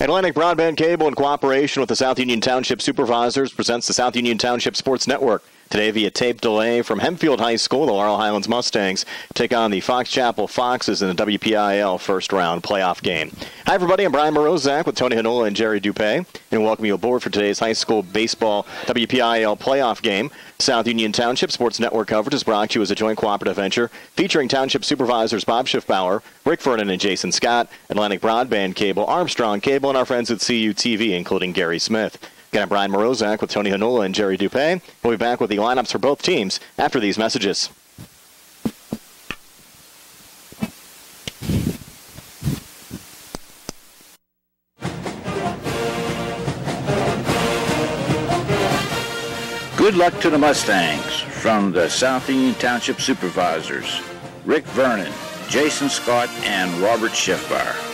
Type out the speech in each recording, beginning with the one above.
Atlantic Broadband Cable, in cooperation with the South Union Township Supervisors, presents the South Union Township Sports Network. Today via tape delay from Hempfield High School, the Laurel Highlands Mustangs take on the Fox Chapel Foxes in the WPIAL first-round playoff game. Hi, everybody. I'm Brian Morozak with Tony Hanola and Jerry Dupay, and welcome you aboard for today's high school baseball WPIAL playoff game. South Union Township Sports Network coverage is brought to you as a joint cooperative venture featuring Township Supervisors Bob Schiffbauer, Rick Vernon, and Jason Scott, Atlantic Broadband Cable, Armstrong Cable, and our friends at CUTV, including Gary Smith. Again, I'm Brian Morozak with Tony Hanola and Jerry Dupay. We'll be back with the lineups for both teams after these messages. Good luck to the Mustangs from the South Union Township Supervisors, Rick Vernon, Jason Scott, and Robert Schiffbauer.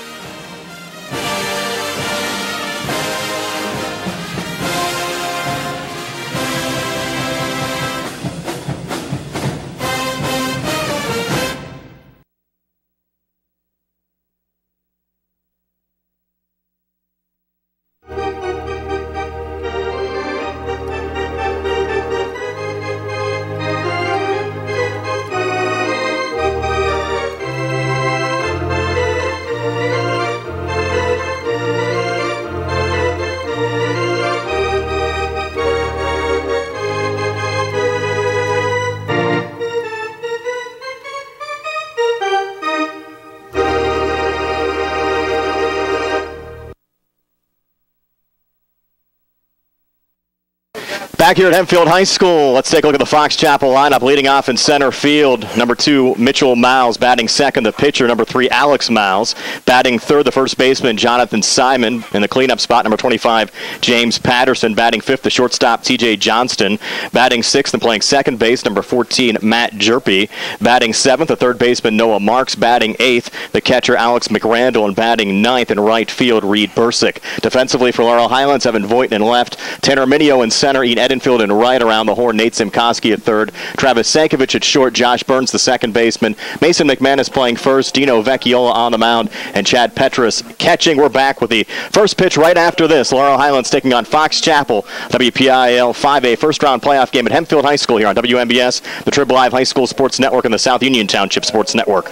Back here at Hempfield High School, let's take a look at the Fox Chapel lineup. Leading off in center field, number 2, Mitchell Miles. Batting second, the pitcher, number 3, Alex Miles. Batting third, the first baseman, Jonathan Simon. In the cleanup spot, number 25, James Patterson. Batting fifth, the shortstop, T.J. Johnston. Batting sixth and playing second base, number 14, Matt Jerpy. Batting seventh, the third baseman, Noah Marks. Batting eighth, the catcher, Alex McRandall. And batting ninth in right field, Reed Bursick. Defensively for Laurel Highlands, Evan Voight in left. Tanner Minio in center, Ian Edenfield and right. Around the horn, Nate Simkoski at third. Travis Sankovic at short. Josh Burns, the second baseman. Mason McManus playing first. Dino Vecchiola on the mound. And Chad Petrus catching. We're back with the first pitch right after this. Laurel Highlands taking on Fox Chapel. WPIAL 5A first-round playoff game at Hempfield High School here on WMBS, the Trib Live High School Sports Network, and the South Union Township Sports Network.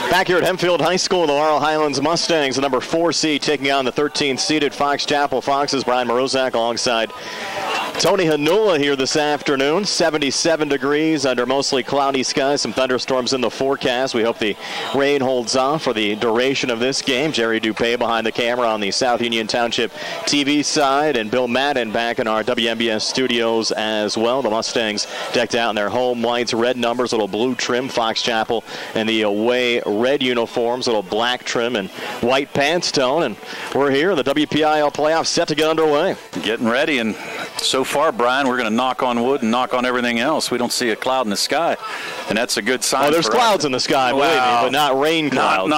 Back here at Hempfield High School, the Laurel Highlands Mustangs, the number 4 seed, taking on the 13th seeded Fox Chapel Foxes. Brian Morozak alongside Tony Hanola here this afternoon. 77 degrees under mostly cloudy skies. Some thunderstorms in the forecast. We hope the rain holds off for the duration of this game. Jerry Dupay behind the camera on the South Union Township TV side, and Bill Madden back in our WMBS studios as well. The Mustangs decked out in their home whites, red numbers, little blue trim. Fox Chapel and the away red uniforms, little black trim and white pants tone. And we're here in the WPIAL playoffs set to get underway. Getting ready, and so far, Brian, we're going to knock on wood and knock on everything else. We don't see a cloud in the sky, and that's a good sign. Oh, there's clouds in the sky, believe me, but not rain clouds.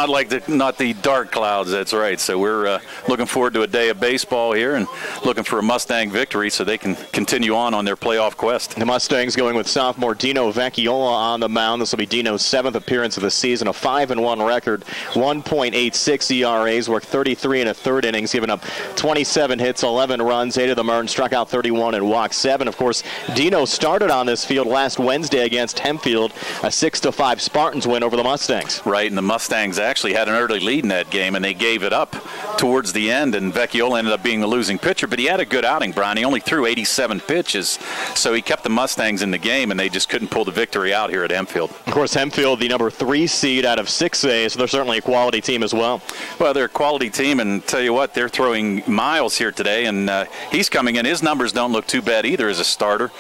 Not the dark clouds. That's right. So we're looking forward to a day of baseball here, and looking for a Mustang victory so they can continue on their playoff quest. The Mustangs going with sophomore Dino Vecchiola on the mound. This will be Dino's 7th appearance of the season, a 5-1 record, 1.86 ERAs, worked 33 1/3 innings, giving up 27 hits, 11 runs, 8 of them earned, struck out 31 and walked 7. Of course, Dino started on this field last Wednesday against Hempfield, a 6-5 Spartans win over the Mustangs. Right, and the Mustangs actually had an early lead in that game, and they gave it up towards the end, and Vecchiola ended up being the losing pitcher, but he had a good outing, Brian. He only threw 87 pitches, so he kept the Mustangs in the game, and they just couldn't pull the victory out here at Hempfield. Of course, Hempfield, the number 3 seed out of 6A, so they're certainly a quality team as well. Well, they're a quality team, and tell you what, they're throwing Miles here today, and he's coming in. His numbers don't look too bad either as a starter.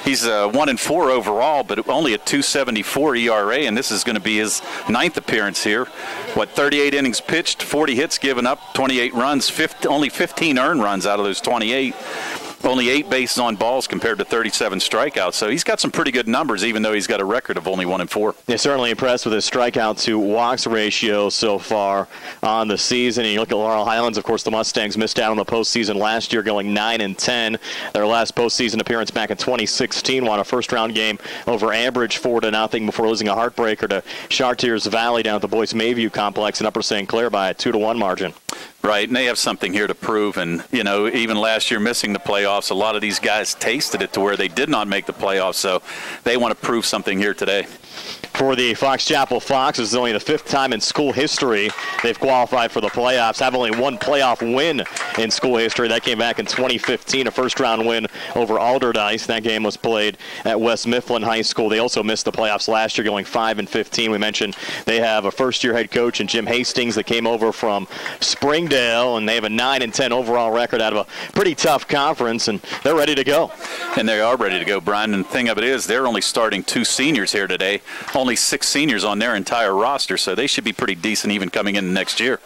He's 1-4 overall, but only a 2.74 ERA, and this is going to be his 9th appearance here. 38 innings pitched, 40 hits given up, 28 runs, only 15 earned runs out of those 28. Only 8 bases on balls compared to 37 strikeouts. So he's got some pretty good numbers, even though he's got a record of only 1-4. Yeah, certainly impressed with his strikeout to walks ratio so far on the season. And you look at Laurel Highlands, of course, the Mustangs missed out on the postseason last year, going 9-10. Their last postseason appearance back in 2016 won a first-round game over Ambridge 4-0 before losing a heartbreaker to Chartiers Valley down at the Boyce Mayview complex in Upper St. Clair by a 2-1 margin. Right, and they have something here to prove. And, even last year missing the playoffs, a lot of these guys tasted it to where they did not make the playoffs, so they want to prove something here today. For the Fox Chapel Fox, this is only the 5th time in school history they've qualified for the playoffs. Have only one playoff win in school history. That came back in 2015, a first-round win over Alderdice. That game was played at West Mifflin High School. They also missed the playoffs last year, going 5-15. We mentioned they have a first-year head coach in Jim Hastings that came over from Springdale, and they have a 9-10 overall record out of a pretty tough conference, and they're ready to go. And they are ready to go, Brian. And the thing of it is, they're only starting 2 seniors here today. Only 6 seniors on their entire roster, so they should be pretty decent even coming in next year.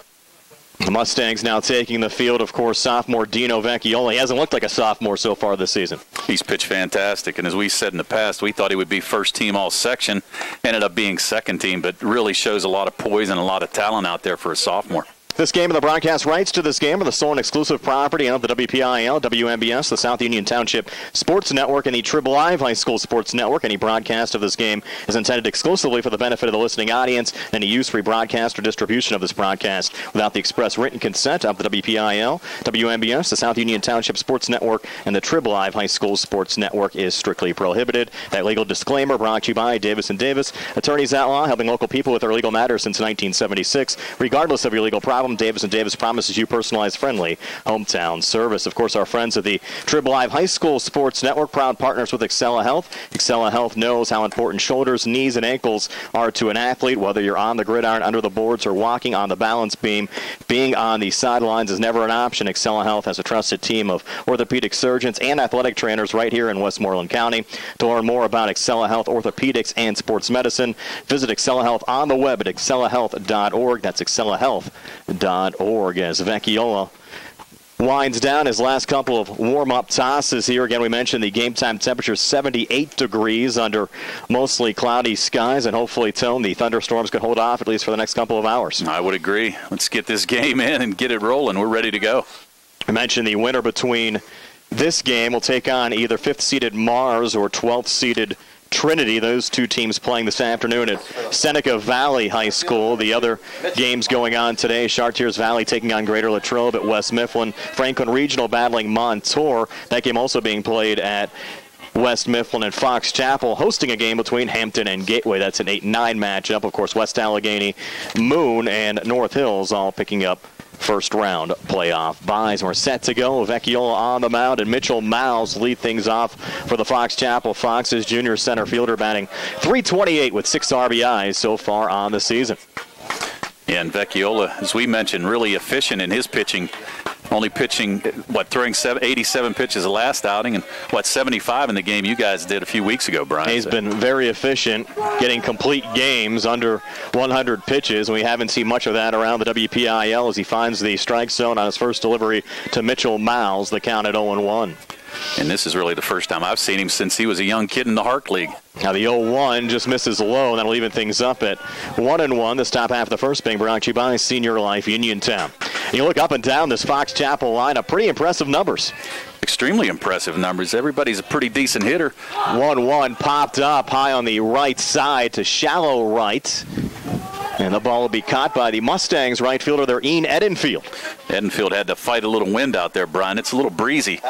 The Mustangs now taking the field, of course, sophomore Dino Vecchiola. He hasn't looked like a sophomore so far this season. He's pitched fantastic, and as we said in the past, we thought he would be first team all section. Ended up being second team, but really shows a lot of poise and a lot of talent out there for a sophomore. This game and the broadcast rights to this game are the sole and exclusive property of the WPIAL, WMBS, the South Union Township Sports Network, and the Trib Live High School Sports Network. Any broadcast of this game is intended exclusively for the benefit of the listening audience. Any use, rebroadcast, or distribution of this broadcast without the express written consent of the WPIAL, WMBS, the South Union Township Sports Network, and the Trib Live High School Sports Network is strictly prohibited. That legal disclaimer brought to you by Davis & Davis, attorneys at law, helping local people with their legal matters since 1976. Regardless of your legal problem, Davis & Davis promises you personalized, friendly hometown service. Of course, our friends at the Trib Live High School Sports Network, proud partners with Excella Health. Excella Health knows how important shoulders, knees, and ankles are to an athlete, whether you're on the gridiron, under the boards, or walking on the balance beam. Being on the sidelines is never an option. Excella Health has a trusted team of orthopedic surgeons and athletic trainers right here in Westmoreland County. To learn more about Excella Health Orthopedics and Sports Medicine, visit Excella Health on the web at excellahealth.org. That's excellahealth.org. As Vecchiola winds down his last couple of warm-up tosses here. Again, we mentioned the game-time temperature 78 degrees under mostly cloudy skies, and hopefully, Tone, the thunderstorms can hold off at least for the next couple of hours. I would agree. Let's get this game in and get it rolling. We're ready to go. I mentioned the winner between this game will take on either 5th-seeded Mars or 12th-seeded Trinity. Those two teams playing this afternoon at Seneca Valley High School. The other games going on today, Chartiers Valley taking on Greater Latrobe at West Mifflin. Franklin Regional battling Montour. That game also being played at West Mifflin, and Fox Chapel hosting a game between Hampton and Gateway. That's an 8-9 matchup. Of course, West Allegheny, Moon, and North Hills all picking up first-round playoff byes. We're set to go. Vecchiola on the mound, and Mitchell Miles lead things off for the Fox Chapel Foxes. Junior center fielder batting .328 with 6 RBIs so far on the season. Yeah, and Vecchiola, as we mentioned, really efficient in his pitching. Only pitching, throwing 87 pitches the last outing, and 75 in the game you guys did a few weeks ago, Brian. He's been very efficient, getting complete games under 100 pitches, and we haven't seen much of that around the WPIAL as he finds the strike zone on his first delivery to Mitchell Miles, the count at 0-1. And this is really the first time I've seen him since he was a young kid in the Hark League. Now the 0-1 just misses low, and that'll even things up at 1-1. This top half of the first being brought to you by Senior Life Uniontown. You look up and down this Fox Chapel lineup, pretty impressive numbers. Extremely impressive numbers. Everybody's a pretty decent hitter. 1-1 popped up high on the right side to shallow right. And the ball will be caught by the Mustangs right fielder there, Ian Edenfield. Edenfield had to fight a little wind out there, Brian. It's a little breezy.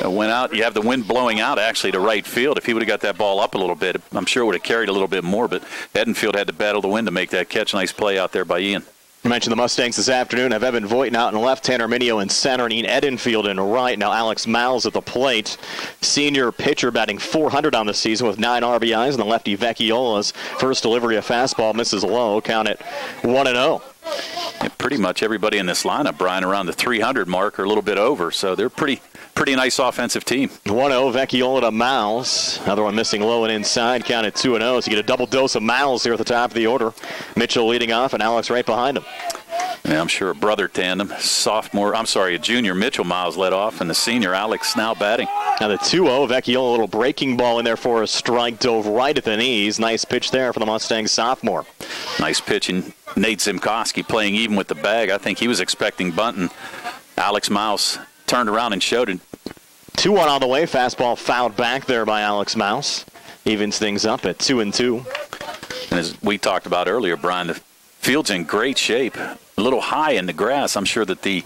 Went out. You have the wind blowing out, actually, to right field. If he would have got that ball up a little bit, I'm sure it would have carried a little bit more. But Edenfield had to battle the wind to make that catch. Nice play out there by Ian. I mentioned the Mustangs this afternoon have Evan Voighton out in left, Tanner Minio in center, and Ian Edenfield in right. Now Alex Miles at the plate. Senior pitcher batting .400 on the season with 9 RBIs, and the lefty Vecchiola's first delivery of fastball misses low. Count it 1-0. pretty much everybody in this lineup, Brian, around the 300 mark or a little bit over. So they're pretty nice offensive team. 1-0, Vecchiola to Miles. Another one missing low and inside, counted 2-0. So you get a double dose of Miles here at the top of the order. Mitchell leading off and Alex right behind him. Yeah, I'm sure a brother tandem. A junior Mitchell Miles led off, and the senior Alex now batting. Now the 2-0, Vecchiola, a little breaking ball in there for a strike, dove right at the knees. Nice pitch there for the Mustangs sophomore. Nice pitch, and Nate Zimkowski playing even with the bag. I think he was expecting bunting. Alex Miles turned around and showed it. 2-1 on the way. Fastball fouled back there by Alex Miles. Evens things up at 2-2. And as we talked about earlier, Brian, the field's in great shape. A little high in the grass. I'm sure that the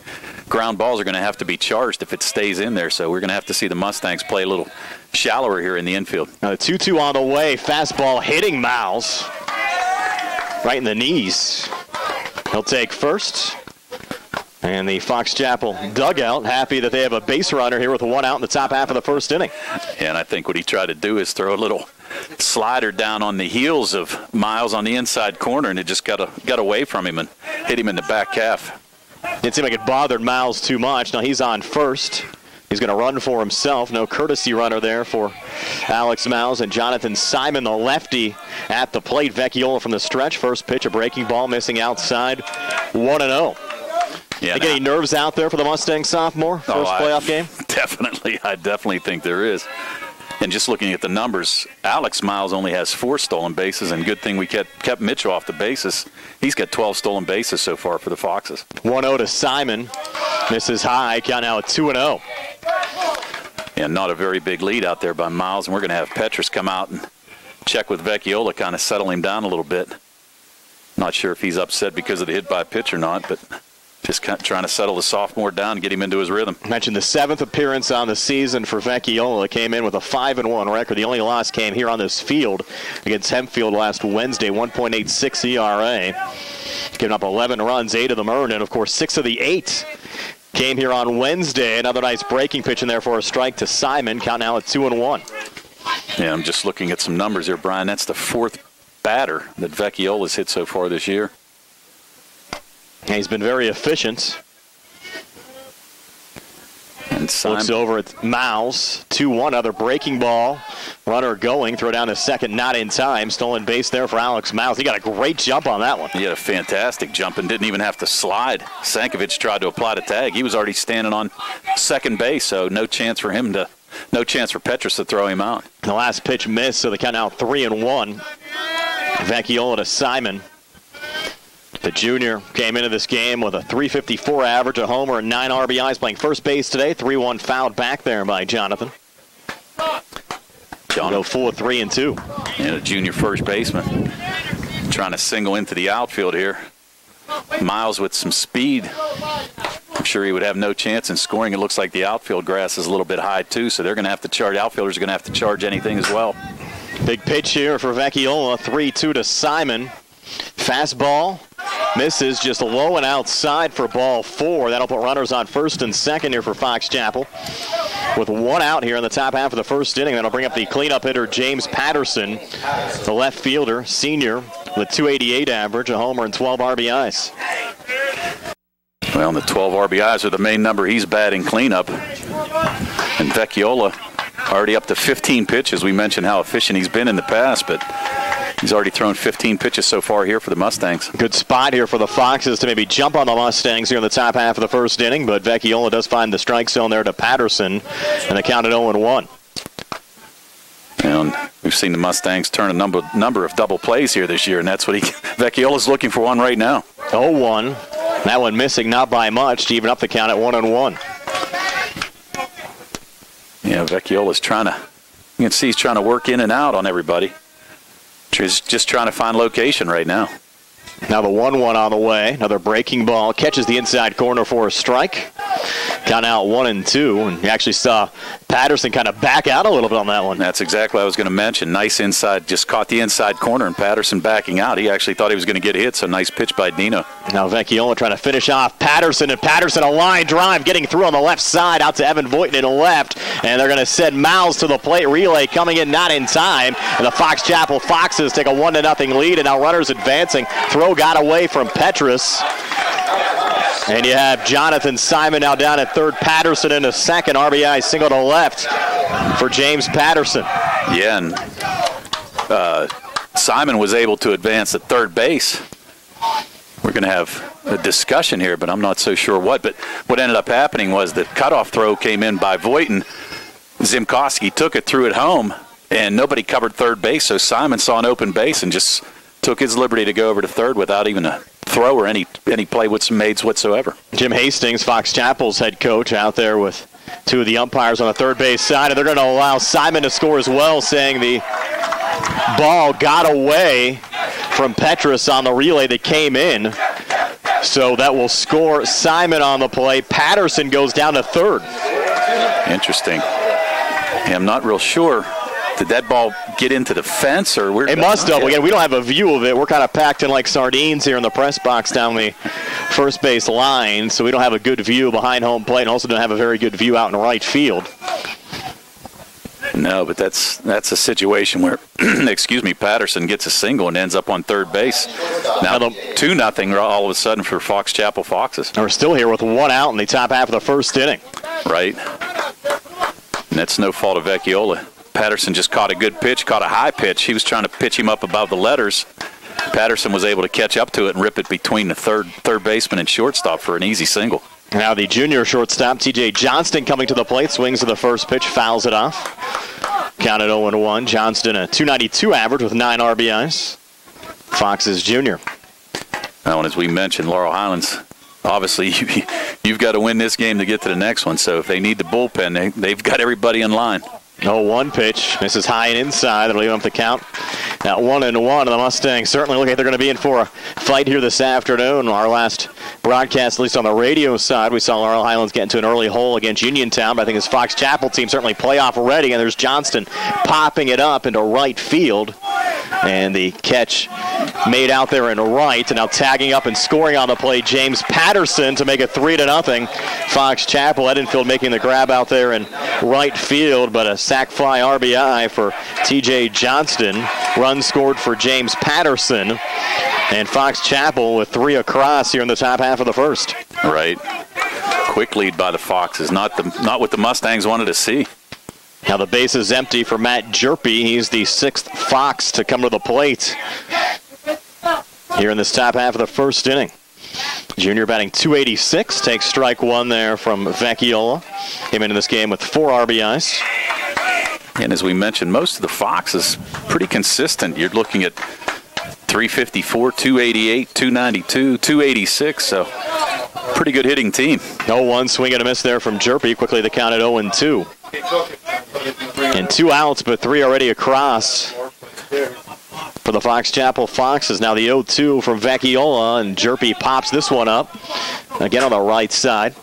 ground balls are going to have to be charged if it stays in there. So we're going to have to see the Mustangs play a little shallower here in the infield. Now the 2-2 on the way. Fastball hitting Miles right in the knees. He'll take first. And the Fox Chapel dugout happy that they have a base runner here with one out in the top half of the first inning. Yeah, and I think what he tried to do is throw a little slider down on the heels of Miles on the inside corner, and it just got away from him and hit him in the back half. Didn't seem like it bothered Miles too much. Now he's on first. He's going to run for himself. No courtesy runner there for Alex Miles and Jonathan Simon, the lefty, at the plate. Vecchiola from the stretch. First pitch, a breaking ball missing outside. 1-0. Yeah, think any nerves out there for the Mustang sophomore? First playoff game? Definitely. I definitely think there is. And just looking at the numbers, Alex Miles only has 4 stolen bases, and good thing we kept Mitchell off the bases. He's got 12 stolen bases so far for the Foxes. 1-0 to Simon. Misses high. Count now at 2-0. And not a very big lead out there by Miles, and we're going to have Petrus come out and check with Vecchiola, kind of settle him down a little bit. Not sure if he's upset because of the hit by pitch or not, but just kind of trying to settle the sophomore down and get him into his rhythm. Mentioned the 7th appearance on the season for Vecchiola. Came in with a 5-1 record. The only loss came here on this field against Hempfield last Wednesday. 1.86 ERA. Giving up 11 runs, 8 of them earned, and of course 6 of the 8 came here on Wednesday. Another nice breaking pitch in there for a strike to Simon. Count now at 2-1. Yeah, I'm just looking at some numbers here, Brian. That's the 4th batter that Vecchiola's hit so far this year. He's been very efficient. And looks over at Miles. 2-1, another breaking ball. Runner going, throw down to second, not in time. Stolen base there for Alex Miles. He got a great jump on that one. He had a fantastic jump and didn't even have to slide. Sankovic tried to apply the tag. He was already standing on second base, so no chance for Petrus to throw him out. The last pitch missed, so they count out 3-1. Vecchiola to Simon. The junior came into this game with a .354 average, a homer, and 9 RBIs, playing first base today. 3-1 fouled back there by Jonathan. Go full of 3-2. And a junior first baseman trying to single into the outfield here. Miles with some speed. I'm sure he would have no chance in scoring. It looks like the outfield grass is a little bit high too, so they're going to have to charge. Outfielders are going to have to charge anything as well. Big pitch here for Vecchiola. 3-2 to Simon. Fastball misses just low and outside for ball 4. That'll put runners on first and second here for Fox Chapel. With 1 out here in the top half of the first inning, that'll bring up the cleanup hitter James Patterson, the left fielder, senior, with .288 average, a homer, and 12 RBIs. Well, the 12 RBIs are the main number he's batting cleanup. And Vecchiola already up to 15 pitches. We mentioned how efficient he's been in the past, but he's already thrown 15 pitches so far here for the Mustangs. Good spot here for the Foxes to maybe jump on the Mustangs here in the top half of the first inning, but Vecchiola does find the strike zone there to Patterson, and they count it 0-1. And we've seen the Mustangs turn a number of double plays here this year, and that's what Vecchiola's looking for one right now. 0-1. That one missing, not by much, to even up the count at 1-1. Yeah, Vecchiola's you can see he's trying to work in and out on everybody. He's just trying to find location right now. Now the 1-1 on the way. Another breaking ball. Catches the inside corner for a strike. Count out 1-2. And you actually saw Patterson kind of back out a little bit on that one. That's exactly what I was going to mention. Nice inside. Just caught the inside corner, and Patterson backing out. He actually thought he was going to get hit, so nice pitch by Dino. Now Vecchiola trying to finish off Patterson, and Patterson a line drive getting through on the left side out to Evan Voight in the left. And they're going to send Miles to the plate. Relay coming in not in time. And the Fox Chapel Foxes take a 1-0 lead, and now runners advancing. Throw got away from Petrus. And you have Jonathan Simon now down at third. Patterson in a second. RBI single to left for James Patterson. Yeah, and Simon was able to advance at third base. We're going to have a discussion here, but I'm not so sure what. But what ended up happening was the cutoff throw came in by Voighton. Zimkowski took it, threw it home, and nobody covered third base. So Simon saw an open base and just took his liberty to go over to third without even a throw or any play with some maids whatsoever. Jim Hastings, Fox Chapel's head coach, out there with two of the umpires on the third base side, and they're going to allow Simon to score as well, saying the ball got away from Petrus on the relay that came in. So that will score Simon on the play. Patterson goes down to third. Interesting. Yeah, I'm not real sure. Did that ball get into the fence? Or where? It must have. Again, we don't have a view of it. We're kind of packed in like sardines here in the press box down the first base line, so we don't have a good view behind home plate, and also don't have a very good view out in right field. No, but that's a situation where, Patterson gets a single and ends up on third base. Now 2-0 all of a sudden for Fox Chapel Foxes. And we're still here with one out in the top half of the first inning. Right. And that's no fault of Vecchiola. Patterson just caught a good pitch, caught a high pitch. He was trying to pitch him up above the letters. Patterson was able to catch up to it and rip it between the third baseman and shortstop for an easy single. Now the junior shortstop, T.J. Johnston, coming to the plate, swings to the first pitch, fouls it off. Counted 0-1. Johnston, a .292 average with 9 RBIs. Fox's junior. Now, and as we mentioned, Laurel Highlands, obviously you've got to win this game to get to the next one. So if they need the bullpen, they've got everybody in line. 0-1 pitch. Misses high and inside. That'll leave them to count at 1-1. And the Mustangs certainly look like they're going to be in for a fight here this afternoon. Our last broadcast, at least on the radio side, we saw Laurel Highlands get into an early hole against Uniontown. But I think his Fox Chapel team certainly playoff ready. And there's Johnston popping it up into right field. And the catch made out there in right. And now tagging up and scoring on the play, James Patterson to make it 3-0. Fox Chapel, Edenfield making the grab out there in right field. But a sac fly RBI for T.J. Johnston. Run scored for James Patterson. And Fox Chapel with 3 across here in the top half of the first. Right. Quick lead by the Foxes. Not what the Mustangs wanted to see. Now the base is empty for Matt Jerpy. He's the 6th Fox to come to the plate here in this top half of the first inning. Junior batting .286, takes strike one there from Vecchiola. Came into this game with 4 RBIs. And as we mentioned, most of the Foxes pretty consistent. You're looking at 354, 288, 292, 286, so pretty good hitting team. 0-1 swing and a miss there from Jerpy. Quickly the count at 0-2. And 2 outs, but 3 already across for the Fox Chapel Foxes. Now the 0-2 from Vecchiola, and Jerpy pops this one up. Again on the right side.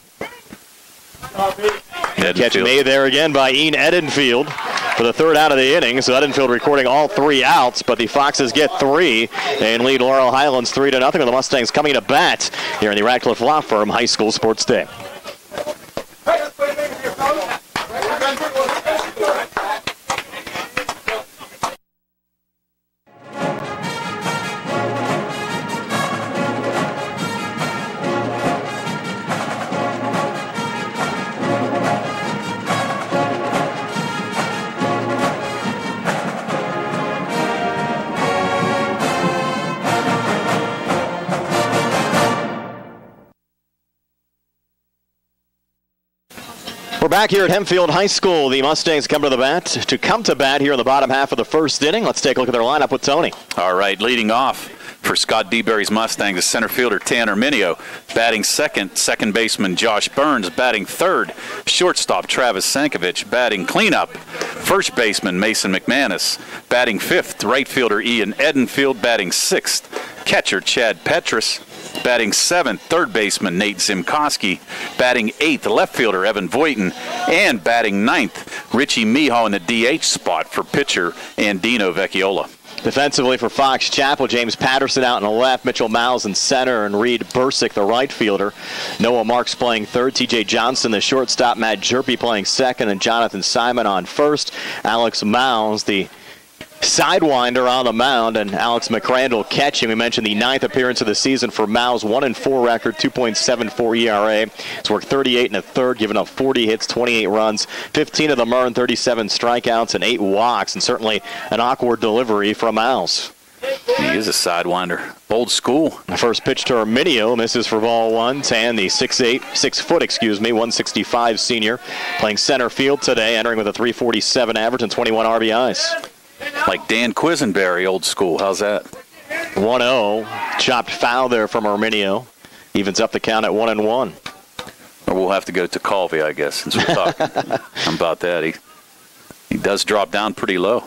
Catch made there again by Ian Edenfield for the 3rd out of the inning. So Edenfield recording all 3 outs, but the Foxes get 3 and lead Laurel Highlands 3-0. And the Mustangs coming to bat here in the Radcliffe Law Firm High School Sports Day. We're back here at Hempfield High School. The Mustangs come to bat here in the bottom half of the first inning. Let's take a look at their lineup with Tony. All right, leading off for Scott DeBerry's Mustangs is center fielder Tanner Minio. Batting second baseman Josh Burns. Batting third, shortstop Travis Sankovic. Batting cleanup, first baseman Mason McManus. Batting fifth, right fielder Ian Edenfield. Batting sixth, catcher Chad Petrus. Batting seventh, third baseman Nate Zimkowski. Batting eighth, left fielder Evan Voighton. And batting ninth, Richie Miho in the DH spot for pitcher Andino Vecchiola. Defensively for Fox Chapel, James Patterson out in the left, Mitchell Miles in center, and Reed Bursick, the right fielder. Noah Marks playing third, T.J. Johnson, the shortstop, Matt Jerpy playing second, and Jonathan Simon on first. Alex Miles, the Sidewinder on the mound, and Alex McCrandle catching. We mentioned the 9th appearance of the season for Miles, 1-4 record, 2.74 ERA. He's worked 38 1/3, given up 40 hits, 28 runs, 15 of them earned, 37 strikeouts, and 8 walks, and certainly an awkward delivery from Miles. He is a sidewinder. Old school. The first pitch to Arminio misses for ball one. Tan, the 6 foot, 165 senior, playing center field today, entering with a 347 average and 21 RBIs. Like Dan Quisenberry, old school. How's that? 1-0. Chopped foul there from Arminio. Evens up the count at 1-1. Or we'll have to go to Colby, I guess, since we're talking about that. He does drop down pretty low.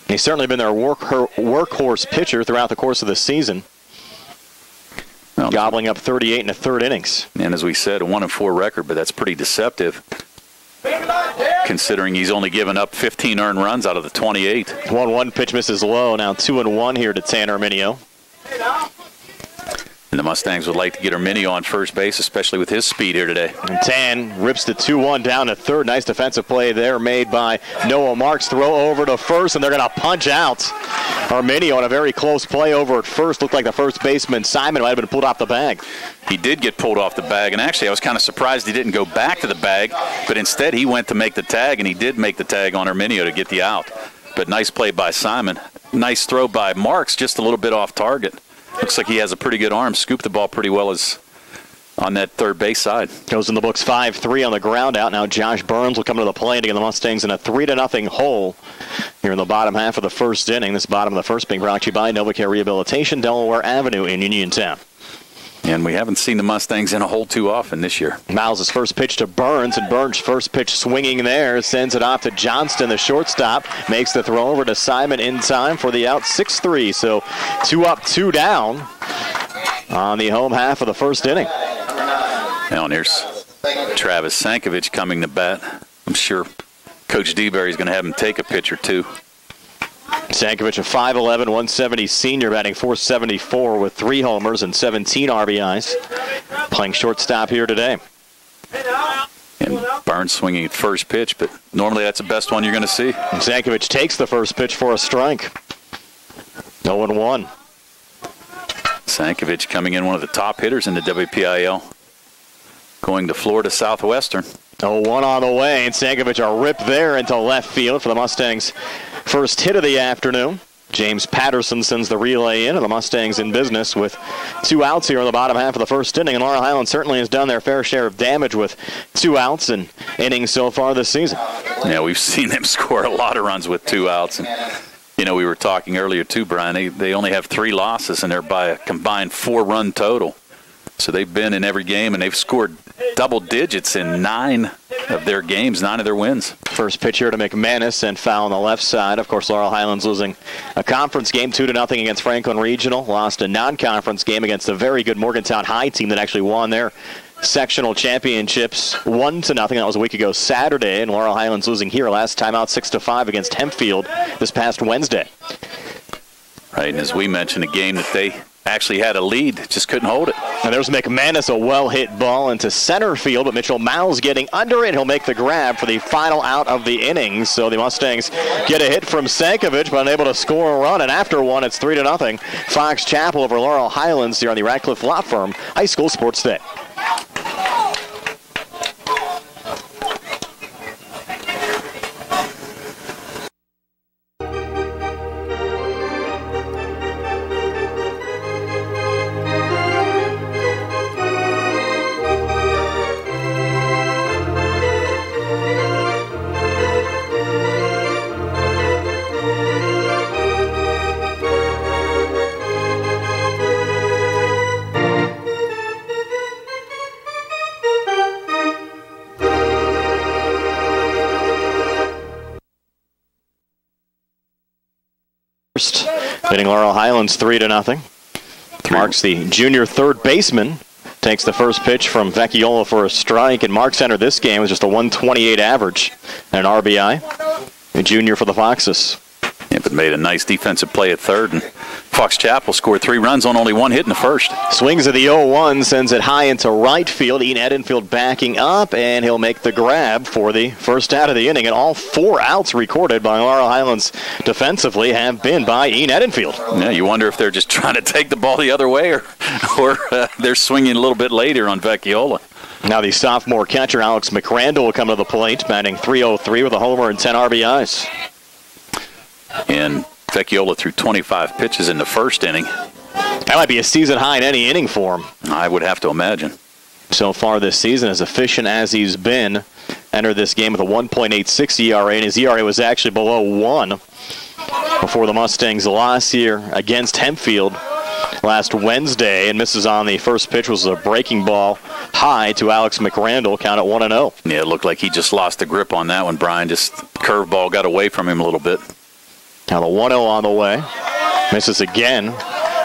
He's certainly been their workhorse pitcher throughout the course of the season, gobbling up 38 1/3 innings. And as we said, a 1-4 record, but that's pretty deceptive, considering he's only given up 15 earned runs out of the 28. 1-1 pitch misses low. Now 2-1 here to Tanner Arminio. And the Mustangs would like to get Arminio on first base, especially with his speed here today. And Tan rips the 2-1 down to third. Nice defensive play there made by Noah Marks. Throw over to first, and they're going to punch out Arminio on a very close play over at first. Looked like the first baseman, Simon, might have been pulled off the bag. He did get pulled off the bag, and actually I was kind of surprised he didn't go back to the bag, but instead he went to make the tag, and he did make the tag on Arminio to get the out. But nice play by Simon. Nice throw by Marks, just a little bit off target. Looks like he has a pretty good arm. Scooped the ball pretty well as on that third base side. Goes in the books 5-3 on the ground out. Now Josh Burns will come to the plate against the Mustangs in a 3-0 hole here in the bottom half of the first inning. This bottom of the first being brought to you by NovaCare Rehabilitation, Delaware Avenue in Uniontown. And we haven't seen the Mustangs in a hole too often this year. Miles' first pitch to Burns, and Burns' first pitch swinging there, sends it off to Johnston, the shortstop, makes the throw over to Simon in time for the out. 6-3, so 2 up, 2 down on the home half of the first inning. Now, and here's Travis Sankovic coming to bat. I'm sure Coach DeBerry's going to have him take a pitch or two. Sankovic, a 5'11", 170 senior, batting .474 with 3 homers and 17 RBIs. Playing shortstop here today. And Burns swinging at first pitch, but normally that's the best one you're going to see. And Sankovic takes the first pitch for a strike. 0-1. Sankovic coming in one of the top hitters in the WPIAL. Going to Florida Southwestern. 0-1 on the way, and Sankovic a rip there into left field for the Mustangs' first hit of the afternoon. James Patterson sends the relay in, and the Mustangs in business with 2 outs here in the bottom half of the first inning. And Laurel Highlands certainly has done their fair share of damage with 2 outs and innings so far this season. Yeah, we've seen them score a lot of runs with 2 outs. And, you know, we were talking earlier too, Brian, they only have 3 losses, and they're by a combined 4-run total. So they've been in every game, and they've scored double digits in 9 of their games, 9 of their wins. First pitch here to McManus, and foul on the left side. Of course, Laurel Highlands losing a conference game 2-0 against Franklin Regional. Lost a non-conference game against a very good Morgantown High team that actually won their sectional championships 1-0. That was a week ago Saturday, and Laurel Highlands losing here last time out 6-5 against Hempfield this past Wednesday. Right, and as we mentioned, a game that they actually had a lead, just couldn't hold it. And there's McManus, a well-hit ball into center field, but Mitchell Miles getting under it. He'll make the grab for the final out of the inning. So the Mustangs get a hit from Sankovic, but unable to score a run. And after one, it's 3-0. Fox Chapel over Laurel Highlands here on the Radcliffe Law Firm High School Sports Day. Hitting Laurel Highlands 3-0. Marks, the junior third baseman, takes the first pitch from Vecchiola for a strike, and Marks entered this game with just a 128 average and an RBI. The junior for the Foxes. Yeah, Yeah, but made a nice defensive play at third, and Fox Chapel scored 3 runs on only 1 hit in the first. Swings at the 0-1, sends it high into right field. Ian Edenfield backing up, and he'll make the grab for the first out of the inning. And all 4 outs recorded by Laurel Highlands defensively have been by Ian Edenfield. Yeah, you wonder if they're just trying to take the ball the other way, or they're swinging a little bit later on Vecchiola. Now the sophomore catcher, Alex McRandall, will come to the plate, batting .303 with a homer and 10 RBIs. And Vecchiola threw 25 pitches in the first inning. That might be a season high in any inning for him. I would have to imagine. So far this season, as efficient as he's been, entered this game with a 1.86 ERA, and his ERA was actually below 1 before the Mustangs lost here against Hempfield last Wednesday, and misses on the first pitch. Was a breaking ball high to Alex McRandall, count at 1-0. Yeah, it looked like he just lost the grip on that one, Brian. Just curveball got away from him a little bit. Now the 1-0 on the way. Misses again.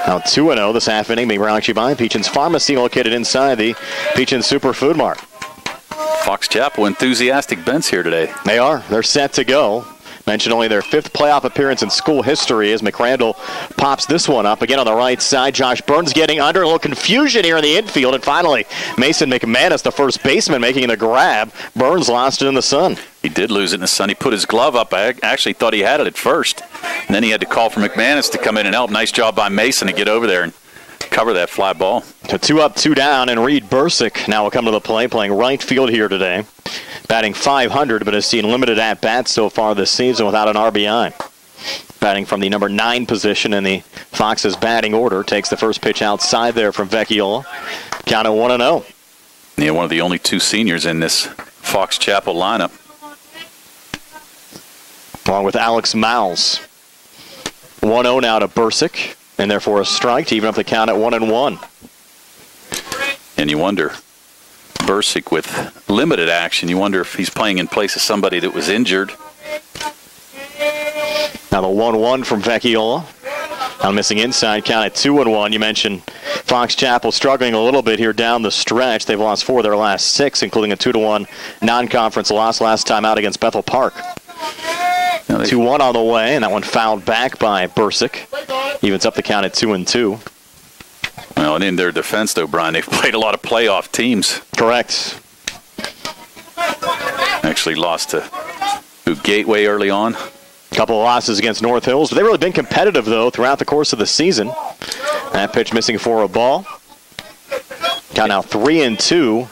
Now 2-0 this half inning being brought to you by Peachin's Pharmacy, located inside the Peachin's Superfood Mart. Fox Chapel enthusiastic bench here today. They are. They're set to go. Mentioned only their 5th playoff appearance in school history as McRandall pops this one up again on the right side. Josh Burns getting under. A little confusion here in the infield. And finally, Mason McManus, the first baseman, making the grab. Burns lost it in the sun. He did lose it in the sun. He put his glove up. I actually thought he had it at first. And then he had to call for McManus to come in and help. Nice job by Mason to get over there and cover that fly ball. So 2 up, 2 down, and Reed Bursick now will come to the play, playing right field here today. Batting .500, but has seen limited at-bats so far this season without an RBI. Batting from the number 9 position in the Fox's batting order. Takes the first pitch outside there from Vecchiola. Count at 1-0. Yeah, one of the only 2 seniors in this Fox Chapel lineup. Along with Alex Miles. 1-0 now to Bursick, and therefore a strike to even up the count at 1-1. And you wonder, Bursick with limited action, you wonder if he's playing in place of somebody that was injured. Now the 1-1 from Vecchiola. Now missing inside, count at 2-1. You mentioned Fox Chapel struggling a little bit here down the stretch. They've lost 4 of their last 6, including a 2-1 non-conference loss last time out against Bethel Park. 2-1 on the way, and that one fouled back by Bursick. Evens up the count at 2-2. Well, and in their defense, though, Brian, they've played a lot of playoff teams. Correct. Actually lost to Gateway early on. A couple of losses against North Hills, but they've really been competitive, though, throughout the course of the season. That pitch missing for a ball. Count now 3-2.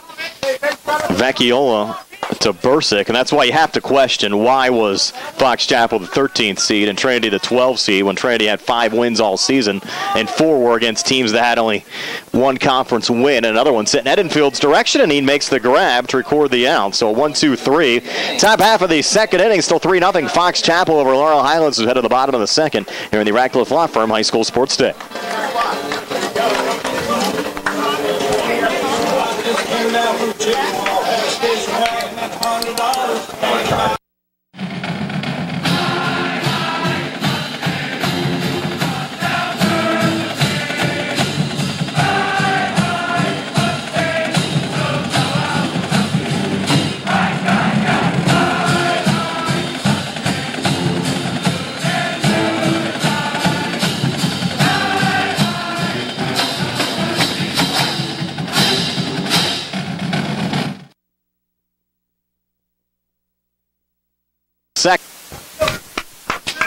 Vecchiola to Bursick, and that's why you have to question, why was Fox Chapel the 13th seed and Trinity the 12th seed when Trinity had 5 wins all season, and 4 were against teams that had only 1 conference win, and another one set in Edenfield's direction, and he makes the grab to record the out. So 1-2-3. Top half of the second inning, still 3-0. Fox Chapel over Laurel Highlands, who's head of the bottom of the second here in the Radcliffe Law Firm High School Sports Day.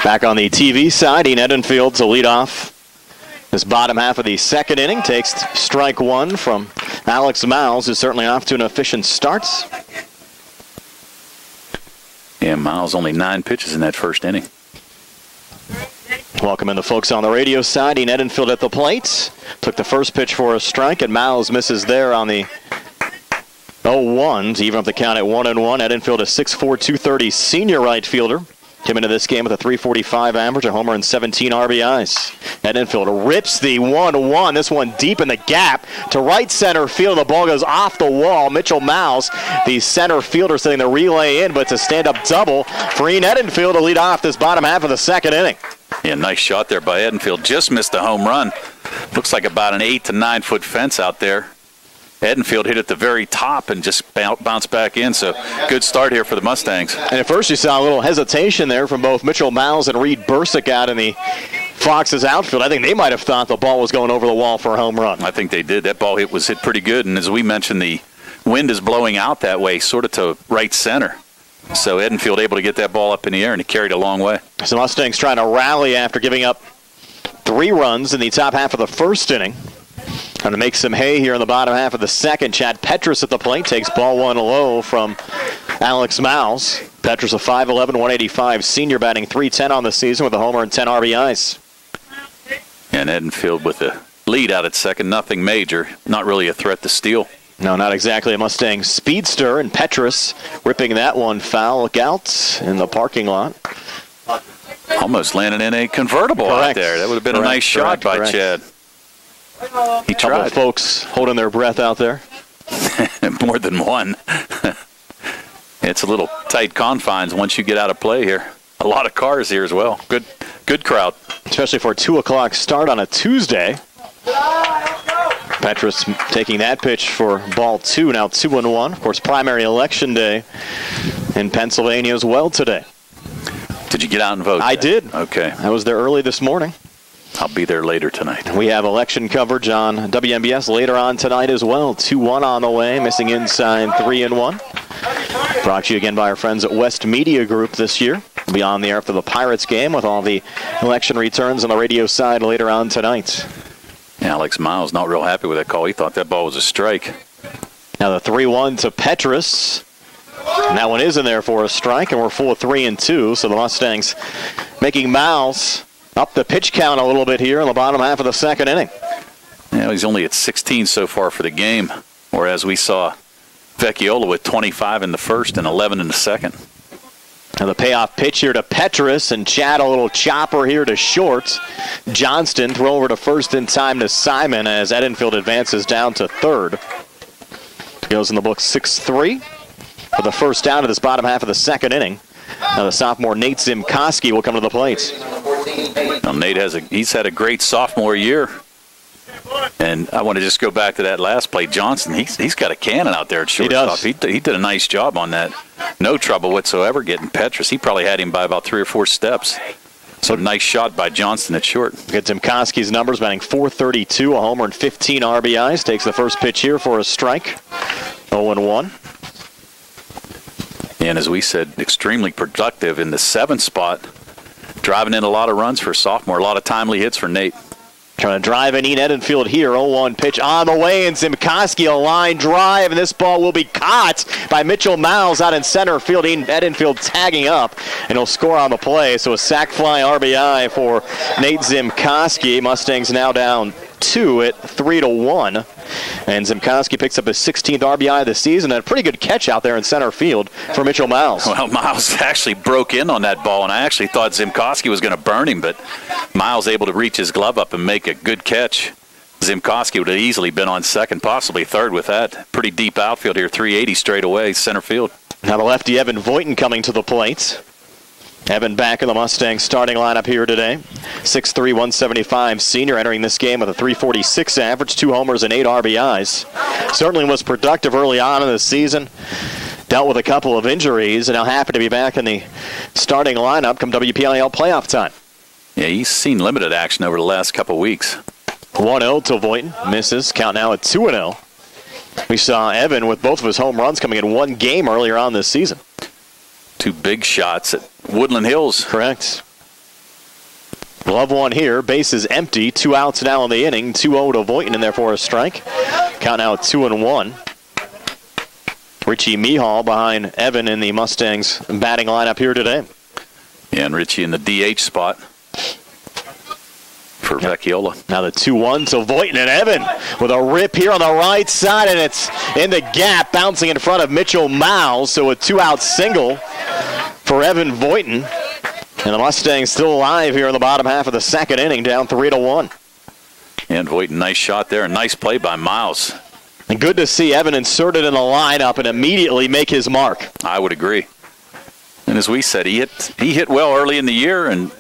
Back on the TV side, Ian Edenfield to lead off this bottom half of the second inning. Takes strike 1 from Alex Miles, who's certainly off to an efficient start. Yeah, Miles only 9 pitches in that first inning. Welcome in the folks on the radio side. Ian Edenfield at the plate. Took the first pitch for a strike, and Miles misses there on the 0-1 to even up the count at 1-1. Edenfield, a 6'4", 230 senior right fielder. Came into this game with a .345 average, a homer, and 17 RBIs. Edenfield rips the 1-1. This one deep in the gap to right center field. The ball goes off the wall. Mitchell Mouse, the center fielder, setting the relay in, but it's a stand-up double for Ian Edenfield to lead off this bottom half of the second inning. Yeah, nice shot there by Edenfield. Just missed a home run. Looks like about an 8 to 9 foot fence out there. Edenfield hit at the very top and just bounced back in. So good start here for the Mustangs. And at first you saw a little hesitation there from both Mitchell Miles and Reed Bursick out in the Fox's outfield. I think they might have thought the ball was going over the wall for a home run. I think they did. That ball was hit pretty good. And as we mentioned, the wind is blowing out that way, sort of to right center. So Edenfield able to get that ball up in the air, and he carried a long way. So Mustangs trying to rally after giving up 3 runs in the top half of the first inning. Trying to make some hay here in the bottom half of the second. Chad Petrus at the plate takes ball 1 low from Alex Miles. Petrus a 5'11", 185 senior, batting .310 on the season with a homer and 10 RBIs. And Edenfield with the lead out at second, nothing major. Not really a threat to steal. No, not exactly a Mustang speedster, and Petrus ripping that one foul. Look out in the parking lot. Almost landed in a convertible out there. That would have been a nice shot by Chad. He tried. Couple of folks holding their breath out there. More than one. It's a little tight confines once you get out of play here. A lot of cars here as well. Good crowd. Especially for a 2 o'clock start on a Tuesday. Petrus taking that pitch for ball 2, now 2-1. Of course, primary election day in Pennsylvania as well today. Did you get out and vote? I did. Okay. I was there early this morning. I'll be there later tonight. We have election coverage on WMBS later on tonight as well. 2-1 on the way, missing inside 3-1. Brought to you again by our friends at West Media Group this year. We'll be on the air for the Pirates game with all the election returns on the radio side later on tonight. Alex Miles not real happy with that call. He thought that ball was a strike. Now the 3-1 to Petrus. And that one is in there for a strike, and we're full of 3-2. So the Mustangs making Miles up the pitch count a little bit here in the bottom half of the second inning. Yeah, he's only at 16 so far for the game, whereas we saw Vecchiola with 25 in the first and 11 in the second. Now the payoff pitch here to Petrus, and Chad a little chopper here to short. Johnston throw over to first in time to Simon as Edenfield advances down to third. Goes in the book 6-3 for the first out of this bottom half of the second inning. Now the sophomore Nate Zimkoski will come to the plate. Now Nate he's had a great sophomore year. And I want to just go back to that last play. Johnson, he's got a cannon out there at shortstop. He did a nice job on that. No trouble whatsoever getting Petrus. He probably had him by about 3 or 4 steps. So nice shot by Johnston at short. Get Zimkoski's numbers, batting .432, a homer and 15 RBIs. Takes the first pitch here for a strike. 0-1. And as we said, extremely productive in the 7th spot. Driving in a lot of runs for a sophomore. A lot of timely hits for Nate. Trying to drive in Edenfield here. 0-1 pitch on the way, and Zimkoski a line drive, and this ball will be caught by Mitchell Miles out in center field. Edenfield tagging up, and he'll score on the play. So a sac fly RBI for Nate Zimkoski. Mustangs now down 2 at 3-1. And Zimkoski picks up his 16th RBI of the season, and a pretty good catch out there in center field for Mitchell Miles. Well, Miles actually broke in on that ball, and I actually thought Zimkoski was going to burn him, but Miles able to reach his glove up and make a good catch. Zimkoski would have easily been on second, possibly third with that. Pretty deep outfield here, 380 straight away, center field. Now the lefty Evan Voighton coming to the plate. Evan back in the Mustangs starting lineup here today. 6'3", 175 senior, entering this game with a .346 average, 2 homers and 8 RBIs. Certainly was productive early on in the season. Dealt with a couple of injuries, and now happy to be back in the starting lineup come WPIAL playoff time. Yeah, he's seen limited action over the last couple weeks. 1-0 to Voighton. Misses. Count now at 2-0. We saw Evan with both of his home runs coming in one game earlier on this season. 2 big shots at Woodland Hills. Correct. Glove one here. Base is empty. 2 outs now in the inning. 2-0 to Voighton in there for a strike. Count now at 2-1. Richie Mihal behind Evan in the Mustangs batting lineup here today. Yeah, and Richie in the DH spot for Vecchiola. Now the 2-1 to Voighton, and Evan with a rip here on the right side, and it's in the gap, bouncing in front of Mitchell Miles. So a 2-out single for Evan Voighton. And the Mustangs still alive here in the bottom half of the second inning, down 3-1. And Voighton, nice shot there, and nice play by Miles. And good to see Evan inserted in the lineup and immediately make his mark. I would agree. And as we said, he hit well early in the year and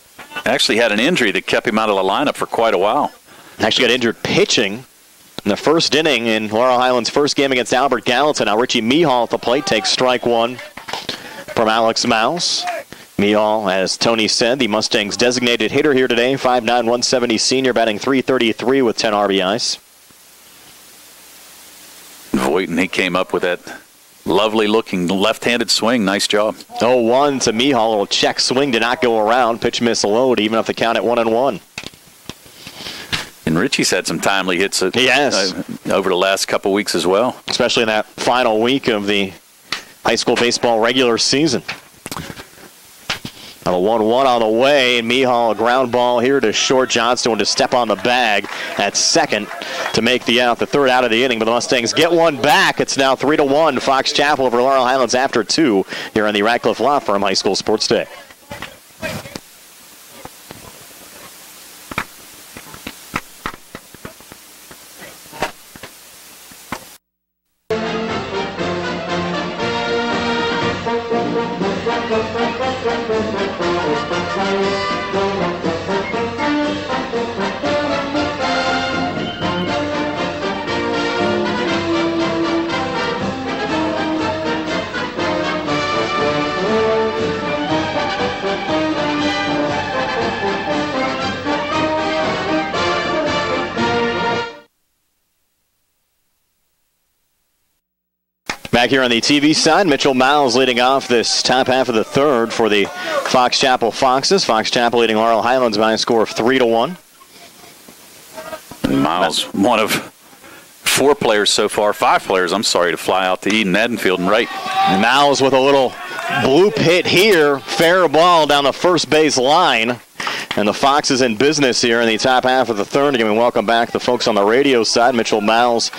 actually had an injury that kept him out of the lineup for quite a while. Actually got injured pitching in the first inning in Laurel Highlands' first game against Albert Gallatin. Now Richie Mihal at the plate takes strike one from Alex Mouse. Mihal, as Tony said, the Mustangs' designated hitter here today, 5'9", 170 senior, batting .333 with 10 RBIs. Voighton, he came up with that lovely-looking left-handed swing. Nice job. 0-1 to Mihal. A little check swing did not go around. Pitch miss a load, even up the count at 1-1. And Richie's had some timely hits over the last couple weeks as well. Especially in that final week of the high school baseball regular season. A 1-1 on the way, and Mihal, a ground ball here to short. Johnstone to step on the bag at second to make the out, the third out of the inning. But the Mustangs get one back. It's now 3-1. Fox Chapel over Laurel Highlands after 2 here on the Radcliffe Law Firm High School Sports Day. Back here on the TV side, Mitchell Miles leading off this top half of the third for the Fox Chapel Foxes. Fox Chapel leading Laurel Highlands by a score of 3-1. Miles, one of 5 players, to fly out to Eden Edenfield and right. Miles with a little bloop hit here. Fair ball down the first base line. And the Foxes in business here in the top half of the third. Again, we welcome back the folks on the radio side. Mitchell Miles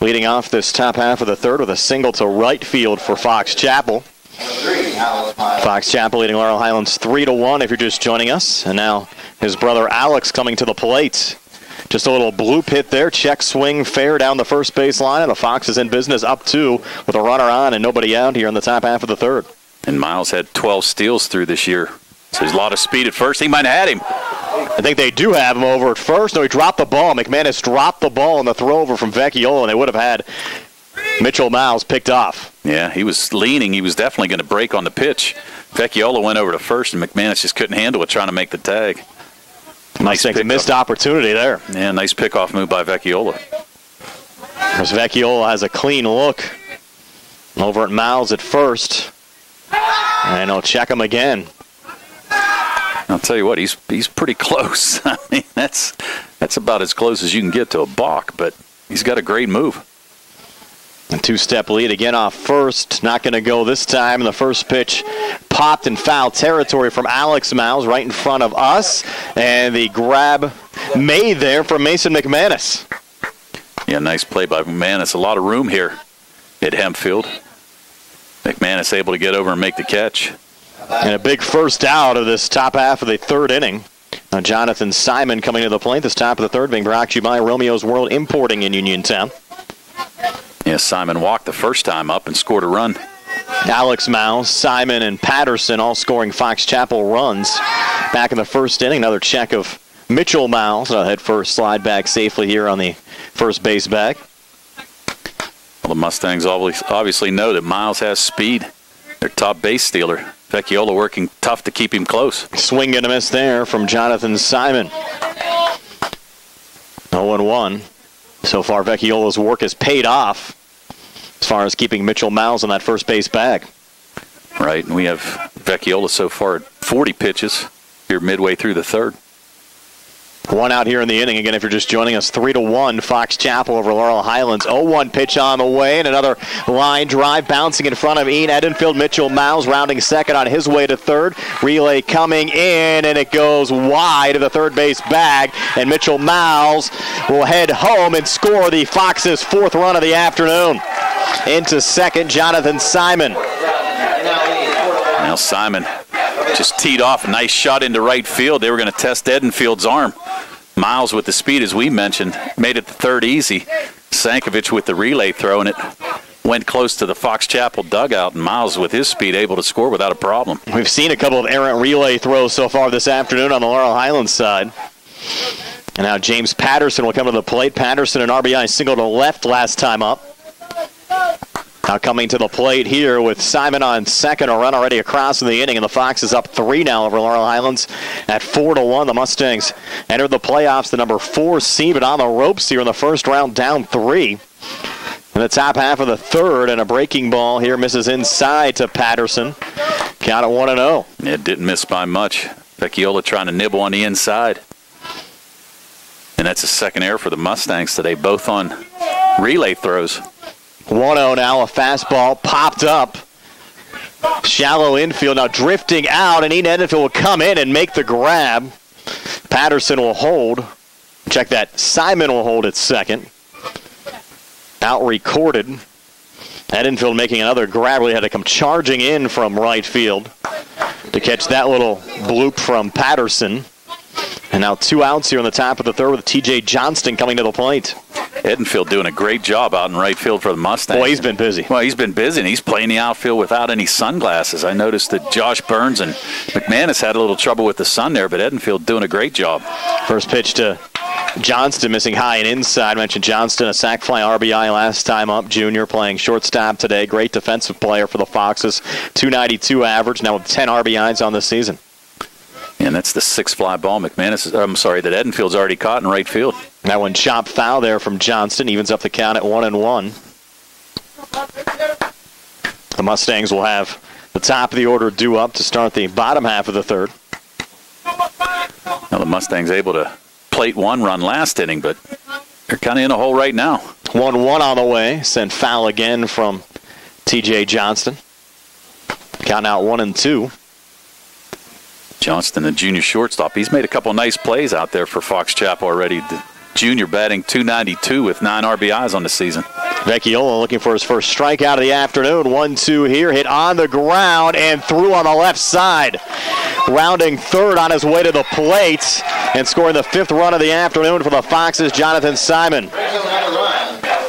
leading off this top half of the third with a single to right field for Fox Chapel. Fox Chapel leading Laurel Highlands 3-1 if you're just joining us. And now his brother Alex coming to the plate. Just a little bloop hit there. Check swing fair down the first base line. And the Foxes in business up 2 with a runner on and nobody out here in the top half of the third. And Miles had 12 steals through this year. So there's a lot of speed at first. He might have had him. I think they do have him over at first. No, he dropped the ball. McManus dropped the ball in the throw over from Vecchiola, and they would have had Mitchell Miles picked off. Yeah, he was leaning. He was definitely going to break on the pitch. Vecchiola went over to first, and McManus just couldn't handle it trying to make the tag. Nice missed opportunity there. Yeah, nice pickoff move by Vecchiola. As Vecchiola has a clean look over at Miles at first. And he'll check him again. I'll tell you what, he's pretty close. I mean, that's about as close as you can get to a balk, but he's got a great move. A 2-step lead again off first. Not going to go this time. And the first pitch popped in foul territory from Alex Miles right in front of us. And the grab made there from Mason McManus. Yeah, nice play by McManus. A lot of room here at Hempfield. McManus able to get over and make the catch. And a big first out of this top half of the third inning. Now Jonathan Simon coming to the plate. This top of the third being brought to you by Romeo's World Importing in Uniontown. Yeah, Simon walked the first time up and scored a run. Alex Miles, Simon, and Patterson all scoring Fox Chapel runs back in the first inning. Another check of Mitchell Miles. Head first, slide back safely here on the first base bag. Well, the Mustangs obviously know that Miles has speed. Their top base stealer. Vecchiola working tough to keep him close. Swing and a miss there from Jonathan Simon. 0-1. So far, Vecchiola's work has paid off as far as keeping Mitchell Miles on that first base bag. Right, and we have Vecchiola so far at 40 pitches here midway through the third. One out here in the inning. Again, if you're just joining us, 3-1, Fox Chapel over Laurel Highlands. 0-1 pitch on the way, and another line drive bouncing in front of Ian Edenfield. Mitchell Miles rounding second on his way to third. Relay coming in, and it goes wide of the third base bag, and Mitchell Miles will head home and score the Fox's 4th run of the afternoon. Into second, Jonathan Simon. Now Simon just teed off a nice shot into right field. They were going to test Edenfield's arm. Miles with the speed, as we mentioned, made it to third easy. Sankovic with the relay throw, and it went close to the Fox Chapel dugout, and Miles with his speed able to score without a problem. We've seen a couple of errant relay throws so far this afternoon on the Laurel Highlands side. And now James Patterson will come to the plate. Patterson, an RBI single to left last time up. Now coming to the plate here with Simon on second, a run already across in the inning, and the Foxes up 3 now over Laurel Highlands at 4-1. The Mustangs entered the playoffs, the number 4 seed, but on the ropes here in the first round, down 3. In the top half of the third, and a breaking ball here misses inside to Patterson. Count at 1-0. It didn't miss by much. Vecchiola trying to nibble on the inside. And that's a second error for the Mustangs today, both on relay throws. 1-0 now, a fastball popped up. Shallow infield now drifting out, and Edenfield will come in and make the grab. Patterson will hold. Check that. Simon will hold at second. Out recorded. Edenfield making another grab. Really had to come charging in from right field to catch that little bloop from Patterson. And now 2 outs here in the top of the third with T.J. Johnston coming to the plate. Edenfield doing a great job out in right field for the Mustangs. Boy, he's been busy. Well, he's been busy, and he's playing the outfield without any sunglasses. I noticed that Josh Burns and McManus had a little trouble with the sun there, but Edenfield doing a great job. First pitch to Johnston, missing high and inside. I mentioned Johnston, a sac fly RBI last time up. Junior playing shortstop today. Great defensive player for the Foxes. .292 average, now with 10 RBIs on the season. And that's the 6th fly ball that Edenfield's already caught in right field. That one chopped foul there from Johnston. Evens up the count at 1-1. The Mustangs will have the top of the order due up to start the bottom half of the third. Now the Mustangs able to plate 1 run last inning, but they're kind of in a hole right now. 1-1 on the way. Sent foul again from T.J. Johnston. Count out 1-2. Johnston, the junior shortstop, he's made a couple nice plays out there for Fox Chapel already. The junior batting .292 with 9 RBIs on the season. Vecchiola looking for his first strikeout of the afternoon. 1-2 here, hit on the ground and through on the left side. Rounding third on his way to the plate and scoring the 5th run of the afternoon for the Foxes, Jonathan Simon.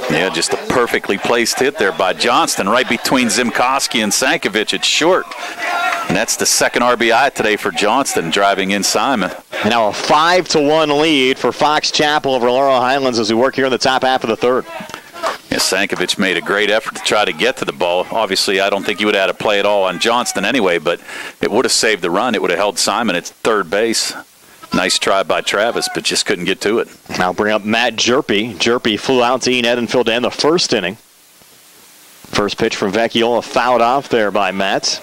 Yeah, just a perfectly placed hit there by Johnston, right between Zimkowski and Sankovic at short. And that's the 2nd RBI today for Johnston, driving in Simon. And now a 5-1 lead for Fox Chapel over Laurel Highlands as we work here in the top half of the third. Yeah, Sankovic made a great effort to try to get to the ball. Obviously, I don't think he would have had a play at all on Johnston anyway, but it would have saved the run. It would have held Simon at third base. Nice try by Travis, but just couldn't get to it. Now bring up Matt Jerpy. Jerpy flew out to Edenfield to end the first inning. First pitch from Vecchiola fouled off there by Matt.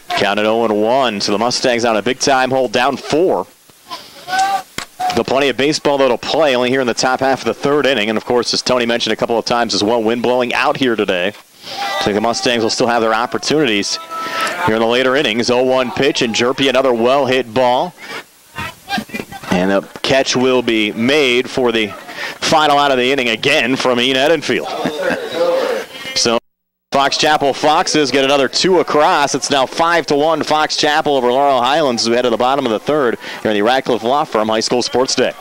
Counted 0-1, so the Mustangs on a big-time hole, down 4. There'll plenty of baseball, though, to play, only here in the top half of the third inning. And, of course, as Tony mentioned a couple of times as well, wind blowing out here today. I think the Mustangs will still have their opportunities here in the later innings. 0-1 pitch, and Jerpy, another well-hit ball. And the catch will be made for the final out of the inning again from Ian Edenfield. So Fox Chapel Foxes get another 2 across. It's now 5-1 Fox Chapel over Laurel Highlands as we head to the bottom of the third here in the Radcliffe Law Firm High School Sports Day.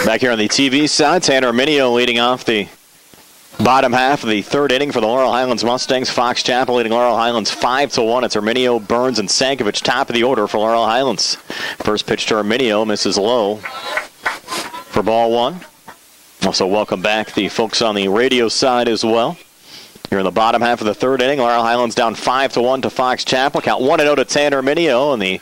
Back here on the TV side, Tanner Minio leading off the bottom half of the third inning for the Laurel Highlands Mustangs. Fox Chapel leading Laurel Highlands 5-1. It's Minio, Burns, and Sankovic top of the order for Laurel Highlands. First pitch to Minio, misses low for ball 1. Also welcome back the folks on the radio side as well. Here in the bottom half of the third inning, Laurel Highlands down 5-1 to Fox Chapel. Count 1-0 to Tanner Minio, and the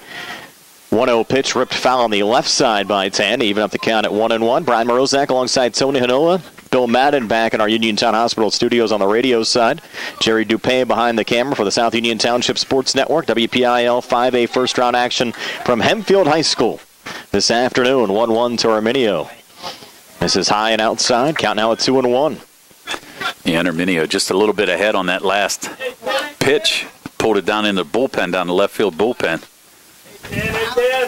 1-0 pitch ripped foul on the left side by Tan, even up the count at 1-1. Brian Morozak alongside Tony Hanoa. Bill Madden back in our Uniontown Hospital studios on the radio side. Jerry Dupay behind the camera for the South Union Township Sports Network. WPIAL 5A first round action from Hempfield High School this afternoon. 1-1 to Arminio. This is high and outside. Count now at 2-1. Yeah, Arminio just a little bit ahead on that last pitch. Pulled it down in the bullpen, down the left field bullpen.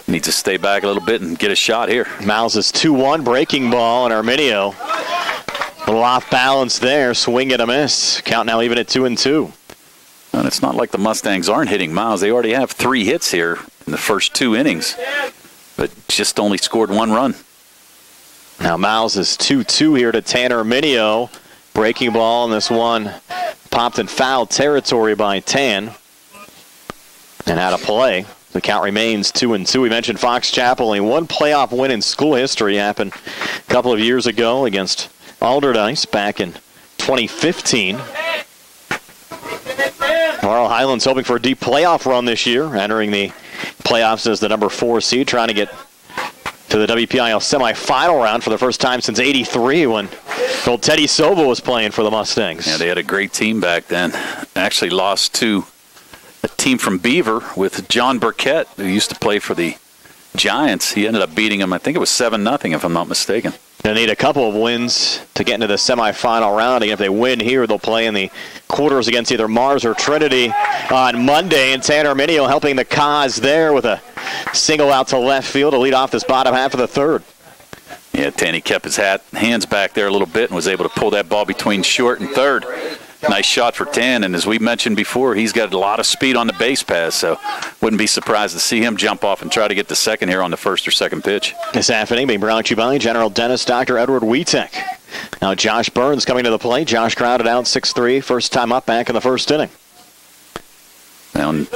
Needs to stay back a little bit and get a shot here. Miles is 2-1, breaking ball, and Arminio a little off balance there, swing and a miss. Count now even at 2-2. And it's not like the Mustangs aren't hitting Miles. They already have 3 hits here in the first 2 innings, but just only scored 1 run. Now Miles is 2-2 here to Tanner Arminio. Breaking ball, and this one popped in foul territory by Tan. And out of play. The count remains 2-2. We mentioned Fox Chapel. Only one playoff win in school history happened a couple of years ago against Alderdice back in 2015. Laurel Highlands hoping for a deep playoff run this year, entering the playoffs as the number 4 seed, trying to get to the WPIAL semifinal round for the first time since '83 when old Teddy Sova was playing for the Mustangs. Yeah, they had a great team back then. Actually lost to a team from Beaver with John Burkett, who used to play for the Giants. He ended up beating them, I think it was 7-0 if I'm not mistaken. They need a couple of wins to get into the semifinal round. And if they win here, they'll play in the quarters against either Mars or Trinity on Monday. And Tanner Arminio helping the cause there with a single out to left field to lead off this bottom half of the third. Yeah, Tanny kept his hands back there a little bit and was able to pull that ball between short and third. Nice shot for Tan, and as we mentioned before, he's got a lot of speed on the base pass, so wouldn't be surprised to see him jump off and try to get the second here on the first or second pitch. This afternoon being brought to you by General Dentist Dr. Edward Wietek. Now Josh Burns coming to the plate. Josh grounded out 6-3, first time up back in the first inning. And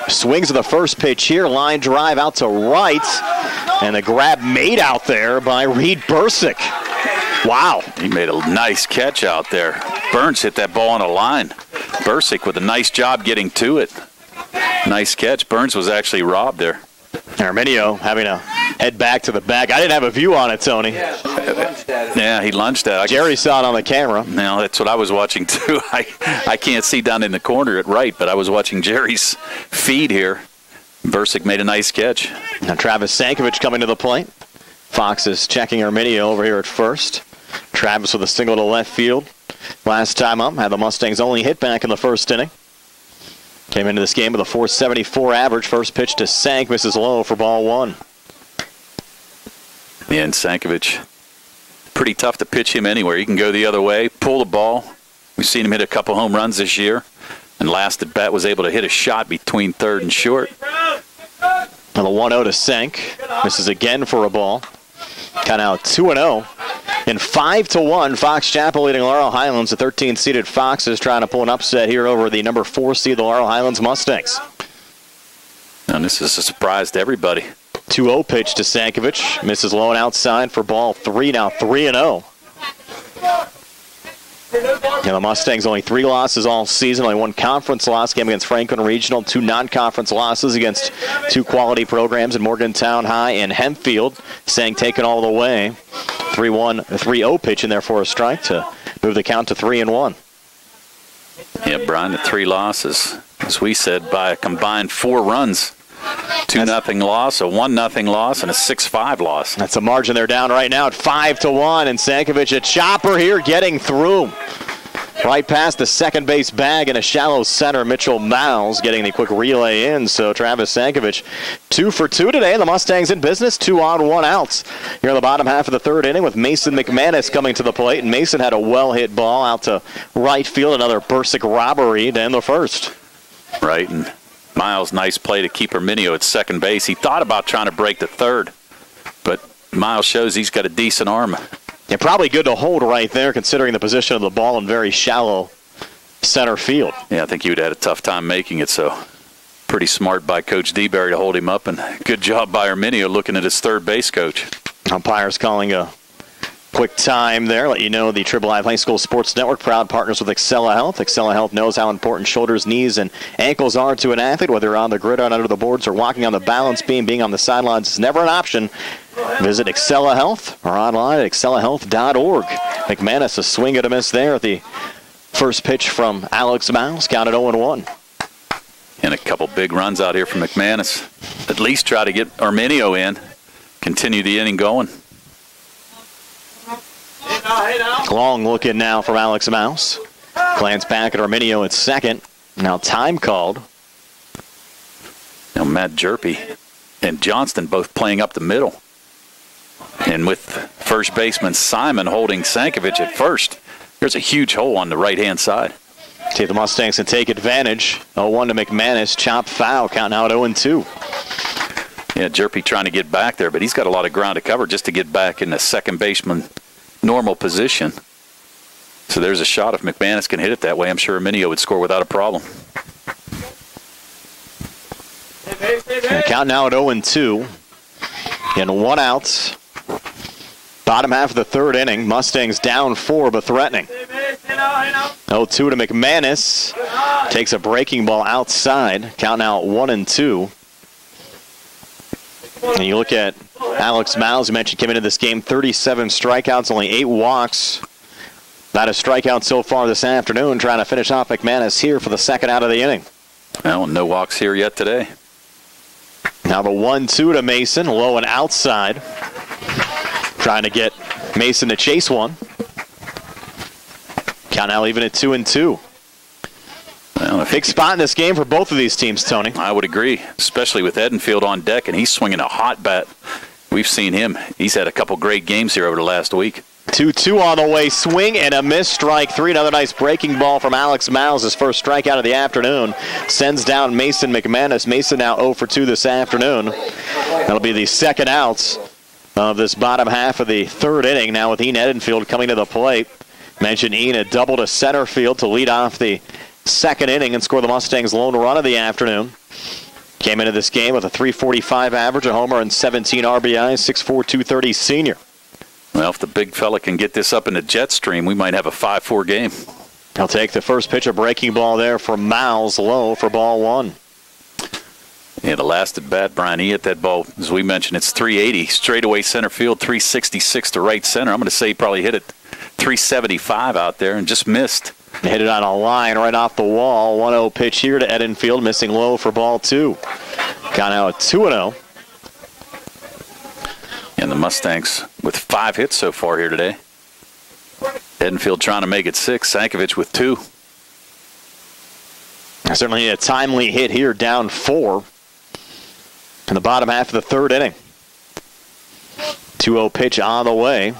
swings of the first pitch here, line drive out to right, and the grab made out there by Reed Bursick. Wow. He made a nice catch out there. Burns hit that ball on a line. Bursick with a nice job getting to it. Nice catch. Burns was actually robbed there. Arminio having to head back to the bag. I didn't have a view on it, Tony. Yeah, he lunged at it. Jerry saw it on the camera. No, that's what I was watching too. I can't see down in the corner at right, but I was watching Jerry's feed here. Bursick made a nice catch. Now Travis Sankovic coming to the plate. Fox is checking Arminio over here at first. Travis with a single to left field. Last time up, had the Mustangs only hit back in the first inning. Came into this game with a .474 average. First pitch to Sank, misses low for ball 1. Yeah, and Sankovic, pretty tough to pitch him anywhere. He can go the other way, pull the ball. We've seen him hit a couple home runs this year. And last at bat was able to hit a shot between third and short. And the 1-0 to Sank. Misses again for a ball. Count out 2-0. And 5-1, Fox Chapel leading Laurel Highlands. The 13th-seeded Fox is trying to pull an upset here over the number 4 seed, the Laurel Highlands Mustangs. And this is a surprise to everybody. 2-0 pitch to Sankovic. Misses low and outside for ball 3. Now 3-0. Yeah, the Mustangs only 3 losses all season. Only 1 conference loss, game against Franklin Regional. 2 non-conference losses against 2 quality programs in Morgantown High and Hempfield. Sang taken all the way. 3-0 pitch in there for a strike to move the count to 3-1. Yeah, Brian, the 3 losses, as we said, by a combined 4 runs. 2-0 loss, a 1-0 loss, and a 6-5 loss. That's a margin they're down right now at 5-1, and Sankovic a chopper here getting through. Right past the second base bag in a shallow center. Mitchell Miles getting the quick relay in. So Travis Sankovic 2 for 2 today. The Mustangs in business, 2 on, 1 outs. Here in the bottom half of the third inning with Mason McManus coming to the plate. And Mason had a well-hit ball out to right field. Another Bursick robbery to end the first. Right, and Miles, nice play to keep Arminio at second base. He thought about trying to break the third, but Miles shows he's got a decent arm. Yeah, probably good to hold right there considering the position of the ball in very shallow center field. Yeah, I think he would have had a tough time making it, so pretty smart by Coach DeBerry to hold him up, and good job by Arminio looking at his third base coach. Umpires calling a quick time there. Let you know the Triple Live High School Sports Network proud partners with Excella Health. Excella Health knows how important shoulders, knees, and ankles are to an athlete, whether on the gridiron, under the boards, or walking on the balance beam. Being on the sidelines is never an option. Visit Excella Health or online at excellahealth.org. McManus a swing and a miss there at the first pitch from Alex Miles, counted 0-1. And a couple big runs out here from McManus. At least try to get Arminio in, continue the inning going. Long looking now from Alex Miles. Glance back at Arminio at second. Now time called. Now Matt Jerpy and Johnston both playing up the middle. And with first baseman Simon holding Sankovic at first, there's a huge hole on the right-hand side. See if the Mustangs can take advantage. 0-1 to McManus. Chop foul. Count now at 0-2. Yeah, Jerpy trying to get back there, but he's got a lot of ground to cover just to get back in the second baseman normal position. So there's a shot. If McManus can hit it that way, I'm sure Minio would score without a problem. And count now at 0-2. And 1 out. Bottom half of the third inning. Mustangs down 4, but threatening. 0-2 to McManus. Takes a breaking ball outside. Count now at 1-2. And you look at Alex Miles, who mentioned came into this game, 37 strikeouts, only 8 walks. Not a strikeout so far this afternoon, trying to finish off McManus here for the second out of the inning. Well, no walks here yet today. Now the 1-2 to Mason, low and outside. Trying to get Mason to chase one. Count now even at 2-2. Well, big spot in this game for both of these teams, Tony. I would agree, especially with Edenfield on deck, and he's swinging a hot bat. We've seen him. He's had a couple great games here over the last week. 2-2 on the way, swing and a miss, strike 3. Another nice breaking ball from Alex Miles, his first strikeout of the afternoon. Sends down Mason McManus. Mason now 0 for 2 this afternoon. That'll be the second outs of this bottom half of the third inning. Now with Ian Edenfield coming to the plate. Mentioned Ian had doubled to center field to lead off the second inning and score the Mustangs' lone run of the afternoon. Came into this game with a .345 average, a homer, and 17 RBIs, 6'4", 230 senior. Well, if the big fella can get this up in the jet stream, we might have a 5-4 game. He'll take the first pitch, a breaking ball there from Miles, low for ball 1. Yeah, the last at bat, Brian, he hit that ball, as we mentioned, it's 380, straightaway center field, 366 to right center. I'm going to say he probably hit it 375 out there and just missed. Hit it on a line right off the wall. 1-0 pitch here to Edenfield, missing low for ball 2. Got now at 2-0. And the Mustangs with 5 hits so far here today. Edenfield trying to make it 6. Sankovic with 2. Certainly a timely hit here, down 4 in the bottom half of the third inning. 2-0 pitch on the way.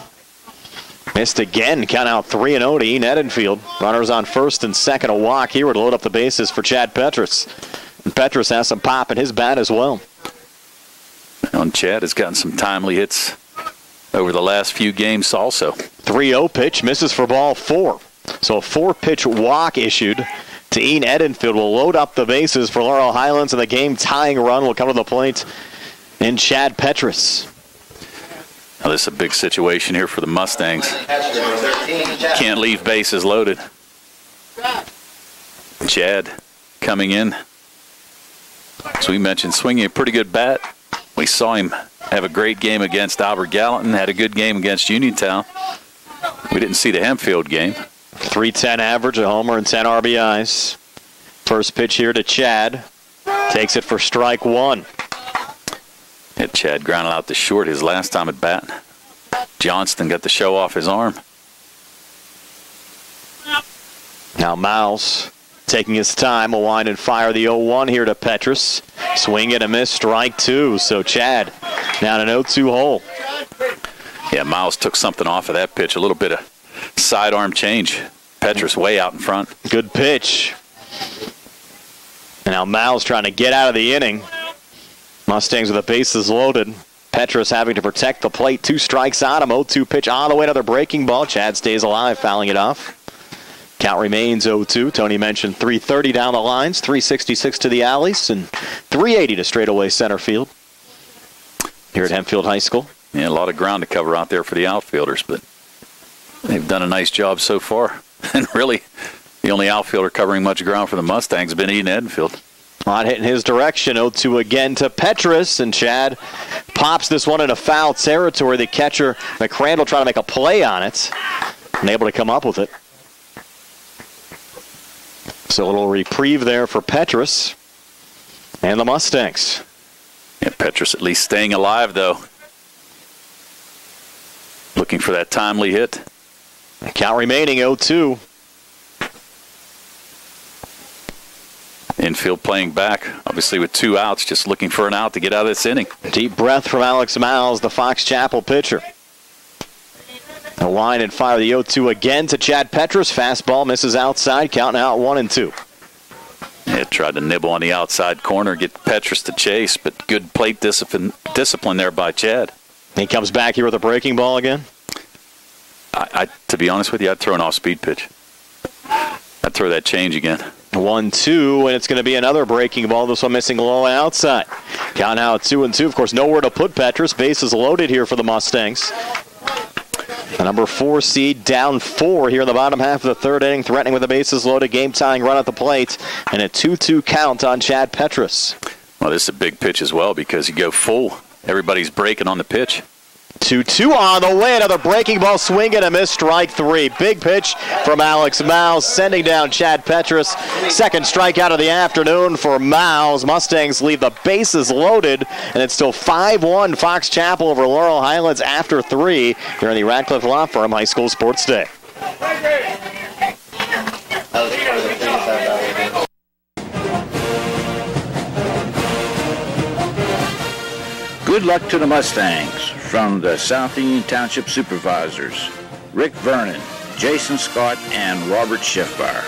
Missed again. Count out 3-0 to Ian Edenfield. Runners on first and second. A walk here would load up the bases for Chad Petrus. And Petrus has some pop in his bat as well. And Chad has gotten some timely hits over the last few games also. 3-0 pitch misses for ball 4. So a 4-pitch walk issued to Ian Edenfield will load up the bases for Laurel Highlands, and the game-tying run will come to the plate in Chad Petrus. Now this is a big situation here for the Mustangs. Can't leave bases loaded. Chad coming in. As we mentioned, swinging a pretty good bat. We saw him have a great game against Albert Gallatin, had a good game against Uniontown. We didn't see the Hempfield game. .310 average, a homer and 10 RBIs. First pitch here to Chad. Takes it for strike 1. Had Chad grounded out to short his last time at bat. Johnston got the show off his arm. Now Miles taking his time will wind and fire the 0-1 here to Petrus. Swing and a miss, strike 2. So Chad down an 0-2 hole. Yeah, Miles took something off of that pitch. A little bit of sidearm change. Petrus way out in front. Good pitch. And now Miles trying to get out of the inning. Mustangs with the bases loaded. Petrus having to protect the plate. 2 strikes on him. 0-2 pitch on the way. Another breaking ball. Chad stays alive, fouling it off. Count remains 0-2. Tony mentioned 330 down the lines, 366 to the alleys, and 380 to straightaway center field here at Hempfield High School. Yeah, a lot of ground to cover out there for the outfielders, but they've done a nice job so far. And really, the only outfielder covering much ground for the Mustangs has been Ian Edenfield. A lot hit in his direction. 0-2 again to Petrus, and Chad pops this one into foul territory. The catcher, McCrandle, trying to make a play on it, and able to come up with it. So a little reprieve there for Petrus and the Mustangs. Yeah, Petrus at least staying alive, though. Looking for that timely hit. Count remaining 0-2. Infield playing back, obviously with 2 outs, just looking for an out to get out of this inning. Deep breath from Alex Miles, the Fox Chapel pitcher. A line and fire the 0-2 again to Chad Petrus. Fastball misses outside, counting out 1-2. Yeah, tried to nibble on the outside corner, get Petrus to chase, but good plate discipline there by Chad. He comes back here with a breaking ball again. To be honest with you, I'd throw an off-speed pitch. I'd throw that change again. 1-2, and it's going to be another breaking ball. This one missing low outside. Count out 2-2. Of course, nowhere to put Petrus. Bases loaded here for the Mustangs. The number 4 seed down 4 here in the bottom half of the third inning, threatening with the bases loaded, game-tying run at the plate, and a 2-2 count on Chad Petrus. Well, this is a big pitch as well because you go full. Everybody's breaking on the pitch. 2-2 on the way. Another breaking ball, swing and a miss, strike 3. Big pitch from Alex Miles, sending down Chad Petrus. Second strikeout of the afternoon for Miles. Mustangs leave the bases loaded, and it's still 5-1 Fox Chapel over Laurel Highlands after 3 here in the Radcliffe Law Firm High School Sports Day. Good luck to the Mustangs from the South Union Township Supervisors, Rick Vernon, Jason Scott, and Robert Schiffbauer.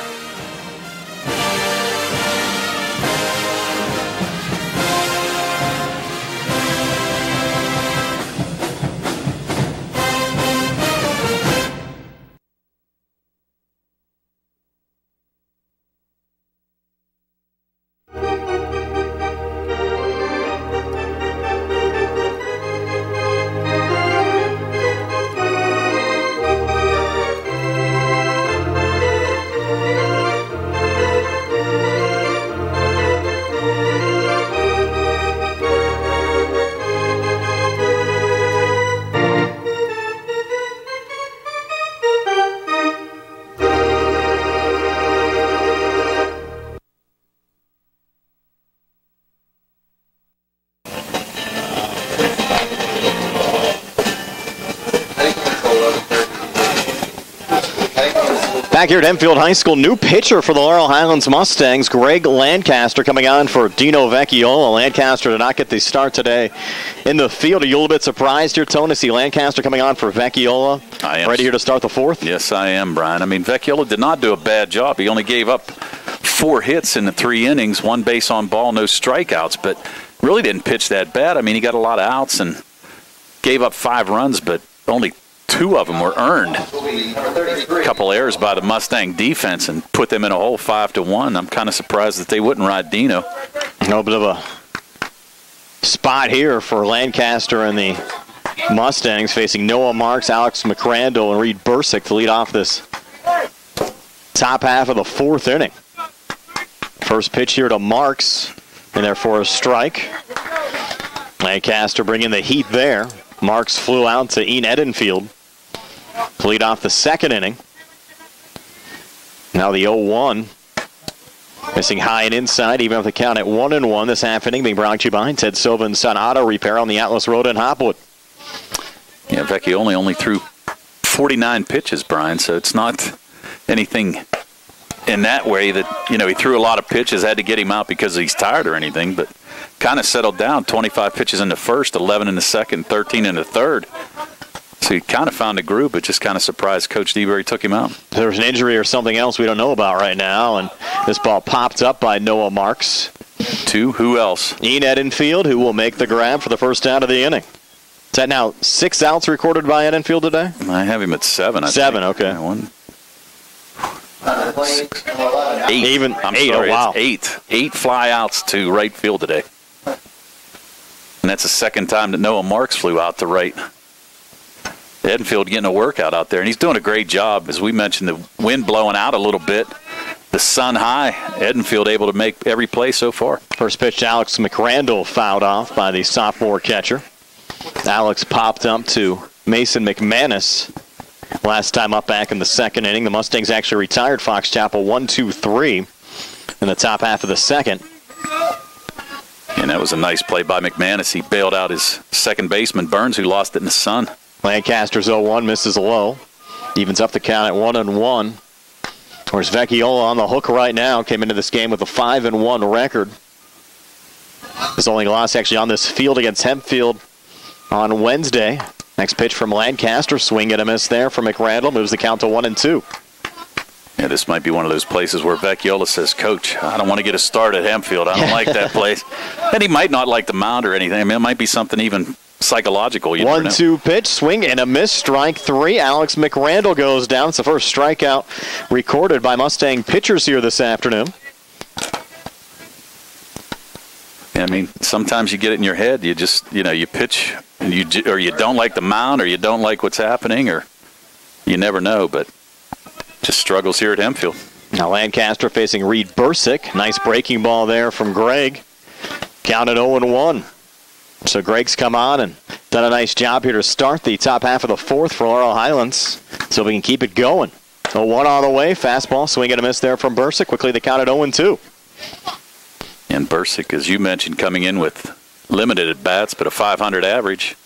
Back here at Hempfield High School, new pitcher for the Laurel Highlands Mustangs, Greg Lancaster, coming on for Dino Vecchiola. Lancaster did not get the start today in the field. Are you a little bit surprised here, Tone, to see Lancaster coming on for Vecchiola? I am. Ready here to start the 4th? Yes, I am, Brian. I mean, Vecchiola did not do a bad job. He only gave up 4 hits in the 3 innings, 1 base on ball, no strikeouts, but really didn't pitch that bad. I mean, he got a lot of outs and gave up 5 runs, but only 2 of them were earned. A couple errors by the Mustang defense and put them in a hole 5-1. I'm kind of surprised that they wouldn't ride Dino. A little bit of a spot here for Lancaster and the Mustangs, facing Noah Marks, Alex McCrandle, and Reed Bursick to lead off this top half of the 4th inning. First pitch here to Marks, and there for a strike. Lancaster bringing the heat there. Marks flew out to Ian Edenfield to lead off the 2nd inning. Now the 0-1. Missing high and inside, even with the count at 1-1. This half inning being brought to you by Ted Silva and Son Auto Repair on the Atlas Road in Hopwood. Yeah, Vecchiola only threw 49 pitches, Brian, so it's not anything in that way that, he threw a lot of pitches, had to get him out because he's tired or anything, but kind of settled down. 25 pitches in the first, 11 in the second, 13 in the third. So he kind of found a groove, but just kind of surprised Coach DeBerry took him out. There was an injury or something else we don't know about right now, and this ball popped up by Noah Marks. To who else? Ian Edenfield, who will make the grab for the first out of the inning. Is that now 6 outs recorded by Edenfield today? I have him at 7. 7, okay. Yeah, 1, 6, 8. Even I'm 8, sorry, oh wow. It's 8 fly outs to right field today. And that's the second time that Noah Marks flew out to right. Edenfield getting a workout out there, and he's doing a great job. As we mentioned, the wind blowing out a little bit, the sun high. Edenfield able to make every play so far. First pitch to Alex McCrandle, fouled off by the sophomore catcher. Alex popped up to Mason McManus. Last time up back in the 2nd inning. The Mustangs actually retired Fox Chapel 1-2-3 in the top half of the 2nd. And that was a nice play by McManus. He bailed out his second baseman, Burns, who lost it in the sun. Lancaster's 0-1, misses low. Evens up the count at 1-1. Of course, Vecchiola on the hook right now. Came into this game with a 5-1 record. His only loss actually on this field against Hempfield on Wednesday. Next pitch from Lancaster. Swing and a miss there from McRandle. Moves the count to 1-2. Yeah, this might be one of those places where Vecchiola says, Coach, I don't want to get a start at Hempfield. I don't like that place. And he might not like the mound or anything. I mean, it might be something even psychological. 1-2 pitch, swing and a miss, strike 3. Alex McRandle goes down. It's the first strikeout recorded by Mustang pitchers here this afternoon. I mean, sometimes you get it in your head. You just, you pitch, and or you don't like the mound, or you don't like what's happening, or you never know. But just struggles here at Hempfield. Now Lancaster facing Reed Bursick. Nice breaking ball there from Greg. Counted 0-1. So Greg's come on and done a nice job here to start the top half of the fourth for Laurel Highlands. So we can keep it going. 0-1 on the way. Fastball, swing and a miss there from Bursick. Quickly they counted 0-2. And Bursick, as you mentioned, coming in with limited at-bats, but a .500 average.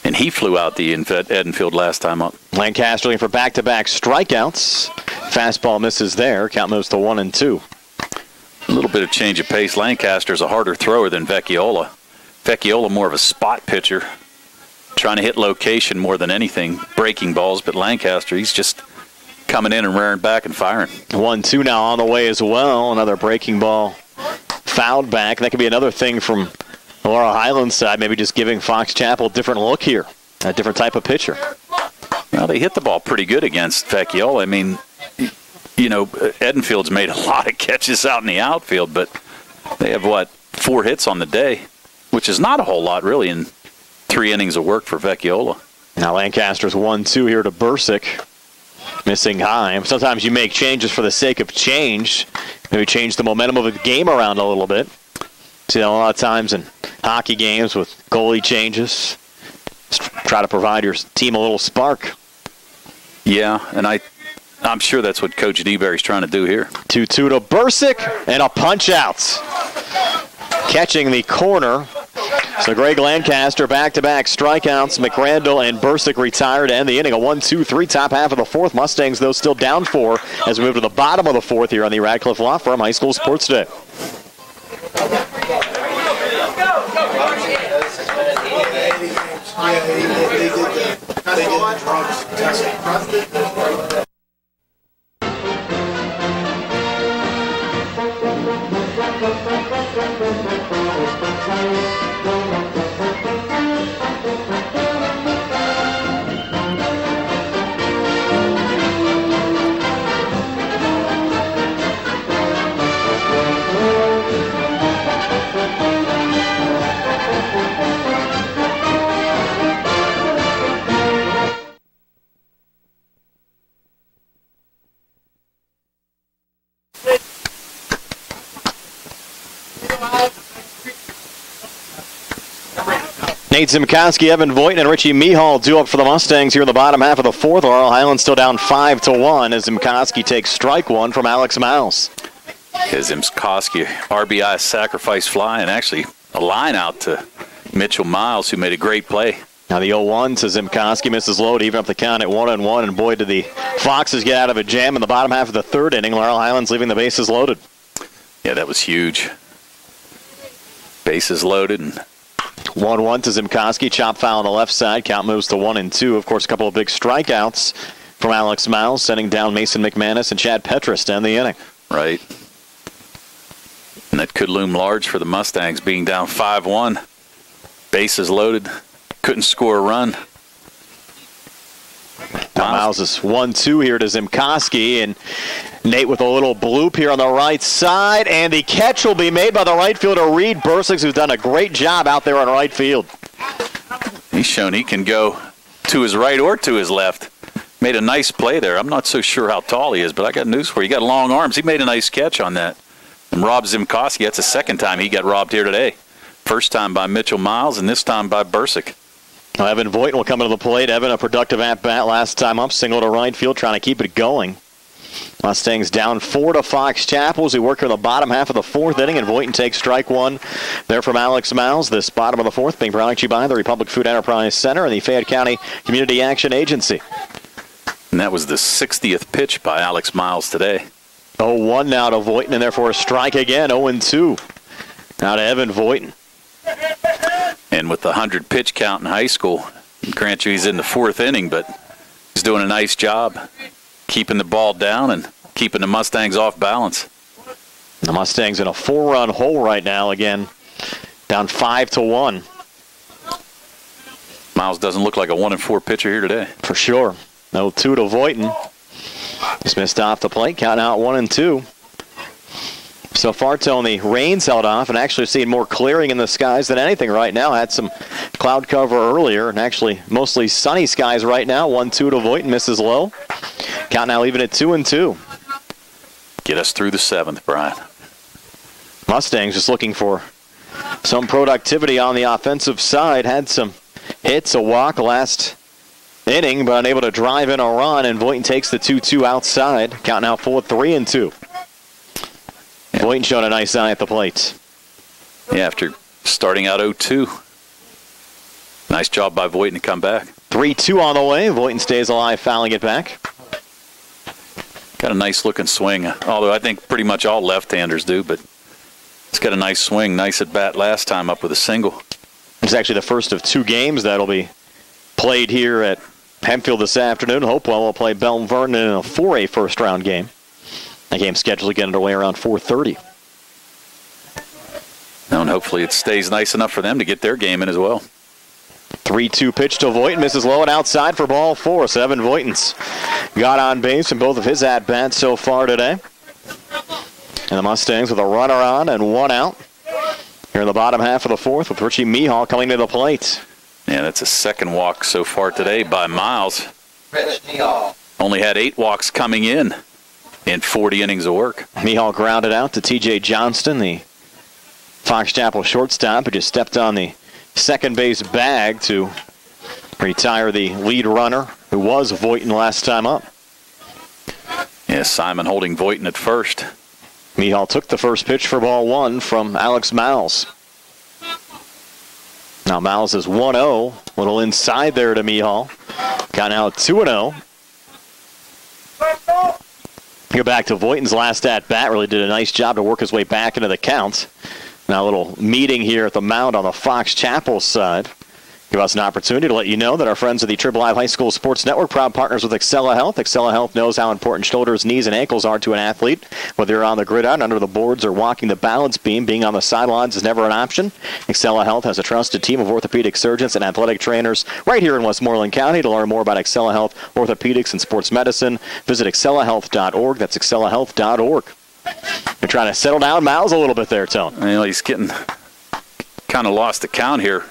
And he flew out the Edenfield last time up. Lancaster looking for back-to-back strikeouts. Fastball misses there. Count moves to 1-2. A little bit of change of pace. Lancaster's a harder thrower than Vecchiola. Vecchiola more of a spot pitcher, trying to hit location more than anything, breaking balls. But Lancaster, he's just coming in and rearing back and firing. 1-2 now on the way as well. Another breaking ball fouled back. That could be another thing from the Laurel Highlands side, maybe just giving Fox Chapel a different look here, a different type of pitcher. Well, they hit the ball pretty good against Vecchiola. I mean, Edenfield's made a lot of catches out in the outfield, but they have, 4 hits on the day, which is not a whole lot, really, in 3 innings of work for Vecchiola. Now Lancaster's 1-2 here to Bursick. Missing high. Sometimes you make changes for the sake of change. Maybe change the momentum of the game around a little bit. See, a lot of times in hockey games with goalie changes, just try to provide your team a little spark. Yeah, and I'm sure that's what Coach DeBerry's trying to do here. 2-2 to Bursick, and a punch-out. Catching the corner. So Greg Lancaster, back-to-back strikeouts. McRandle and Bursick retired to end the inning. A 1-2-3 top half of the fourth. Mustangs, though, still down 4 as we move to the bottom of the fourth here on the Radcliffe Law Firm High School Sports Day. Nate Zimkowski, Evan Voigt, and Richie Mihal due up for the Mustangs here in the bottom half of the fourth. Laurel Highlands still down 5-1 as Zimkowski takes strike 1 from Alex Mouse. Zimkowski, RBI sacrifice fly, and actually a line out to Mitchell Miles, who made a great play. Now the 0-1 to Zimkowski, misses low to even up the count at 1-1, and boy, did the Foxes get out of a jam in the bottom half of the third inning. Laurel Highlands leaving the bases loaded. Yeah, that was huge. Bases loaded. And 1-1 to Zimkowski, chop foul on the left side. Count moves to 1-2. Of course, a couple of big strikeouts from Alex Miles, sending down Mason McManus and Chad Petrus to end the inning. Right. And that could loom large for the Mustangs, being down 5-1. Bases loaded. Couldn't score a run. Miles is 1-2 here to Zimkowski, and Nate with a little bloop here on the right side, and the catch will be made by the right fielder Reed Bursick, who's done a great job out there on right field. He's shown he can go to his right or to his left. Made a nice play there. I'm not so sure how tall he is, but I got news for you. He got long arms. He made a nice catch on that. And Rob Zimkowski, that's the second time he got robbed here today. First time by Mitchell Miles, and this time by Bursick. Evan Voigt will come into the plate. Evan, a productive at-bat last time up, single to right field, trying to keep it going. Mustangs down 4 to Fox Chapel as we work here in the bottom half of the fourth inning, and Voigt takes strike 1 there from Alex Miles. This bottom of the fourth being brought to you by the Republic Food Enterprise Center and the Fayette County Community Action Agency. And that was the 60th pitch by Alex Miles today. 0-1 now to Voighton, and therefore a strike again. 0-2 now to Evan Voighton. And with the 100 pitch count in high school, grant you he's in the 4th inning, but he's doing a nice job keeping the ball down and keeping the Mustangs off balance. The Mustangs in a 4-run hole right now again, down 5-1. Miles doesn't look like a 1-4 pitcher here today. For sure. 0-2 to Voighton. Just missed off the plate, counting out 1-2. So far, Tony, rain's held off and actually seeing more clearing in the skies than anything right now. Had some cloud cover earlier and actually mostly sunny skies right now. 1-2 to Voighton, misses low. Count now leaving it 2-2. Get us through the 7th, Brian. Mustangs just looking for some productivity on the offensive side. Had some hits, a walk last inning, but unable to drive in a run, and Voighton takes the 2-2 outside. Count now full at 3-2. Voighton showing a nice eye at the plate. Yeah, after starting out 0-2. Nice job by Voighton to come back. 3-2 on the way. Voighton stays alive, fouling it back. Got a nice looking swing, although I think pretty much all left-handers do, but it's got a nice swing. Nice at bat last time up with a single. It's actually the first of 2 games that'll be played here at Hempfield this afternoon. Hopewell will play Vernon in a 4A first-round game. That game's scheduled to get underway around 4:30. And hopefully it stays nice enough for them to get their game in as well. 3-2 pitch to Voighton, misses low and outside for ball 4. So Evan Voighton's got on base in both of his at-bats so far today. And the Mustangs with a runner on and 1 out here in the bottom half of the 4th with Richie Mihal coming to the plate. Yeah, that's a 2nd walk so far today by Miles. Only had 8 walks coming in 40 innings of work. Mihal grounded out to T.J. Johnston, the Fox Chapel shortstop, who just stepped on the second base bag to retire the lead runner, who was Voighton last time up. Yeah, Simon holding Voighton at first. Mihal took the first pitch for ball 1 from Alex Miles. Now Miles is 1-0. Little inside there to Mihal. Got now 2-0. Go back to Voighton's last at-bat. Really did a nice job to work his way back into the count. Now a little meeting here at the mound on the Fox Chapel side. Give us an opportunity to let you know that our friends at the Triple I High School Sports Network, proud partners with Excella Health. Excella Health knows how important shoulders, knees, and ankles are to an athlete. Whether you're on the gridiron, under the boards, or walking the balance beam, being on the sidelines is never an option. Excella Health has a trusted team of orthopedic surgeons and athletic trainers right here in Westmoreland County. To learn more about Excella Health, orthopedics, and sports medicine, visit excellahealth.org. That's excellahealth.org. You're trying to settle down Miles a little bit there, Tone. Well, he's getting kind of lost the count here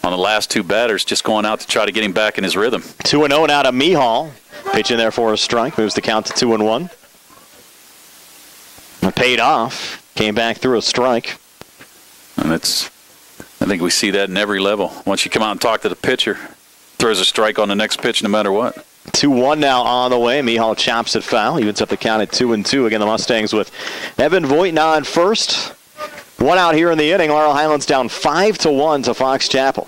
on the last 2 batters, just going out to try to get him back in his rhythm. 2-0 now to Mihal. Pitch in there for a strike. Moves the count to 2-1. Paid off. Came back through a strike. And I think we see that in every level. Once you come out and talk to the pitcher, throws a strike on the next pitch no matter what. 2-1 now on the way. Mihal chops it foul. Evens up the count at 2-2. Again, the Mustangs with Evan Voighton on first. 1 out here in the inning. Laurel Highlands down 5-1 to Fox Chapel.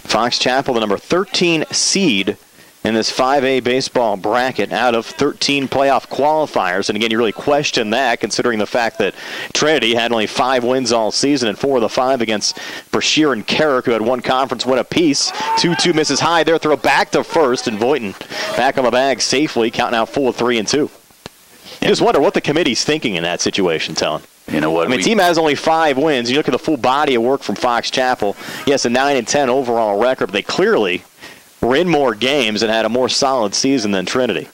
Fox Chapel, the number 13 seed in this 5A baseball bracket out of 13 playoff qualifiers. And again, you really question that considering the fact that Trinity had only 5 wins all season and 4 of the 5 against Brashear and Carrick, who had 1 conference win apiece. 2-2 misses high there, throw back to first, and Voighton back on the bag safely, counting out full of 3-2. You just wonder what the committee's thinking in that situation, Tone. You know what? I mean, team has only 5 wins. You look at the full body of work from Fox Chapel. Yes, a 9-10 overall record, but they clearly were in more games and had a more solid season than Trinity.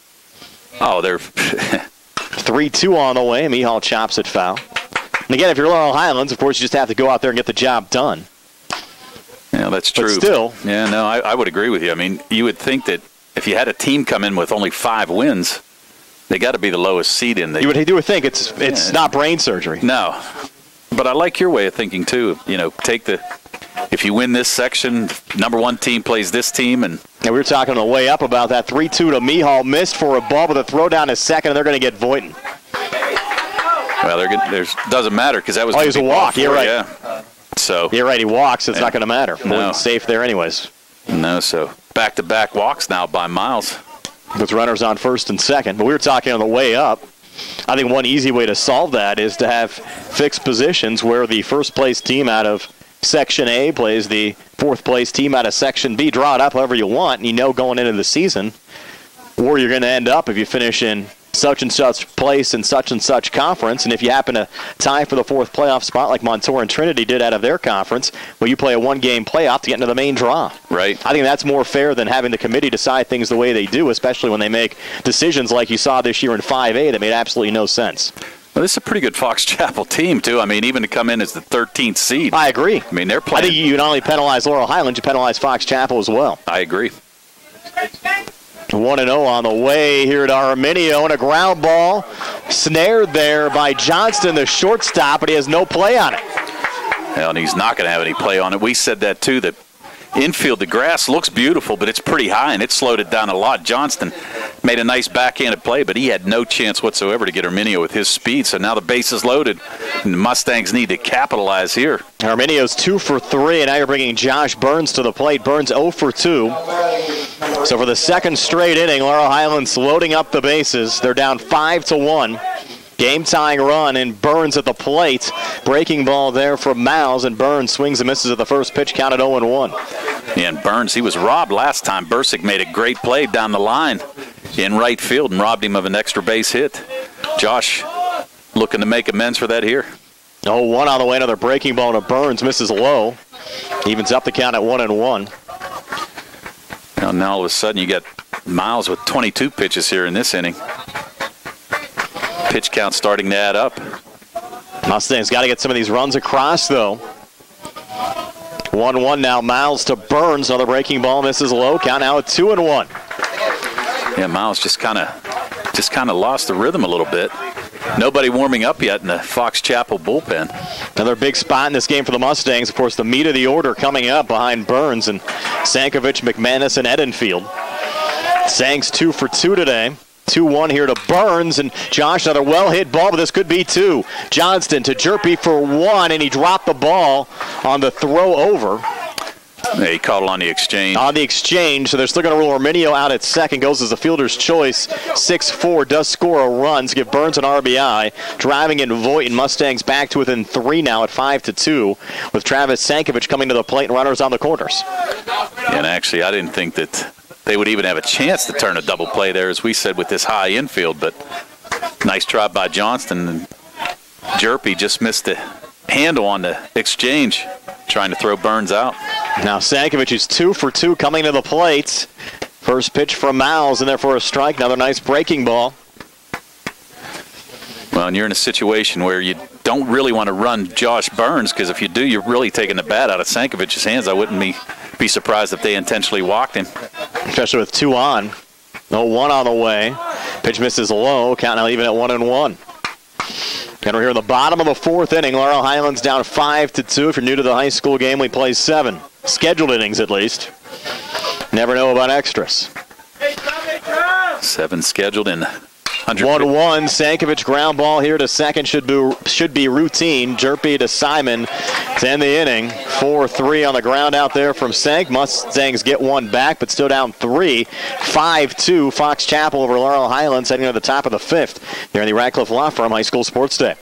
Oh, they're 3-2 on the way. Mihal chops it foul. And again, if you're Laurel Highlands, of course, you just have to go out there and get the job done. Yeah, that's true. But still. Yeah, no, I would agree with you. I mean, you would think that if you had a team come in with only 5 wins, they got to be the lowest seed in the. You would think it's not brain surgery. No, but I like your way of thinking too. You know, if you win this section, number 1 team plays this team, and we were talking on the way up about that 3-2 to Mihal, missed for a ball with a throw down to second, and they're going to get Voighton. Well, doesn't matter because that was. Oh, he was a walk. You're right. Yeah. So you're right. He walks. It's not going to matter. No. Voighton's safe there, anyways. No. So back-to-back walks now by Miles. with runners on first and second. But we were talking on the way up. I think one easy way to solve that is to have fixed positions where the first-place team out of Section A plays the fourth-place team out of Section B. Draw it up however you want, and you know going into the season where you're going to end up if you finish in such and such place in such and such conference. And if you happen to tie for the fourth playoff spot like Montour and Trinity did out of their conference, well, you play a one-game playoff to get into the main draw. Right. I think that's more fair than having the committee decide things the way they do, especially when they make decisions like you saw this year in 5A that made absolutely no sense. Well, this is a pretty good Fox Chapel team, too. I mean, even to come in as the 13th seed. I agree. I mean, they're playing. I think you not only penalize Laurel Highlands, you penalize Fox Chapel as well. I agree. 1-0 on the way here to Arminio, and a ground ball snared there by Johnston, the shortstop, but he has no play on it. Well, and he's not going to have any play on it. We said that, too, that infield, the grass looks beautiful, but it's pretty high, and it slowed it down a lot. Johnston made a nice backhanded play, but he had no chance whatsoever to get Arminio with his speed. So now the base is loaded, and the Mustangs need to capitalize here. Arminio's 2 for 3, and now you're bringing Josh Burns to the plate. Burns 0 for 2. So for the second straight inning, Laurel Highlands loading up the bases. They're down 5-1. Game-tying run, and Burns at the plate. Breaking ball there from Miles, and Burns swings and misses at the first pitch, counted 0-1. Yeah, and Burns, he was robbed last time. Bursick made a great play down the line in right field and robbed him of an extra base hit. Josh looking to make amends for that here. 0-1 on the way, another breaking ball to Burns, misses low. Evens up the count at 1-1. Now all of a sudden you got Miles with 22 pitches here in this inning. Pitch count starting to add up. Mustangs got to get some of these runs across, though. 1-1 now. Miles to Burns. Another breaking ball, misses low. Count now at 2-1. Yeah, Miles just kind of lost the rhythm a little bit. Nobody warming up yet in the Fox Chapel bullpen. Another big spot in this game for the Mustangs. Of course, the meat of the order coming up behind Burns and Sankovic, McManus, and Edenfield. Sanks 2 for 2 today. 2-1 here to Burns, and Josh, another well-hit ball, but this could be 2. Johnston to Jerpy for 1, and he dropped the ball on the throw over. Yeah, he caught it on the exchange. On the exchange, so they're still going to rule Arminio out at second. Goes as a fielder's choice. 6-4, does score a run to give Burns an RBI. Driving in Voigt, and Mustangs back to within 3 now at 5-2, with Travis Sankovic coming to the plate and runners on the corners. And actually, I didn't think that they would even have a chance to turn a double play there, as we said, with this high infield. But nice try by Johnston. And Jerpy just missed the handle on the exchange, trying to throw Burns out. Now Sankovic is 2 for 2 coming to the plate. First pitch from Miles, and there for a strike. Another nice breaking ball. Well, and you're in a situation where you don't really want to run Josh Burns, because if you do, you're really taking the bat out of Sankovic's hands. I wouldn't be surprised if they intentionally walked him. Especially with 2 on. 0-1 on the way. Pitch misses low. Count now even at 1-1. And we're here in the bottom of the 4th inning. Laurel Highlands down 5-2. If you're new to the high school game, we play 7. Scheduled innings, at least. Never know about extras. 7 scheduled in 100. 1-1. Sankovic ground ball here to second should be routine. Jerpy to Simon to end the inning. 4-3 on the ground out there from Sank. Mustangs get 1 back, but still down 3. 5-2. Fox Chapel over Laurel Highlands heading to the top of the 5th. Here in the Radcliffe Law Firm High School Sports Day.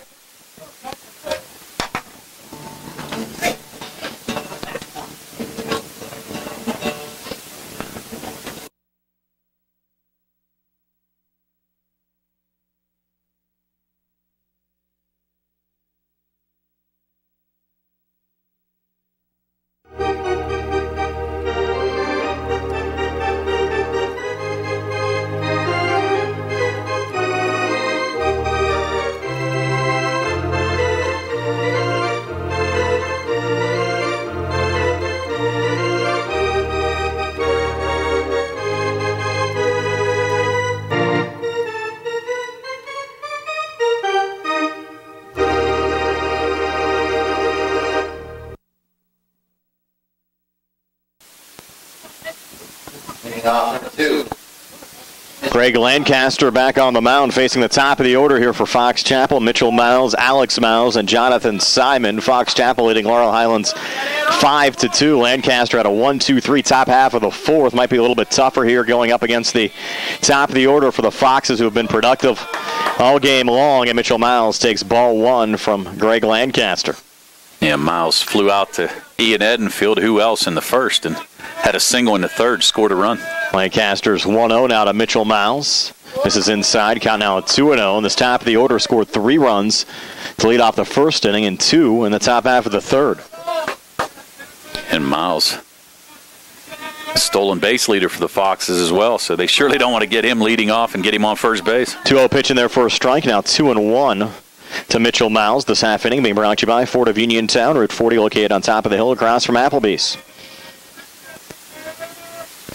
Greg Lancaster back on the mound facing the top of the order here for Fox Chapel. Mitchell Miles, Alex Miles, and Jonathan Simon. Fox Chapel leading Laurel Highlands 5-2. Lancaster had a 1-2-3 top half of the fourth. Might be a little bit tougher here going up against the top of the order for the Foxes, who have been productive all game long. And Mitchell Miles takes ball one from Greg Lancaster. Yeah, Miles flew out to Ian Edenfield, who else in the first, and had a single in the third, scored a run. Lancaster's 1-0 now to Mitchell Miles. This is inside, count now at 2-0. And this top of the order scored 3 runs to lead off the first inning and 2 in the top half of the third. And Miles, stolen base leader for the Foxes as well, so they surely don't want to get him leading off and get him on first base. 2-0 pitch in there for a strike, now 2-1 to Mitchell Miles. This half inning being brought to you by Ford of Uniontown, Route 40, located on top of the hill across from Applebee's.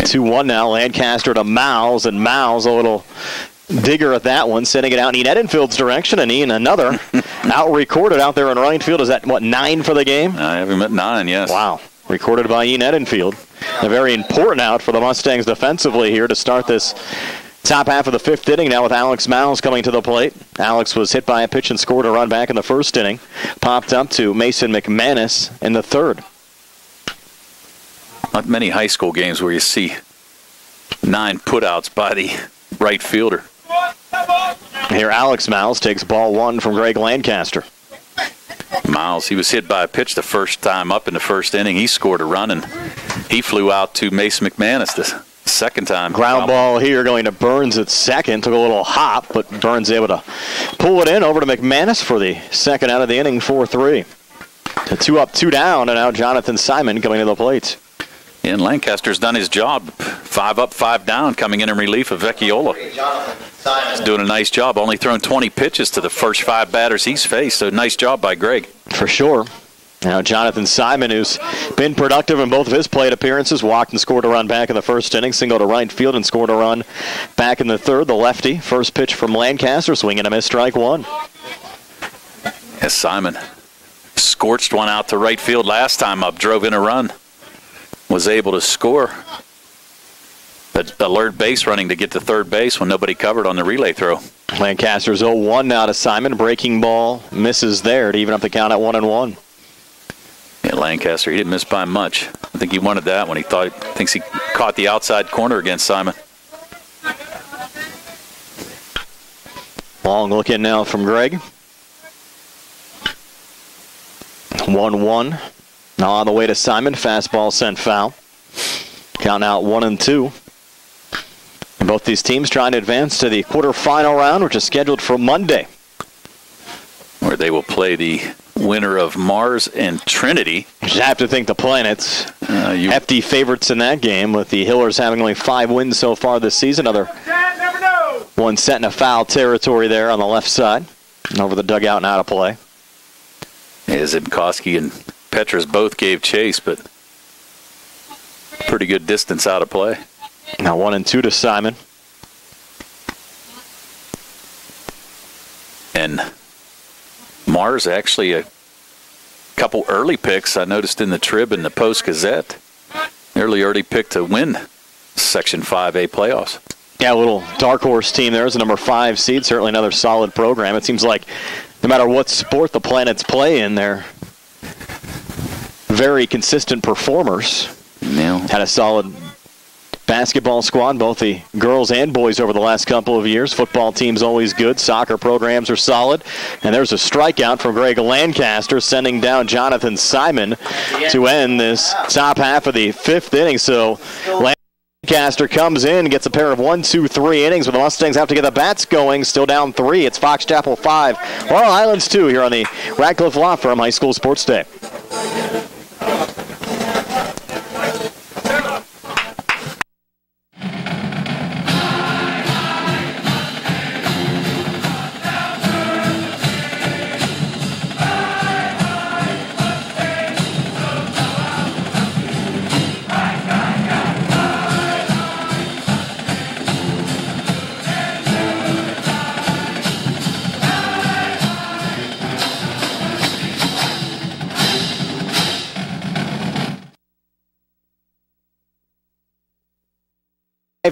2-1 now, Lancaster to Miles, and Miles a little digger at that one, sending it out in Ian Edenfield's direction, and Ian another out-recorded out there in right field. Is that, 9 for the game? I have him at 9, yes. Wow. Recorded by Ian Edenfield. A very important out for the Mustangs defensively here to start this top half of the fifth inning now with Alex Miles coming to the plate. Alex was hit by a pitch and scored a run back in the first inning. Popped up to Mason McManus in the third. Not many high school games where you see 9 putouts by the right fielder. Here Alex Miles takes ball one from Greg Lancaster. Miles, he was hit by a pitch the first time up in the first inning. He scored a run, and he flew out to Mason McManus the second time. Ground ball here going to Burns at second. Took a little hop, but Burns able to pull it in over to McManus for the second out of the inning, 4-3. 2 up, 2 down, and now Jonathan Simon coming to the plate. And Lancaster's done his job. 5 up, 5 down, coming in relief of Vecchiola. He's doing a nice job. Only thrown 20 pitches to the first 5 batters he's faced, so nice job by Greg. For sure. Now Jonathan Simon, who's been productive in both of his plate appearances, walked and scored a run back in the first inning, single to right field and scored a run back in the third. The lefty, first pitch from Lancaster, swing and a miss, strike one. Yes, Simon scorched one out to right field last time up, drove in a run. Was able to score, but alert base running to get to third base when nobody covered on the relay throw. Lancaster's 0-1 now to Simon. Breaking ball misses there to even up the count at 1-1. Yeah, Lancaster, he didn't miss by much. I think he wanted that when thinks he caught the outside corner against Simon. Long look in now from Greg. 1-1. Now on the way to Simon, fastball sent foul. Count out 1-2. And both these teams trying to advance to the quarterfinal round, which is scheduled for Monday, where they will play the winner of Mars and Trinity. You have to think the Planets, hefty favorites in that game, with the Hillers having only 5 wins so far this season. Another one set in a foul territory there on the left side, and over the dugout and out of play. Yeah, Zimkowski and Petras both gave chase, but pretty good distance out of play. Now 1-2 to Simon. And Mars actually a couple early picks I noticed in the Trib and the Post-Gazette. Early pick to win Section 5A playoffs. Yeah, a little dark horse team there is a number 5 seed. Certainly another solid program. It seems like no matter what sport the Planets play in, they're very consistent performers. Yeah. Had a solid basketball squad, both the girls and boys over the last couple of years. Football team's always good. Soccer programs are solid. And there's a strikeout from Greg Lancaster, sending down Jonathan Simon to end this top half of the fifth inning. So Lancaster comes in, gets a pair of 1, 2, 3 innings, but the Mustangs have to get the bats going. Still down 3. It's Fox Chapel 5, Laurel Highlands 2 here on the Radcliffe Law Firm High School Sports Day.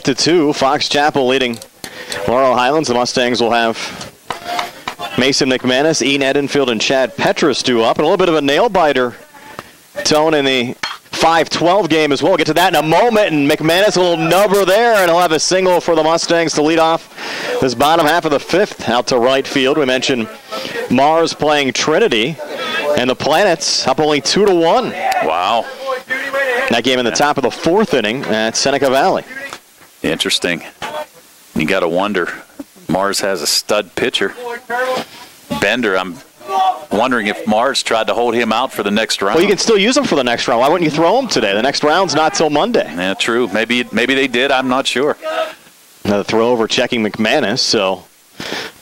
To 2, Fox Chapel leading Laurel Highlands. The Mustangs will have Mason McManus, Ian Edenfield, and Chad Petras due up. And a little bit of a nail-biter Tone in the 5-12 game as well. We'll get to that in a moment. And McManus, a little nubber there, and he'll have a single for the Mustangs to lead off this bottom half of the fifth out to right field. We mentioned Mars playing Trinity, and the Planets up only 2-1. Wow. That game in the top of the fourth inning at Seneca Valley. Interesting. You got to wonder. Mars has a stud pitcher. Bender, I'm wondering if Mars tried to hold him out for the next round. Well, you can still use him for the next round. Why wouldn't you throw him today? The next round's not till Monday. Yeah, true. Maybe they did. I'm not sure. Another throw over checking McManus. So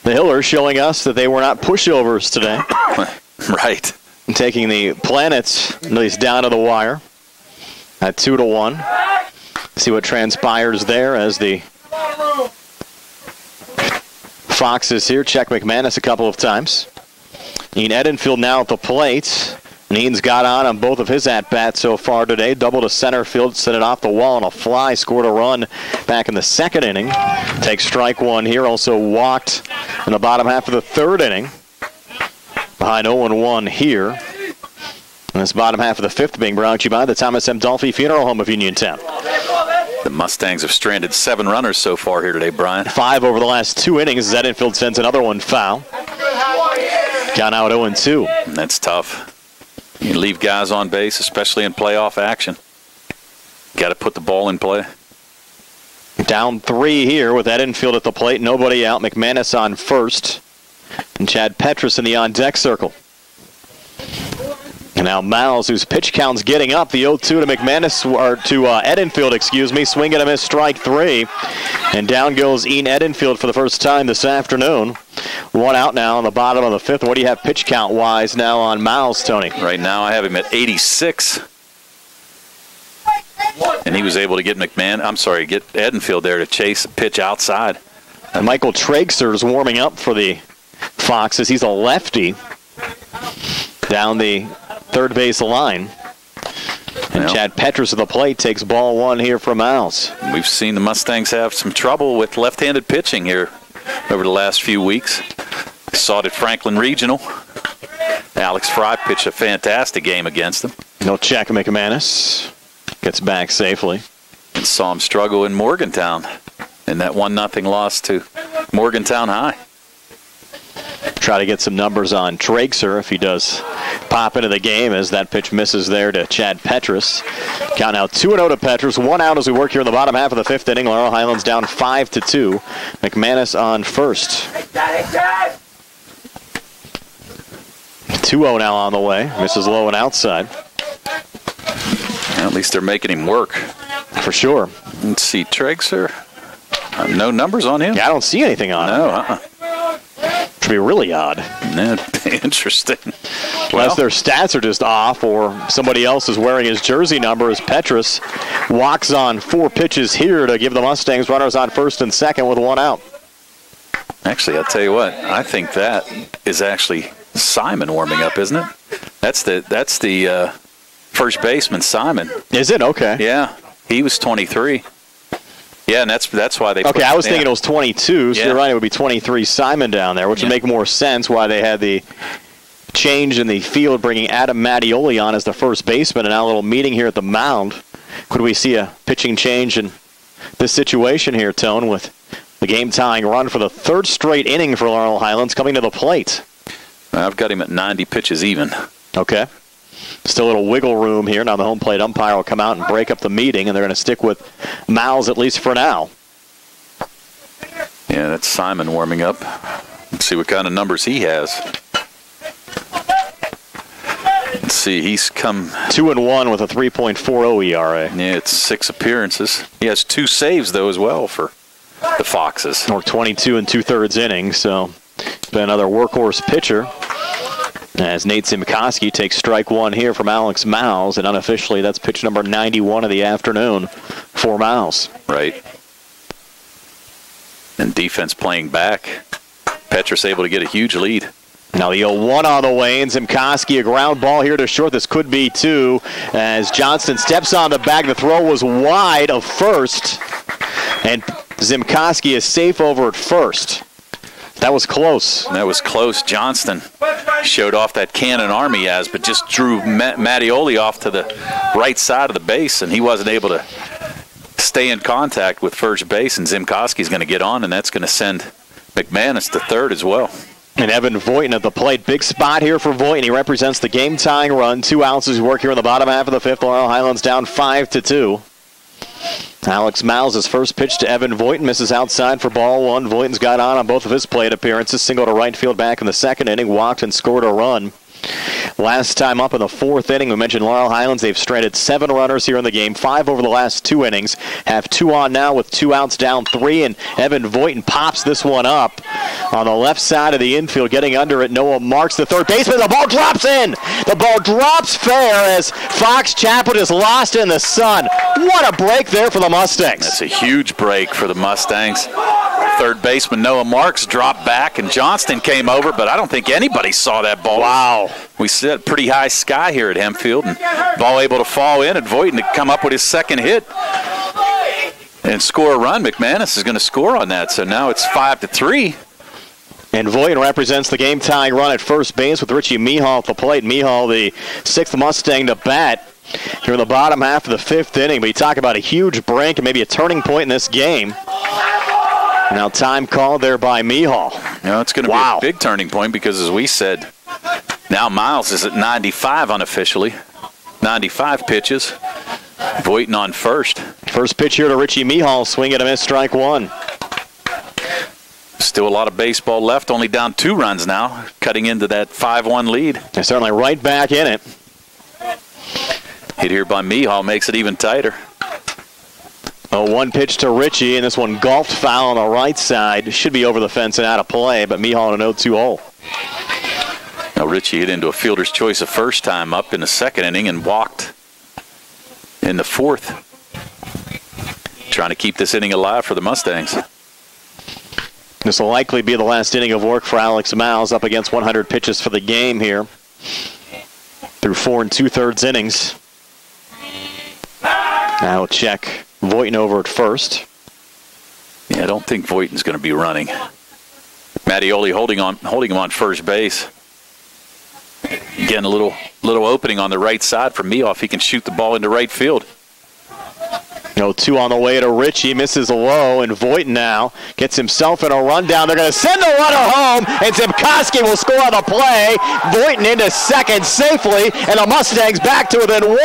the Hillers showing us that they were not pushovers today. Right. Taking the Planets at least down to the wire at 2-1. See what transpires there as the Foxes here check McManus a couple of times. Ian Edenfield now at the plate. And Ian's got on both of his at-bats so far today. Double to center field, sent it off the wall on a fly, scored a run back in the second inning. Takes strike one here, also walked in the bottom half of the third inning. Behind 0-1 here. And this bottom half of the fifth being brought to you by the Thomas M. Dolphy Funeral Home of Uniontown. The Mustangs have stranded 7 runners so far here today, Brian. 5 over the last 2 innings. Edenfield sends another one foul. Count out 0-2. That's tough. You leave guys on base, especially in playoff action. Got to put the ball in play. Down 3 here with Edenfield at the plate. Nobody out. McManus on first. And Chad Petrus in the on-deck circle. And now Miles, whose pitch count's getting up. The 0-2 to McManus, or to Edenfield, Swing and a miss, strike 3. And down goes Ian Edenfield for the first time this afternoon. 1 out now on the bottom of the fifth. What do you have pitch count-wise now on Miles, Tony? Right now I have him at 86. And he was able to get Edenfield there to chase a pitch outside. And Michael Traeger is warming up for the Foxes. He's a lefty down the third base line. And Chad Petrus at the plate takes ball 1 here from Miles. We've seen the Mustangs have some trouble with left-handed pitching here over the last few weeks. Saw it at Franklin Regional. Alex Fry pitched a fantastic game against them. No check McManus. Gets back safely. And saw him struggle in Morgantown in that 1-0 loss to Morgantown High. Try to get some numbers on Traeger if he does pop into the game as that pitch misses there to Chad Petrus. Count now 2-0 to Petrus. 1 out as we work here in the bottom half of the fifth inning. Laurel Highlands down 5-2. McManus on first. 2-0 now on the way. Misses low and outside. At least they're making him work. For sure. Let's see, Traeger. No numbers on him. Yeah, I don't see anything on him. No, Should be really odd. Interesting. Unless their stats are just off or somebody else is wearing his jersey number as Petrus walks on 4 pitches here to give the Mustangs runners on first and second with 1 out. Actually, I'll tell you what. I think that is actually Simon warming up, isn't it? That's the first baseman, Simon. Is it? Okay. Yeah, he was 23. Yeah, and that's why they. Okay, I was thinking it was 22. So yeah. You're right. It would be 23 Simon down there, which would make more sense. Why they had the change in the field, bringing Adam Mattioli on as the first baseman, and now a little meeting here at the mound. Could we see a pitching change in this situation here, Tone, with the game-tying run for the 3rd straight inning for Laurel Highlands coming to the plate? I've got him at 90 pitches even. Okay. Still a little wiggle room here. Now the home plate umpire will come out and break up the meeting, and they're going to stick with Miles at least for now. Yeah, that's Simon warming up. Let's see what kind of numbers he has. Let's see, he's come 2-1 with a 3.40 ERA. Yeah, it's 6 appearances. He has 2 saves though as well for the Foxes. Or 22 2/3 innings, so he's been another workhorse pitcher. As Nate Zimkoski takes strike 1 here from Alex Miles, and unofficially that's pitch number 91 of the afternoon for Miles. Right. And defense playing back. Petrus able to get a huge lead. Now the 0-1 on the way, and Zimkoski a ground ball here to short. This could be 2 as Johnston steps on the bag. The throw was wide of first, and Zimkoski is safe over at first. That was close. That was close. Johnston showed off that cannon arm he has, but just drew Mattioli off to the right side of the base, and he wasn't able to stay in contact with first base, and Zimkowski's going to get on, and that's going to send McManus to third as well. And Evan Voighton at the plate. Big spot here for Voighton. He represents the game-tying run. 2 outs as we work here in the bottom half of the fifth. Laurel Highlands down 5-2. Alex Miles' first pitch to Evan Voighton misses outside for ball one. Voighton's got on both of his plate appearances. Single to right field back in the second inning. Walked and scored a run. Last time up in the fourth inning, we mentioned Laurel Highlands. They've stranded 7 runners here in the game, 5 over the last 2 innings. Have 2 on now with 2 outs down 3, and Evan Voighton pops this one up on the left side of the infield. Getting under it, Noah Marks, the third baseman. The ball drops in. The ball drops fair as Fox Chapel is lost in the sun. What a break there for the Mustangs. That's a huge break for the Mustangs. Third baseman Noah Marks dropped back, and Johnston came over, but I don't think anybody saw that ball. Wow. We sit pretty high sky here at Hempfield, and ball able to fall in, and Voighton to come up with his second hit and score a run. McManus is going to score on that, so now it's 5-3. And Voighton represents the game-tying run at first base with Richie Mihal at the plate. Mihal, the 6th Mustang to bat here in the bottom half of the 5th inning. But you talk about a huge break and maybe a turning point in this game. Now time called there by Mihal. It's going to be a big turning point because, as we said, now Miles is at 95 unofficially. 95 pitches. Voighton on first. First pitch here to Richie Mihal. Swing and a miss, strike 1. Still a lot of baseball left. Only down 2 runs now. Cutting into that 5-1 lead. They're certainly right back in it. Hit here by Mihal makes it even tighter. A 1 pitch to Richie, and this one golfed foul on the right side. Should be over the fence and out of play, but Mihal in an 0-2 hole. Now Richie hit into a fielder's choice the first time up in the second inning and walked in the fourth. Trying to keep this inning alive for the Mustangs. This will likely be the last inning of work for Alex Miles, up against 100 pitches for the game here. Through 4 2/3 innings. Now we'll check Voighton over at first. Yeah, I don't think Voighton's going to be running. Mattioli holding him on first base. Again, a little opening on the right side for Mihal if he can shoot the ball into right field. 0-2 on the way to Richie, misses low, and Voighton now gets himself in a rundown. They're going to send the runner home, and Zimkowski will score on the play. Voighton into second safely, and the Mustangs back to within 1,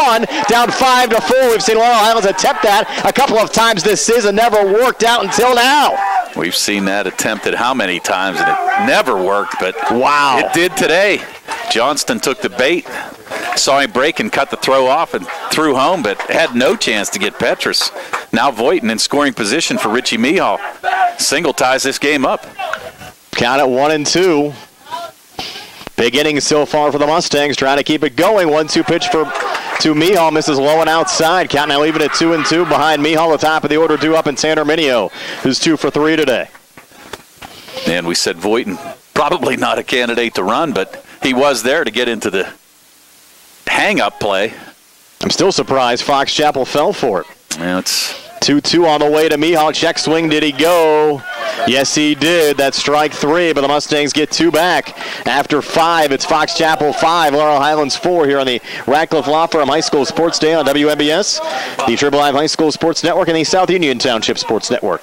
down 5-4. We've seen Laurel Highlands attempt that a couple of times this season, never worked out until now. We've seen that attempted how many times, and it never worked, but wow, it did today. Johnston took the bait, saw him break and cut the throw off and threw home, but had no chance to get Petrus. Now Voighton in scoring position for Richie Mihal. Single ties this game up. Count at 1-2. Big innings so far for the Mustangs, trying to keep it going. 1-2 pitch to Mihal, misses low and outside. Count now leaving it 2-2 behind Mihal. The top of the order due up in Tanner Mineo, who's 2 for 3 today. And we said Voighton probably not a candidate to run, but he was there to get into the hang-up play. I'm still surprised Fox Chapel fell for it. Yeah, it's 2-2 on the way to Mihal. Check swing. Did he go? Yes, he did. That's strike 3, but the Mustangs get 2 back. After 5, it's Fox Chapel 5, Laurel Highlands 4 here on the Radcliffe Law Firm High School Sports Day on WMBS, the Triple I High School Sports Network, and the South Union Township Sports Network.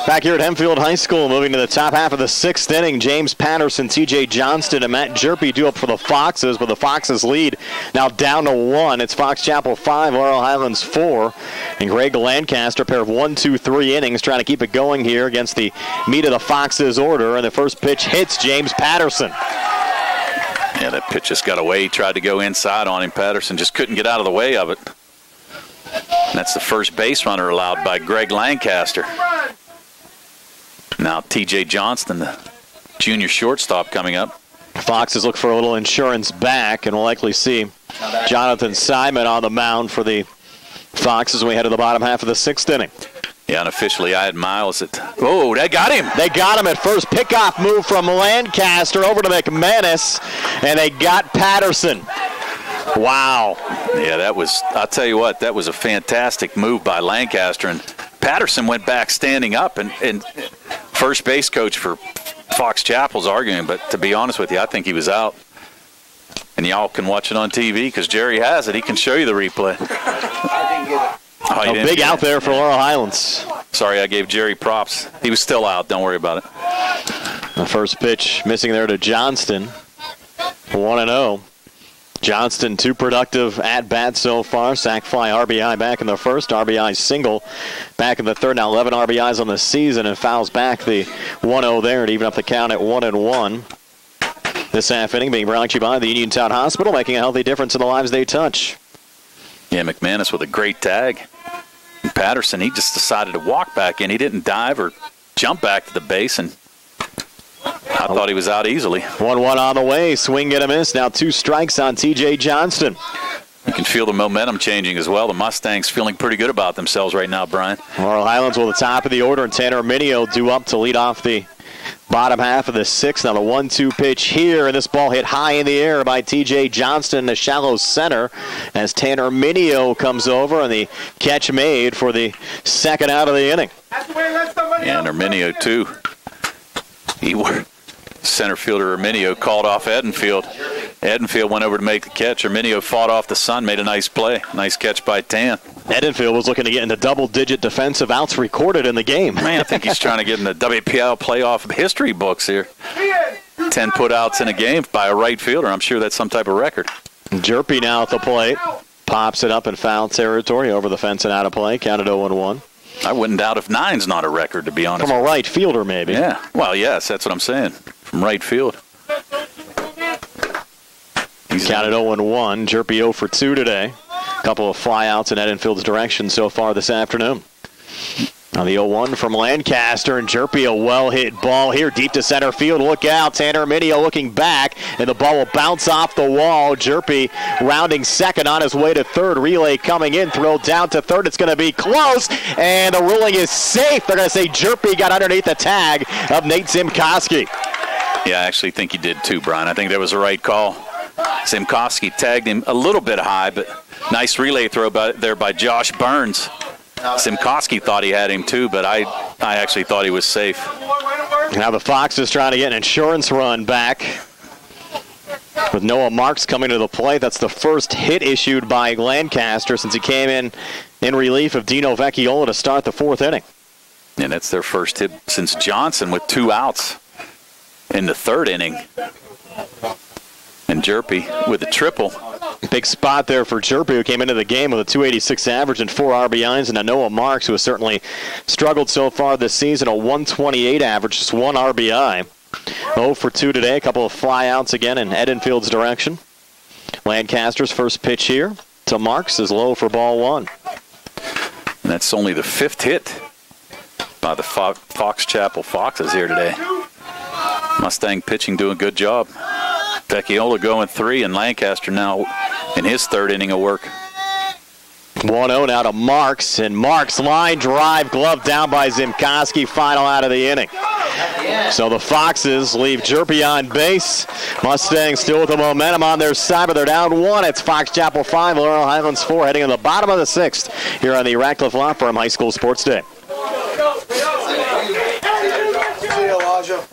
Back here at Hempfield High School, moving to the top half of the 6th inning, James Patterson, T.J. Johnston, and Matt Jerpy do up for the Foxes, but the Foxes lead now down to 1. It's Fox Chapel 5, Laurel Highlands 4, and Greg Lancaster, pair of 1, 2, 3 innings, trying to keep it going here against the meat of the Foxes order, and the first pitch hits James Patterson. Yeah, that pitch just got away. He tried to go inside on him. Patterson just couldn't get out of the way of it. And that's the first base runner allowed by Greg Lancaster. Now T.J. Johnston, the junior shortstop, coming up. Foxes look for a little insurance back, and we'll likely see Jonathan Simon on the mound for the Foxes when we head to the bottom half of the 6th inning. Yeah, unofficially, I had Miles at. Oh, they got him. They got him at first. Pickoff move from Lancaster over to McManus, and they got Patterson. Wow. Yeah, that was, I'll tell you what, that was a fantastic move by Lancaster. And Patterson went back standing up, and first base coach for Fox Chapel's arguing, but to be honest with you, I think he was out. And y'all can watch it on TV because Jerry has it. He can show you the replay. I didn't get it. A big out there for Laurel Highlands. Sorry, I gave Jerry props. He was still out. Don't worry about it. The first pitch missing there to Johnston. 1-0. Johnston, 2 productive at-bats so far. Sac fly, RBI back in the first. RBI single back in the third. Now 11 RBIs on the season, and fouls back the 1-0 there to even up the count at 1-1. This half inning being brought to you by the Uniontown Hospital, making a healthy difference in the lives they touch. Yeah, McManus with a great tag. And Patterson, he just decided to walk back in. He didn't dive or jump back to the base, and I thought he was out easily. 1-1 on the way. Swing and a miss. Now 2 strikes on T.J. Johnston. You can feel the momentum changing as well. The Mustangs feeling pretty good about themselves right now, Brian. Laurel Highlands will the top of the order, and Tanner Minio due up to lead off the bottom half of the 6th. Now the 1-2 pitch here, and this ball hit high in the air by T.J. Johnston in the shallow center as Tanner Minio comes over, and the catch made for the second out of the inning. Yeah, and Minio too. Center fielder Minio called off Edenfield. Edenfield went over to make the catch. Minio fought off the sun, made a nice play. Nice catch by Tan. Edenfield was looking to get into double-digit defensive outs recorded in the game. Man, I think he's trying to get in the WPIAL playoff history books here. 10 put-outs in a game by a right fielder. I'm sure that's some type of record. Jerpy now at the plate. Pops it up in foul territory over the fence and out of play. Counted 0-1. I wouldn't doubt if 9's not a record, to be honest. From a right fielder, maybe. Yeah. Well, yes, that's what I'm saying. From right field. He's counted 0-1. Jerpy 0 for 2 today. A couple of flyouts in Edenfield's direction so far this afternoon. On the 0-1 from Lancaster, and Jerpy, a well-hit ball here deep to center field. Look out, Tanner Minio looking back, and the ball will bounce off the wall. Jerpy rounding second on his way to third. Relay coming in, throw down to third. It's going to be close, and the ruling is safe. They're going to say Jerpy got underneath the tag of Nate Zimkowski. Yeah, I actually think he did too, Brian. I think that was the right call. Zimkowski tagged him a little bit high, but nice relay throw there by Josh Burns. Zimkowski thought he had him too, but I actually thought he was safe. Now the Foxes trying to get an insurance run back with Noah Marks coming to the plate. That's the first hit issued by Lancaster since he came in relief of Dino Vecchiola to start the 4th inning. And that's their first hit since Johnson with 2 outs in the 3rd inning. And Jerpy with a triple. Big spot there for Jerpy, who came into the game with a .286 average and 4 RBIs, and a Noah Marks, who has certainly struggled so far this season, a .128 average, just 1 RBI. 0 for 2 today, a couple of flyouts again in Edenfield's direction. Lancaster's first pitch here to Marks is low for ball 1. And that's only the 5th hit by the Fox Chapel Foxes here today. Mustang pitching doing a good job. Vecchiola going 3, and Lancaster now in his 3rd inning of work. 1-0 now to Marks, and Marks line drive, glove down by Zimkowski, final out of the inning. So the Foxes leave Jerpy on base. Mustangs still with the momentum on their side, but they're down 1. It's Fox Chapel 5, Laurel Highlands 4, heading in the bottom of the 6th here on the Ratcliffe Law Firm High School Sports Day. See you, Elijah.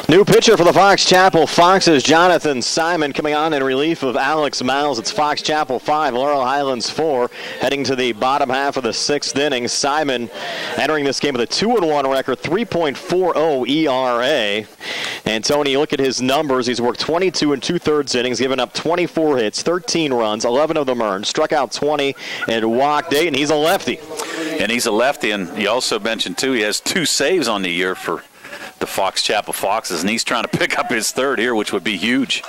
New pitcher for the Fox Chapel Foxes, Jonathan Simon, coming on in relief of Alex Miles. It's Fox Chapel 5, Laurel Highlands 4, heading to the bottom half of the 6th inning. Simon entering this game with a 2-1 record, 3.40 ERA. And Tony, look at his numbers. He's worked 22 and 2/3 innings, given up 24 hits, 13 runs, 11 of them earned, struck out 20, and walked 8, and he's a lefty. And he's a lefty, and you also mentioned, too, he has 2 saves on the year for the Fox Chapel Foxes, and he's trying to pick up his 3rd here, which would be huge.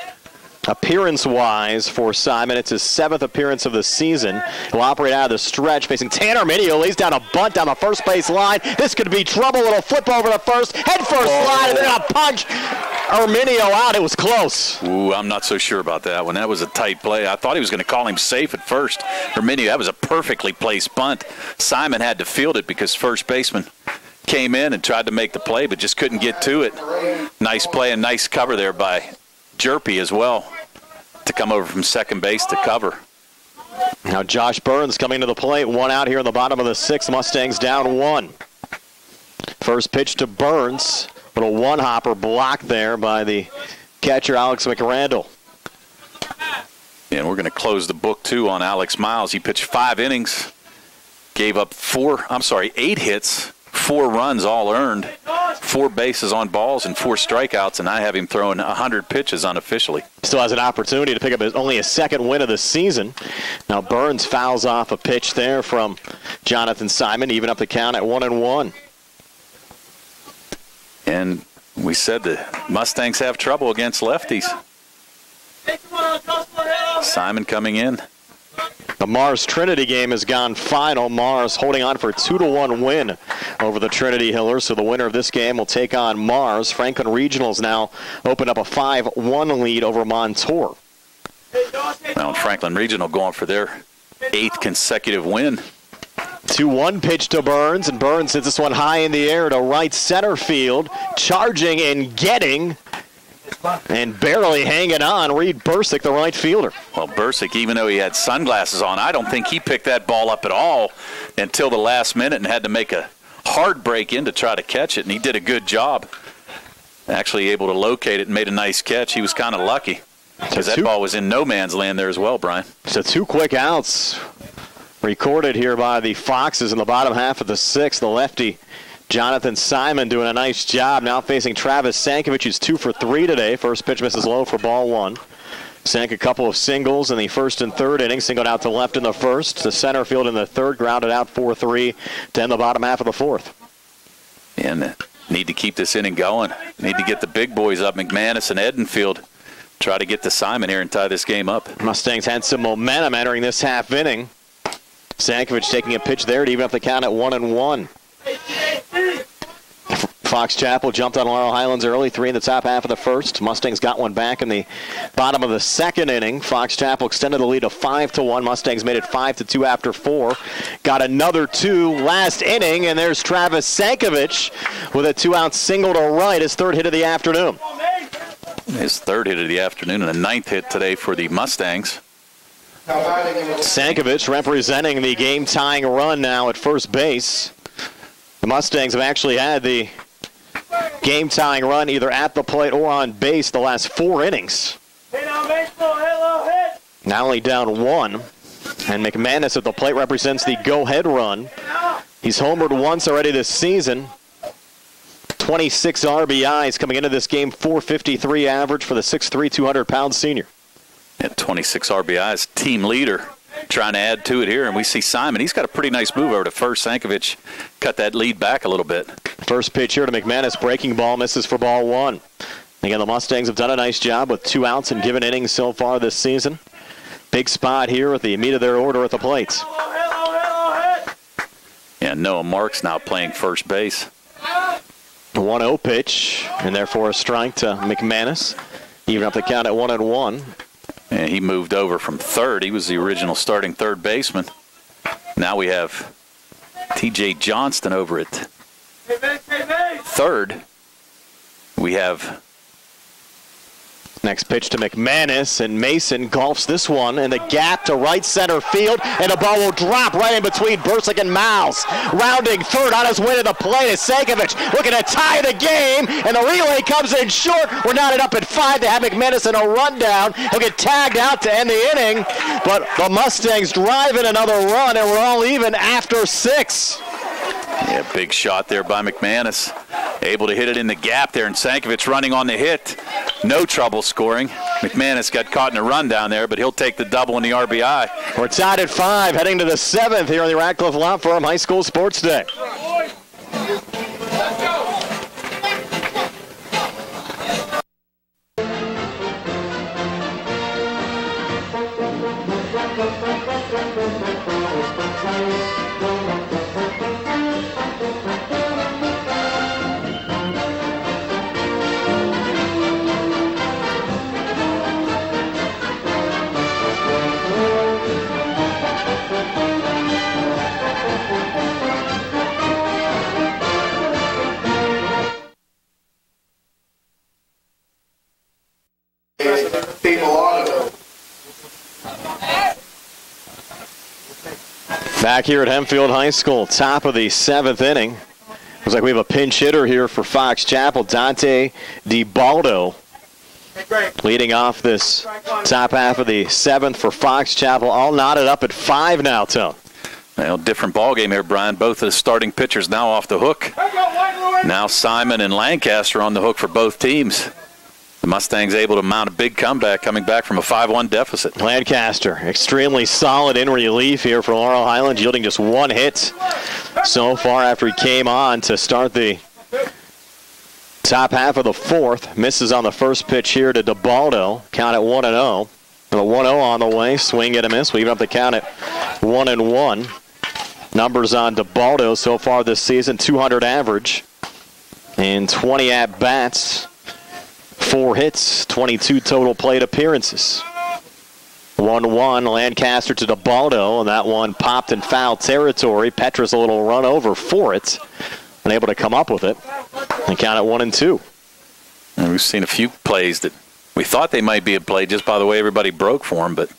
Appearance-wise for Simon, it's his 7th appearance of the season. He'll operate out of the stretch, facing Tanner Minio. Lays down a bunt down the first base line. This could be trouble. Little flip over the first. Head first slide, and then a punch. Minio out. It was close. Ooh, I'm not so sure about that one. That was a tight play. I thought he was going to call him safe at first. Minio, that was a perfectly placed bunt. Simon had to field it because first baseman came in and tried to make the play, but just couldn't get to it. Nice play and nice cover there by Jerpy as well to come over from second base to cover. Now Josh Burns coming to the plate. 1 out here in the bottom of the 6th. Mustangs down 1. First pitch to Burns. Little one-hopper blocked there by the catcher, Alex McRandall. And we're going to close the book, too, on Alex Miles. He pitched 5 innings, gave up 8 hits, 4 runs all earned, 4 bases on balls, and 4 strikeouts, and I have him throwing 100 pitches unofficially. Still has an opportunity to pick up only his 2nd win of the season. Now Burns fouls off a pitch there from Jonathan Simon, even up the count at 1-1. And we said the Mustangs have trouble against lefties. Simon coming in. The Mars Trinity game has gone final. Mars holding on for a 2-1 win over the Trinity Hillers. So the winner of this game will take on Mars. Franklin Regionals now open up a 5-1 lead over Montour. Well, Franklin Regional going for their 8th consecutive win. 2-1 pitch to Burns, and Burns hits this one high in the air to right center field. Charging and getting, and barely hanging on, Reed Bursick, the right fielder. Well, Bursick, even though he had sunglasses on, I don't think he picked that ball up at all until the last minute and had to make a hard break in to try to catch it, and he did a good job. Actually able to locate it and made a nice catch. He was kind of lucky because that ball was in no man's land there as well, Brian. So 2 quick outs recorded here by the Foxes in the bottom half of the 6th. The lefty, Jonathan Simon, doing a nice job. Now facing Travis Sankovic, who's 2 for 3 today. First pitch misses low for ball 1. Sank a couple of singles in the 1st and 3rd inning. Singled out to left in the 1st, to center field in the 3rd. Grounded out 4-3 to end the bottom half of the 4th. And need to keep this inning going. Need to get the big boys up, McManus and Edenfield. Try to get to Simon here and tie this game up. Mustangs had some momentum entering this half inning. Sankovic taking a pitch there to even up the count at 1-1. Fox Chapel jumped on Laurel Highlands early, 3 in the top half of the 1st. Mustangs got one back in the bottom of the 2nd inning. Fox Chapel extended the lead to 5-1. Mustangs made it 5-2 after 4. Got another 2 last inning, and there's Travis Sankovic with a 2-out single to right, his 3rd hit of the afternoon. His 3rd hit of the afternoon and a 9th hit today for the Mustangs. Sankovic representing the game-tying run now at first base. The Mustangs have actually had the game-tying run either at the plate or on base the last 4 innings. Now only down 1. And McManus at the plate represents the go-ahead run. He's homered once already this season. 26 RBIs coming into this game, 453 average for the 6'3", 200-pound senior. At 26 RBIs, team leader, trying to add to it here. And we see Simon. He's got a pretty nice move over to first. Sankovic cut that lead back a little bit. First pitch here to McManus. Breaking ball misses for ball 1. Again, the Mustangs have done a nice job with 2 outs and given innings so far this season. Big spot here at the meat of their order at the plates. And Noah Marks now playing first base. 1-0 pitch, and therefore a strike to McManus. Even up the count at 1-1. And he moved over from 3rd. He was the original starting 3rd baseman. Now we have T.J. Johnston over at 3rd. We have Next pitch to McManus, and Mason golfs this one in the gap to right center field, and the ball will drop right in between Bursick and Miles. Rounding third on his way to the plate is Sankovic, looking to tie the game, and the relay comes in short. We're knotted up at 5 to have McManus in a rundown. He'll get tagged out to end the inning, but the Mustangs drive in another run, and we're all even after 6. Yeah, big shot there by McManus. Able to hit it in the gap there, and Sankovic running on the hit. No trouble scoring. McManus got caught in a run down there, but he'll take the double in the RBI. We're tied at 5, heading to the 7th here on the Radcliffe Law Firm High School Sports Day. Back here at Hempfield High School, top of the 7th inning. Looks like we have a pinch hitter here for Fox Chapel, Dante DiBaldo, leading off this top half of the 7th for Fox Chapel. All knotted up at 5 now, Tone. Well, different ball game here, Brian. Both of the starting pitchers now off the hook. Now Simon and Lancaster on the hook for both teams. The Mustangs able to mount a big comeback, coming back from a 5-1 deficit. Lancaster, extremely solid in relief here for Laurel Highlands, yielding just 1 hit so far after he came on to start the top half of the 4th. Misses on the first pitch here to DiBaldo. Count at 1-0. The 1-0 on the way. Swing and a miss. We even up the count at 1-1. Numbers on DiBaldo so far this season: 200 average and 20 at-bats. 4 hits, 22 total plate appearances. 1-1, Lancaster to DiBaldo, and that one popped in foul territory. Petrus a little run over for it, unable to come up with it, and count at 1-2. And we've seen a few plays that we thought they might be a play just by the way everybody broke for him, but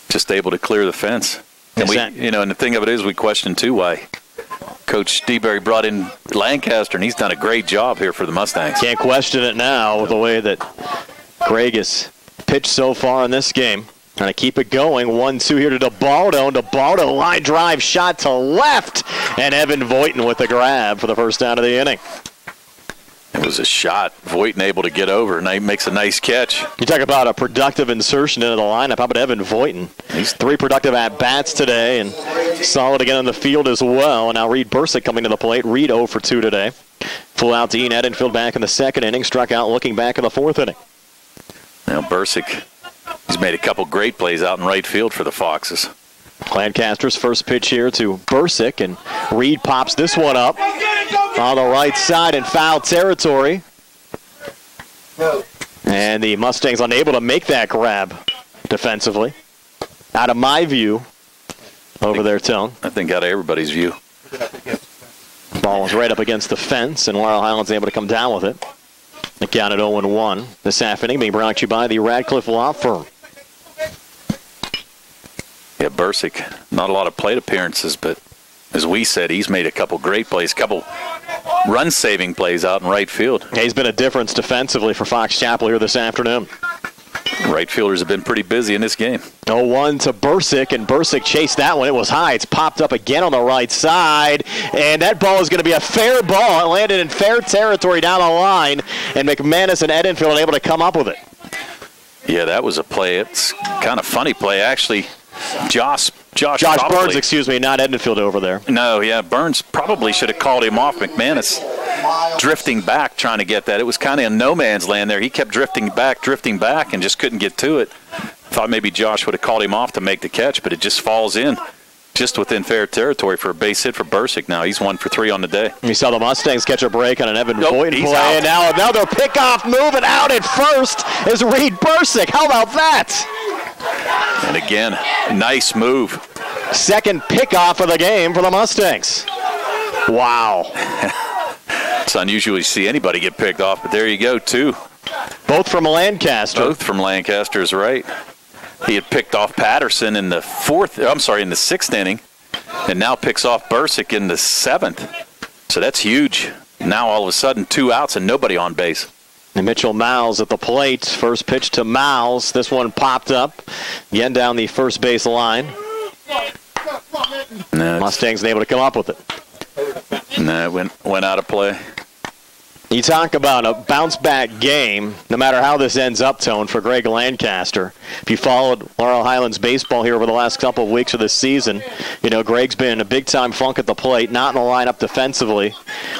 just able to clear the fence. And and the thing of it is, we question too why Coach DeBerry brought in Lancaster, and he's done a great job here for the Mustangs. Can't question it now with the way that Greg has pitched so far in this game. Trying to keep it going. 1-2 here to DiBaldo. DiBaldo line drive shot to left, and Evan Voighton with the grab for the first out of the inning. It was a shot. Voighton able to get over, and he makes a nice catch. You talk about a productive insertion into the lineup. How about Evan Voighton? He's 3 productive at-bats today, and solid again on the field as well. And now Reed Bursick coming to the plate. Reed 0 for 2 today. Full out to Ian Edenfield back in the 2nd inning. Struck out looking back in the 4th inning. Now Bursick, he's made a couple great plays out in right field for the Foxes. Lancaster's first pitch here to Bursick, and Reed pops this one up on the right side in foul territory. And the Mustangs unable to make that grab defensively. Out of my view, over there, Tone. I think out of everybody's view. Ball was right up against the fence, and Laurel Highlands able to come down with it. The count at 0-1 this afternoon, being brought to you by the Radcliffe Law Firm. Yeah, Bursick, not a lot of plate appearances, but as we said, he's made a couple great plays, couple run-saving plays out in right field. Yeah, he's been a difference defensively for Fox Chapel here this afternoon. Right fielders have been pretty busy in this game. 0-1 to Bursick, and Bursick chased that one. It was high. It's popped up again on the right side, and that ball is going to be a fair ball. It landed in fair territory down the line, and McManus and Edenfield unable to come up with it. Yeah, that was a play. It's kind of funny play, actually. Josh Burns, excuse me, not Edenfield over there. No, yeah, Burns probably should have called him off. McManus drifting back trying to get that. It was kind of in no man's land there. He kept drifting back, and just couldn't get to it. Thought maybe Josh would have called him off to make the catch, but it just falls in just within fair territory for a base hit for Bursick now. He's 1 for 3 on the day. You saw the Mustangs catch a break on an Evan Voighton play, out. and now another pickoff moving out at first is Reed Bursick. How about that? And again, nice move. Second pickoff of the game for the Mustangs. Wow. It's unusual to see anybody get picked off, but there you go, 2. Both from Lancaster. Both from Lancaster is right. He had picked off Patterson in the sixth inning, and now picks off Bursick in the seventh. So that's huge. Now all of a sudden 2 outs and nobody on base. And Mitchell Miles at the plate. First pitch to Miles. This one popped up. Again down the first base line. Mustangs able to come up with it. It went out of play. You talk about a bounce-back game, no matter how this ends up, Tone, for Greg Lancaster. If you followed Laurel Highlands baseball here over the last couple of weeks of this season, you know, Greg's been in a big-time funk at the plate, not in the lineup defensively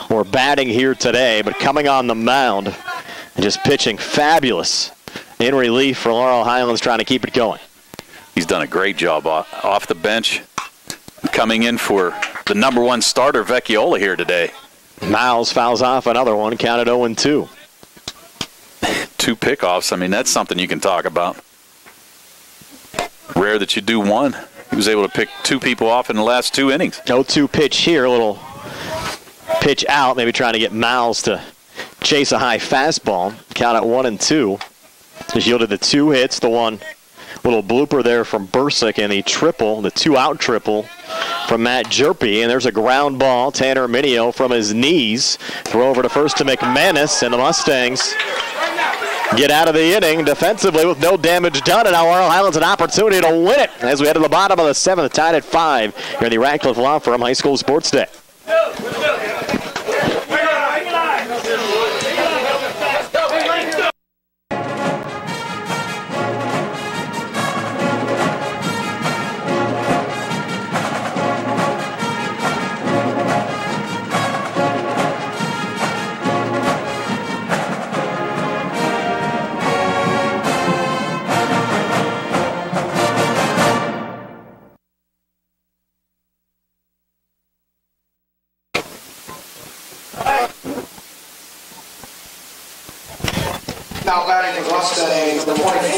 or batting here today, but coming on the mound and just pitching fabulous in relief for Laurel Highlands, trying to keep it going. He's done a great job off the bench, coming in for the number one starter, Vecchiola, here today. Miles fouls off another one, counted 0-2. 2 pickoffs. I mean, that's something you can talk about. Rare that you do one. He was able to pick 2 people off in the last 2 innings. 0-2 pitch here, a little pitch out, maybe trying to get Miles to chase a high fastball. Count at 1-2. Just yielded the 2 hits, the one little blooper there from Bursick, and the 2-out triple from Matt Jerpy. And there's a ground ball. Tanner Minio from his knees. Throw over to first to McManus, and the Mustangs get out of the inning defensively with no damage done. And now Laurel Highlands an opportunity to win it as we head to the bottom of the 7th, tied at 5 here in the Radcliffe Law Firm High School Sports Day.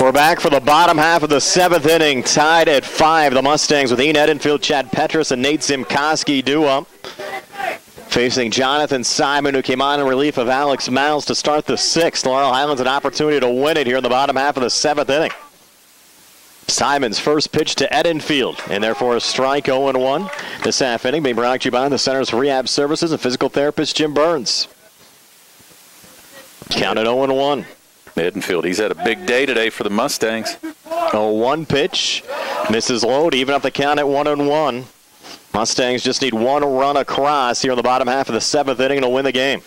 We're back for the bottom half of the 7th inning, tied at 5. The Mustangs with Ian Edenfield, Chad Petrus, and Nate Zimkoski do up. Facing Jonathan Simon, who came on in relief of Alex Miles to start the 6th. Laurel Highlands an opportunity to win it here in the bottom half of the 7th inning. Simon's first pitch to Edenfield, and therefore a strike, 0-1 this half inning, being brought to you by the Centers for Rehab Services and physical therapist Jim Burns. Counted 0-1. Edenfield, he's had a big day today for the Mustangs. 0-1 pitch, misses low to even up the count at 1-1. Mustangs just need one run across here in the bottom half of the 7th inning to win the game.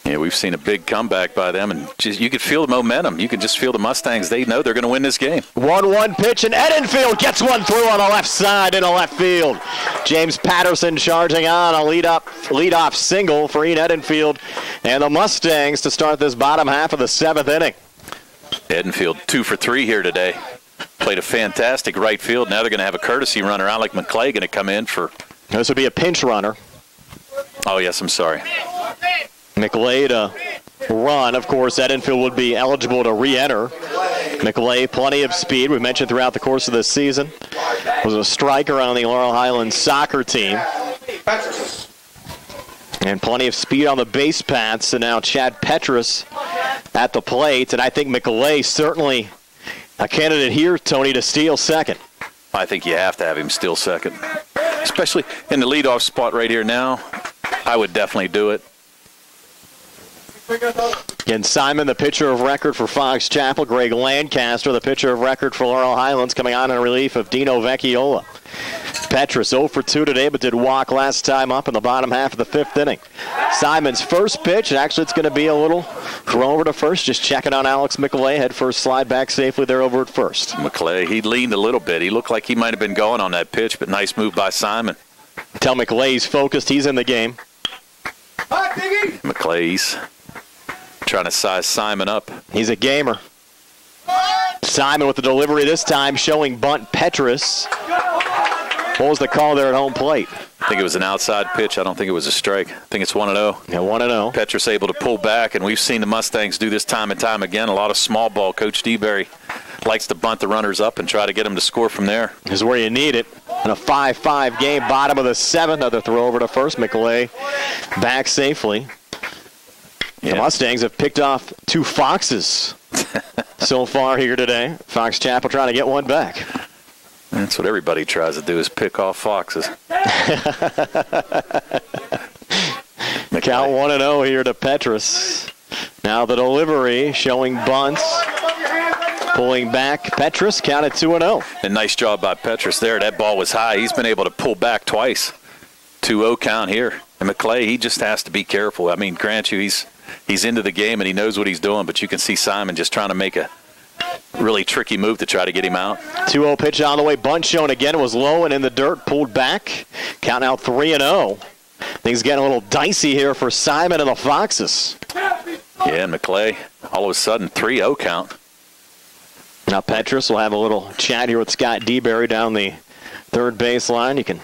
Yeah, we've seen a big comeback by them, and you could feel the momentum. You can just feel the Mustangs. They know they're going to win this game. 1-1 pitch, and Edenfield gets one through on the left side into left field. James Patterson charging on a lead-off single for Ian Edenfield and the Mustangs to start this bottom half of the 7th inning. Edenfield 2 for 3 here today. Played a fantastic right field. Now they're going to have a courtesy runner. Alec McClay going to come in for... This would be a pinch runner. Oh, yes, I'm sorry. McClay to run. Of course, Edenfield would be eligible to re-enter. McClay, plenty of speed. We mentioned throughout the course of this season. Was a striker on the Laurel Highlands soccer team. And plenty of speed on the base paths. And now Chad Petrus at the plate. And I think McClay certainly a candidate here, Tony, to steal second. I think you have to have him steal second. Especially in the leadoff spot right here now. I would definitely do it. Again, Simon, the pitcher of record for Fox Chapel. Greg Lancaster, the pitcher of record for Laurel Highlands, coming on in relief of Dino Vecchiola. Petrus 0 for 2 today, but did walk last time up in the bottom half of the 5th inning. Simon's first pitch, and actually it's going to be a little throw over to first, just checking on Alex McClay. Head first, slide back safely there over at first. McClay, he leaned a little bit. He looked like he might have been going on that pitch, but nice move by Simon. Tell McClay he's focused. He's in the game. McClay's trying to size Simon up. He's a gamer. Simon with the delivery this time, showing bunt Petrus. What was the call there at home plate? I think it was an outside pitch. I don't think it was a strike. I think it's 1-0. Yeah, 1-0. Petrus able to pull back, and we've seen the Mustangs do this time and time again. A lot of small ball. Coach DeBerry likes to bunt the runners up and try to get them to score from there. This is where you need it. In a 5-5 game, bottom of the 7th. Another throw over to first. McClay back safely. The Mustangs have picked off 2 foxes so far here today. Fox Chapel trying to get one back. That's what everybody tries to do, is pick off foxes. Count 1-0 here to Petrus. Now the delivery showing bunts. Pulling back, Petrus counted 2-0. And nice job by Petrus there. That ball was high. He's been able to pull back twice. 2-0 count here. And McClay, he just has to be careful. I mean, grant you, he's into the game and he knows what he's doing, but you can see Simon just trying to make a really tricky move to try to get him out. 2-0 pitch on the way. Bunt shown again. It was low and in the dirt. Pulled back. Count now 3-0. Things getting a little dicey here for Simon and the Foxes. Yeah, and McClay, all of a sudden, 3-0 count. Now Petrus will have a little chat here with Scott DeBerry down the third baseline. You can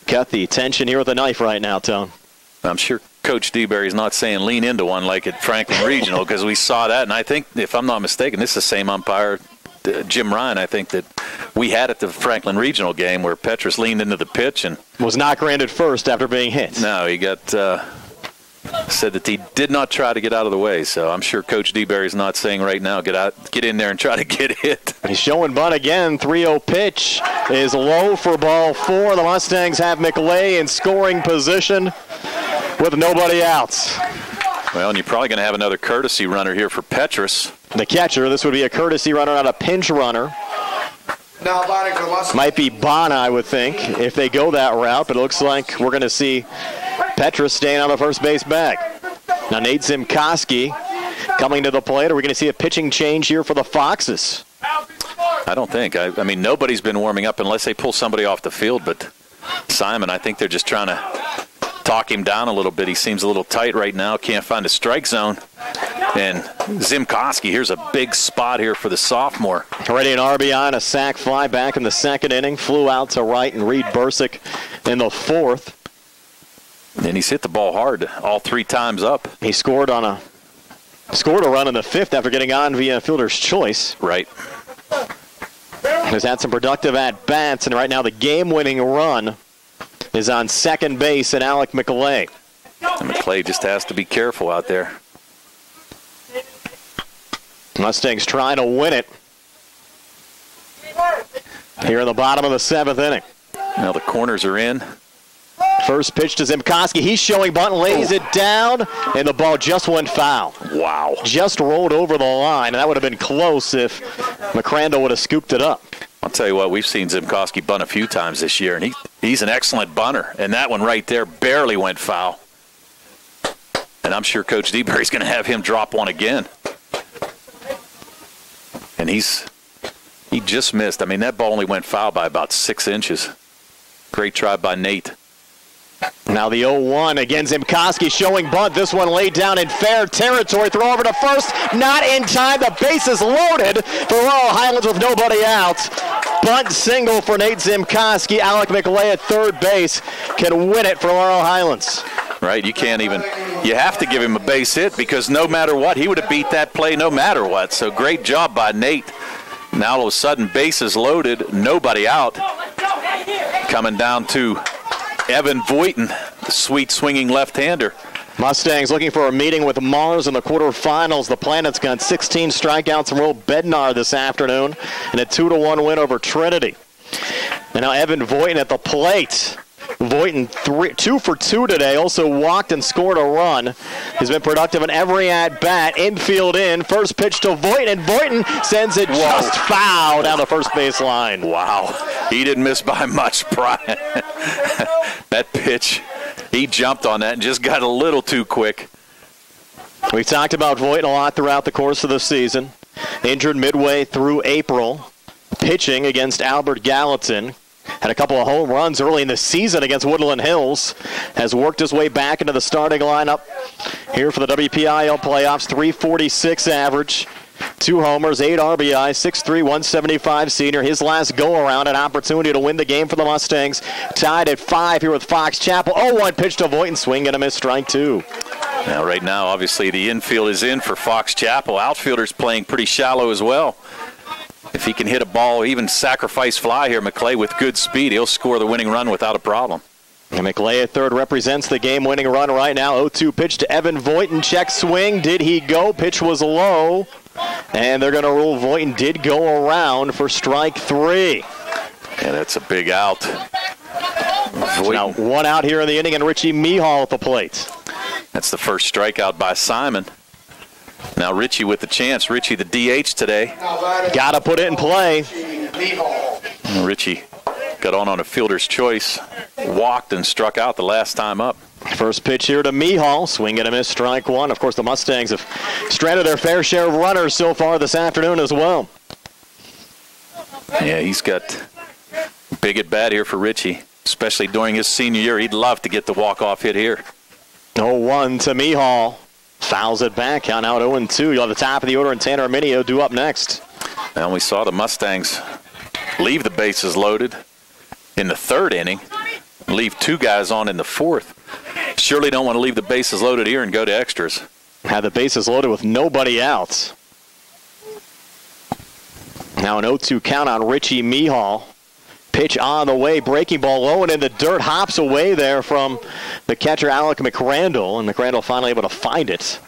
cut the tension here with a knife right now, Tone. I'm sure Coach DeBerry's not saying lean into one like at Franklin Regional, because we saw that. And I think, if I'm not mistaken, this is the same umpire, Jim Ryan, I think, that we had at the Franklin Regional game where Petrus leaned into the pitch and was not granted first after being hit. No, he got said that he did not try to get out of the way. So I'm sure Coach DeBerry's not saying right now, get in there and try to get hit. He's showing bunt again. 3-0 pitch is low for ball 4. The Mustangs have McLay in scoring position with nobody out. Well, and you're probably going to have another courtesy runner here for Petrus. The catcher, this would be a courtesy runner, not a pinch runner. Now batting for the Mustangs. Might be Bonner, I would think, if they go that route, but it looks like we're going to see Petrus staying on the first base bag. Now Nate Zimkoski coming to the plate. Are we going to see a pitching change here for the Foxes? I don't think. I mean, nobody's been warming up unless they pull somebody off the field, but Simon, I think they're just trying to talk him down a little bit. He seems a little tight right now. Can't find a strike zone. And Zimkoski, here's a big spot here for the sophomore. Already an RBI and a sac fly back in the second inning. Flew out to right and Reed Bursick in the fourth. And he's hit the ball hard all 3 times up. He scored a run in the fifth after getting on via fielder's choice. Right. Has had some productive at-bats, and right now the game-winning run is on second base in Alec McClay. And McClay just has to be careful out there. Mustangs trying to win it here in the bottom of the 7th inning. Now the corners are in. First pitch to Zimkoski. He's showing bunt, lays it down, and the ball just went foul. Wow. Just rolled over the line, and that would have been close if McCrandall would have scooped it up. I'll tell you what, we've seen Zimkoski bunt a few times this year, and he's an excellent bunter. And that one right there barely went foul. And I'm sure Coach DeBerry's going to have him drop one again. And he just missed. I mean, that ball only went foul by about 6 inches. Great try by Nate. Now the 0-1 again. Zimkoski showing bunt. This one laid down in fair territory. Throw over to first. Not in time. The base is loaded for Laurel Highlands with nobody out. Bunt single for Nate Zimkoski. Alec McLay at third base can win it for Laurel Highlands. Right, you have to give him a base hit because no matter what, he would have beat that play no matter what. So great job by Nate. Now all of a sudden, bases loaded, nobody out. Coming down to Evan Voighton, the sweet swinging left-hander. Mustangs looking for a meeting with Mars in the quarterfinals. The Planet's got 16 strikeouts from Will Bednar this afternoon and a 2-1 win over Trinity. And now Evan Voighton at the plate. Voighton 2 for 2 today, also walked and scored a run. He's been productive in every at-bat. Infield in, first pitch to Voighton, and Voighton sends it just foul down the first base line. Wow, he didn't miss by much, Brian. That pitch, he jumped on that and just got a little too quick. We talked about Voighton a lot throughout the course of the season. Injured midway through April, pitching against Albert Gallatin. Had a couple of home runs early in the season against Woodland Hills. Has worked his way back into the starting lineup here for the WPIAL playoffs. 346 average, 2 homers, 8 RBI, 6'3", 175 senior. His last go-around, an opportunity to win the game for the Mustangs. Tied at 5 here with Fox Chapel. 0-1 pitch to Voighton, swing and a miss, strike 2. Now right now, obviously, the infield is in for Fox Chapel. Outfielder's playing pretty shallow as well. If he can hit a ball, even sacrifice fly here, McClay with good speed, he'll score the winning run without a problem. And McLay at third represents the game-winning run right now. 0-2 pitch to Evan Voighton. Check swing. Did he go? Pitch was low. And they're going to rule Voighton did go around for strike 3. Yeah, that's a big out. Now one out here in the inning, and Richie Mehall at the plate. That's the first strikeout by Simon. Now Richie with the chance. Richie the DH today. Got to put it in play. Richie got on a fielder's choice, walked and struck out the last time up. First pitch here to Mehall. Swing and a miss, strike 1. Of course, the Mustangs have stranded their fair share of runners so far this afternoon as well. Yeah, he's got big at bat here for Richie, especially during his senior year. He'd love to get the walk-off hit here. 0-1 to Mehall. Fouls it back. Count out 0-2. You'll have the top of the order and Tanner Arminio due up next. And we saw the Mustangs leave the bases loaded in the 3rd inning, leave 2 guys on in the 4th. Surely don't want to leave the bases loaded here and go to extras. Had the bases loaded with nobody out. Now an 0-2 count on Richie Mehall. Pitch on the way, breaking ball low and in the dirt, hops away there from the catcher Alec McRandall, and McRandall finally able to find it.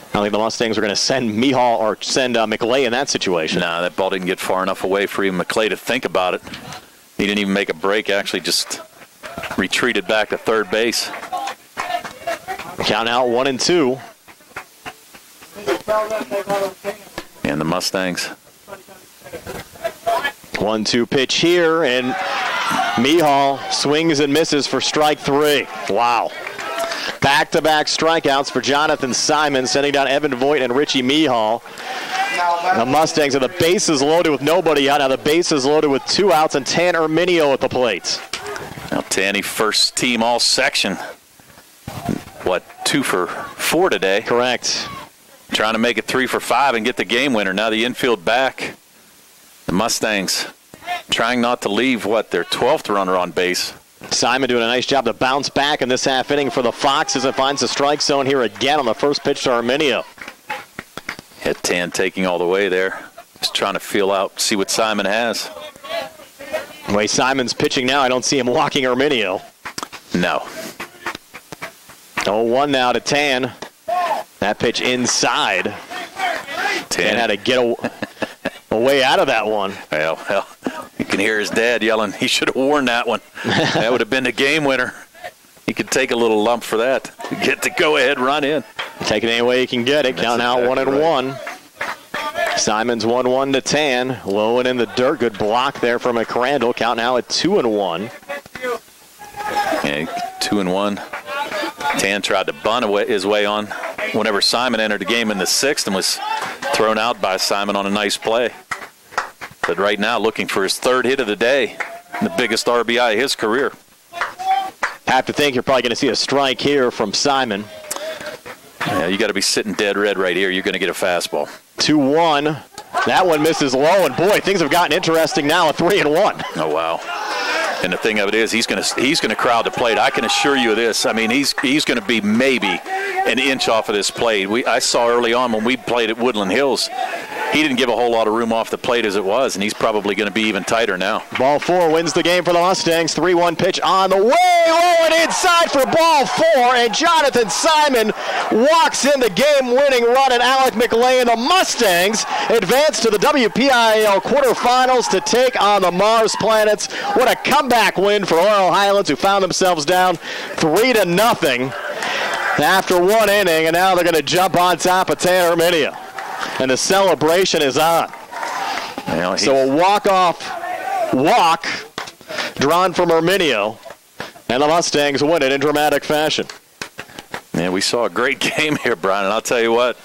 I don't think the Mustangs are going to send Mehall or send McLay in that situation. Nah, that ball didn't get far enough away for even McLay to think about it. He didn't even make a break, actually just retreated back to third base. Count out 1-2. And the Mustangs. 1-2 pitch here, and Mehall swings and misses for strike 3. Wow. Back-to-back strikeouts for Jonathan Simon, sending down Evan Voight and Richie Mehall. The Mustangs have the bases loaded with nobody out. Now the bases loaded with 2 outs, and Tanner Arminio at the plate. Now Tanny, first team all section. 2 for 4 today? Correct. Trying to make it 3 for 5 and get the game winner. Now the infield back. The Mustangs trying not to leave, their 12th runner on base. Simon doing a nice job to bounce back in this half inning for the Foxes and finds the strike zone here again on the first pitch to Arminio. Hit Tan taking all the way there. Just trying to feel out, see what Simon has. The way Simon's pitching now, I don't see him walking Arminio. No. 0-1 now to Tan. That pitch inside. Tan had to get a way out of that one. Well, you can hear his dad yelling, he should have worn that one. That would have been the game winner. He could take a little lump for that. Get the go-ahead run in. Take it any way you can get it. Count out 1-1. Simon's 1-1 to Tan. Low and in the dirt. Good block there from McRandall. Count now at 2-1. Okay, 2-1. Tan tried to bunt his way on whenever Simon entered the game in the 6th and was thrown out by Simon on a nice play. But right now looking for his 3rd hit of the day, the biggest RBI of his career. Have to think you're probably going to see a strike here from Simon. Yeah, you got to be sitting dead red right here. You're going to get a fastball. 2-1. That one misses low, and boy, things have gotten interesting now. A 3-1. Oh wow! And the thing of it is, he's going to crowd the plate. I can assure you of this. I mean, he's going to be maybe an inch off of this plate. I saw early on when we played at Woodland Hills, he didn't give a whole lot of room off the plate as it was, and he's probably going to be even tighter now. Ball 4 wins the game for the Mustangs. 3-1 pitch on the way, low and inside for ball 4, and Jonathan Simon walks in the game-winning run, and Alec McLay and the Mustangs advance to the WPIAL quarterfinals to take on the Mars Planets. What a comeback win for Laurel Highlands, who found themselves down 3-0 after 1 inning, and now they're going to jump on top of Tanner Arminio. And the celebration is on. So a walk-off walk drawn from Arminio, and the Mustangs win it in dramatic fashion. Yeah, we saw a great game here, Brian, and I'll tell you what,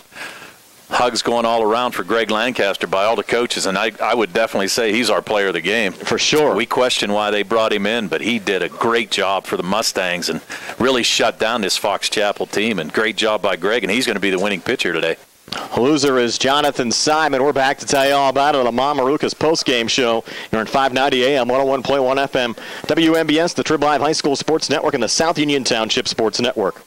hugs going all around for Greg Lancaster by all the coaches, and I would definitely say he's our player of the game. For sure. We question why they brought him in, but he did a great job for the Mustangs and really shut down this Fox Chapel team, and great job by Greg, and he's going to be the winning pitcher today. Loser is Jonathan Simon. We're back to tell you all about it on the Mom Maruka's postgame show. You're on 590 AM, 101.1 FM, WMBS, the Trib Live High School Sports Network, and the South Union Township Sports Network.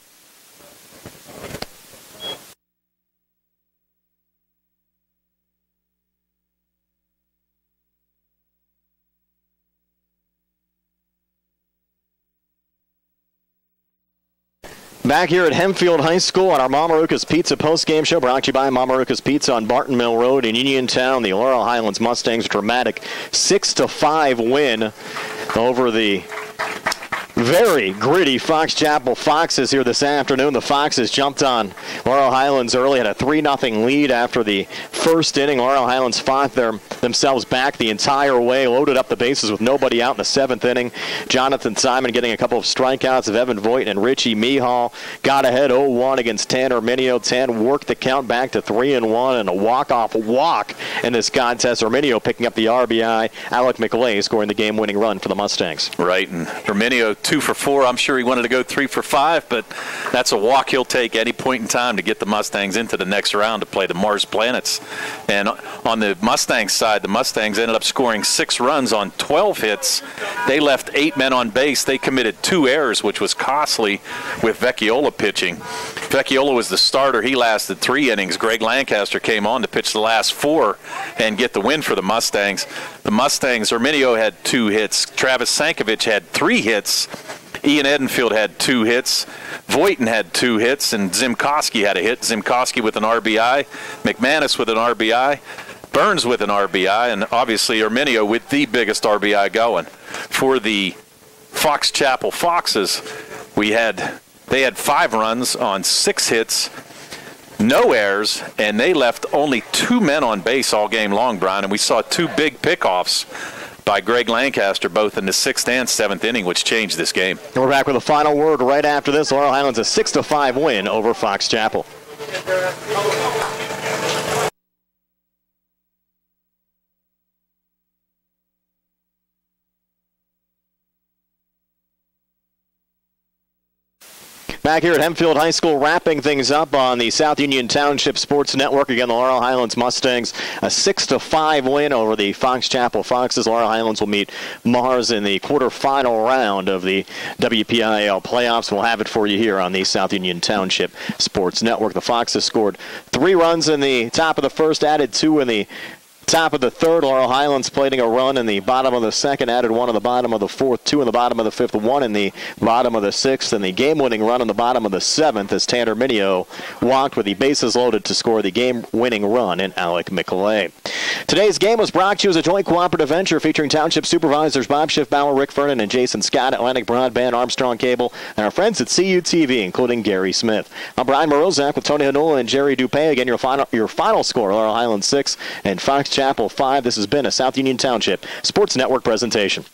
Back here at Hempfield High School on our Mamarukas Pizza post-game show, brought to you by Mamarukas Pizza on Barton Mill Road in Uniontown. The Laurel Highlands Mustangs, dramatic 6-5 win over the very gritty Fox Chapel Foxes here this afternoon. The Foxes jumped on Laurel Highlands early, had a 3-0 lead after the first inning. Laurel Highlands fought themselves back the entire way, loaded up the bases with nobody out in the seventh inning. Jonathan Simon getting a couple of strikeouts of Evan Voigt and Richie Mihal. Got ahead 0-1 against Tanner Mineo. Tan worked the count back to 3-1 and a walk-off walk in this contest. Mineo picking up the RBI. Alec McLay scoring the game-winning run for the Mustangs. Right, and Mineo 2 for 4. I'm sure he wanted to go 3 for 5, but that's a walk he'll take any point in time to get the Mustangs into the next round to play the Mars Planets. And on the Mustangs side, the Mustangs ended up scoring 6 runs on 12 hits. They left 8 men on base. They committed 2 errors, which was costly with Vecchiola pitching. Vecchiola was the starter. He lasted 3 innings. Greg Lancaster came on to pitch the last 4 and get the win for the Mustangs. The Mustangs, Mineo had 2 hits. Travis Sankovic had 3 hits. Ian Edenfield had 2 hits. Voighton had 2 hits, and Zimkowski had a hit. Zimkowski with an RBI. McManus with an RBI. Burns with an RBI, and obviously Mineo with the biggest RBI going. For the Fox Chapel Foxes, they had 5 runs on 6 hits, no errors, and they left only 2 men on base all game long, Brian, and we saw 2 big pickoffs by Greg Lancaster, both in the 6th and 7th inning, which changed this game. And we're back with a final word right after this. Laurel Highlands a 6-5 win over Fox Chapel. Back here at Hempfield High School, wrapping things up on the South Union Township Sports Network. Again, the Laurel Highlands Mustangs, a 6-5 win over the Fox Chapel Foxes. Laurel Highlands will meet Mars in the quarterfinal round of the WPIAL playoffs. We'll have it for you here on the South Union Township Sports Network. The Foxes scored 3 runs in the top of the first, added 2 in the top of the third. Laurel Highlands plating a run in the bottom of the second, added 1 in the bottom of the fourth, 2 in the bottom of the fifth, 1 in the bottom of the sixth, and the game-winning run in the bottom of the seventh as Tanner Mineo walked with the bases loaded to score the game-winning run in Alec McLay. Today's game was brought to you as a joint cooperative venture featuring Township Supervisors Bob Schiffbauer, Rick Vernon, and Jason Scott, Atlantic Broadband, Armstrong Cable, and our friends at CUTV, including Gary Smith. I'm Brian Morozak with Tony Hanula and Jerry Dupay. Again, your final score, Laurel Highlands 6 and Fox Chapel 5. This has been a South Union Township Sports Network presentation.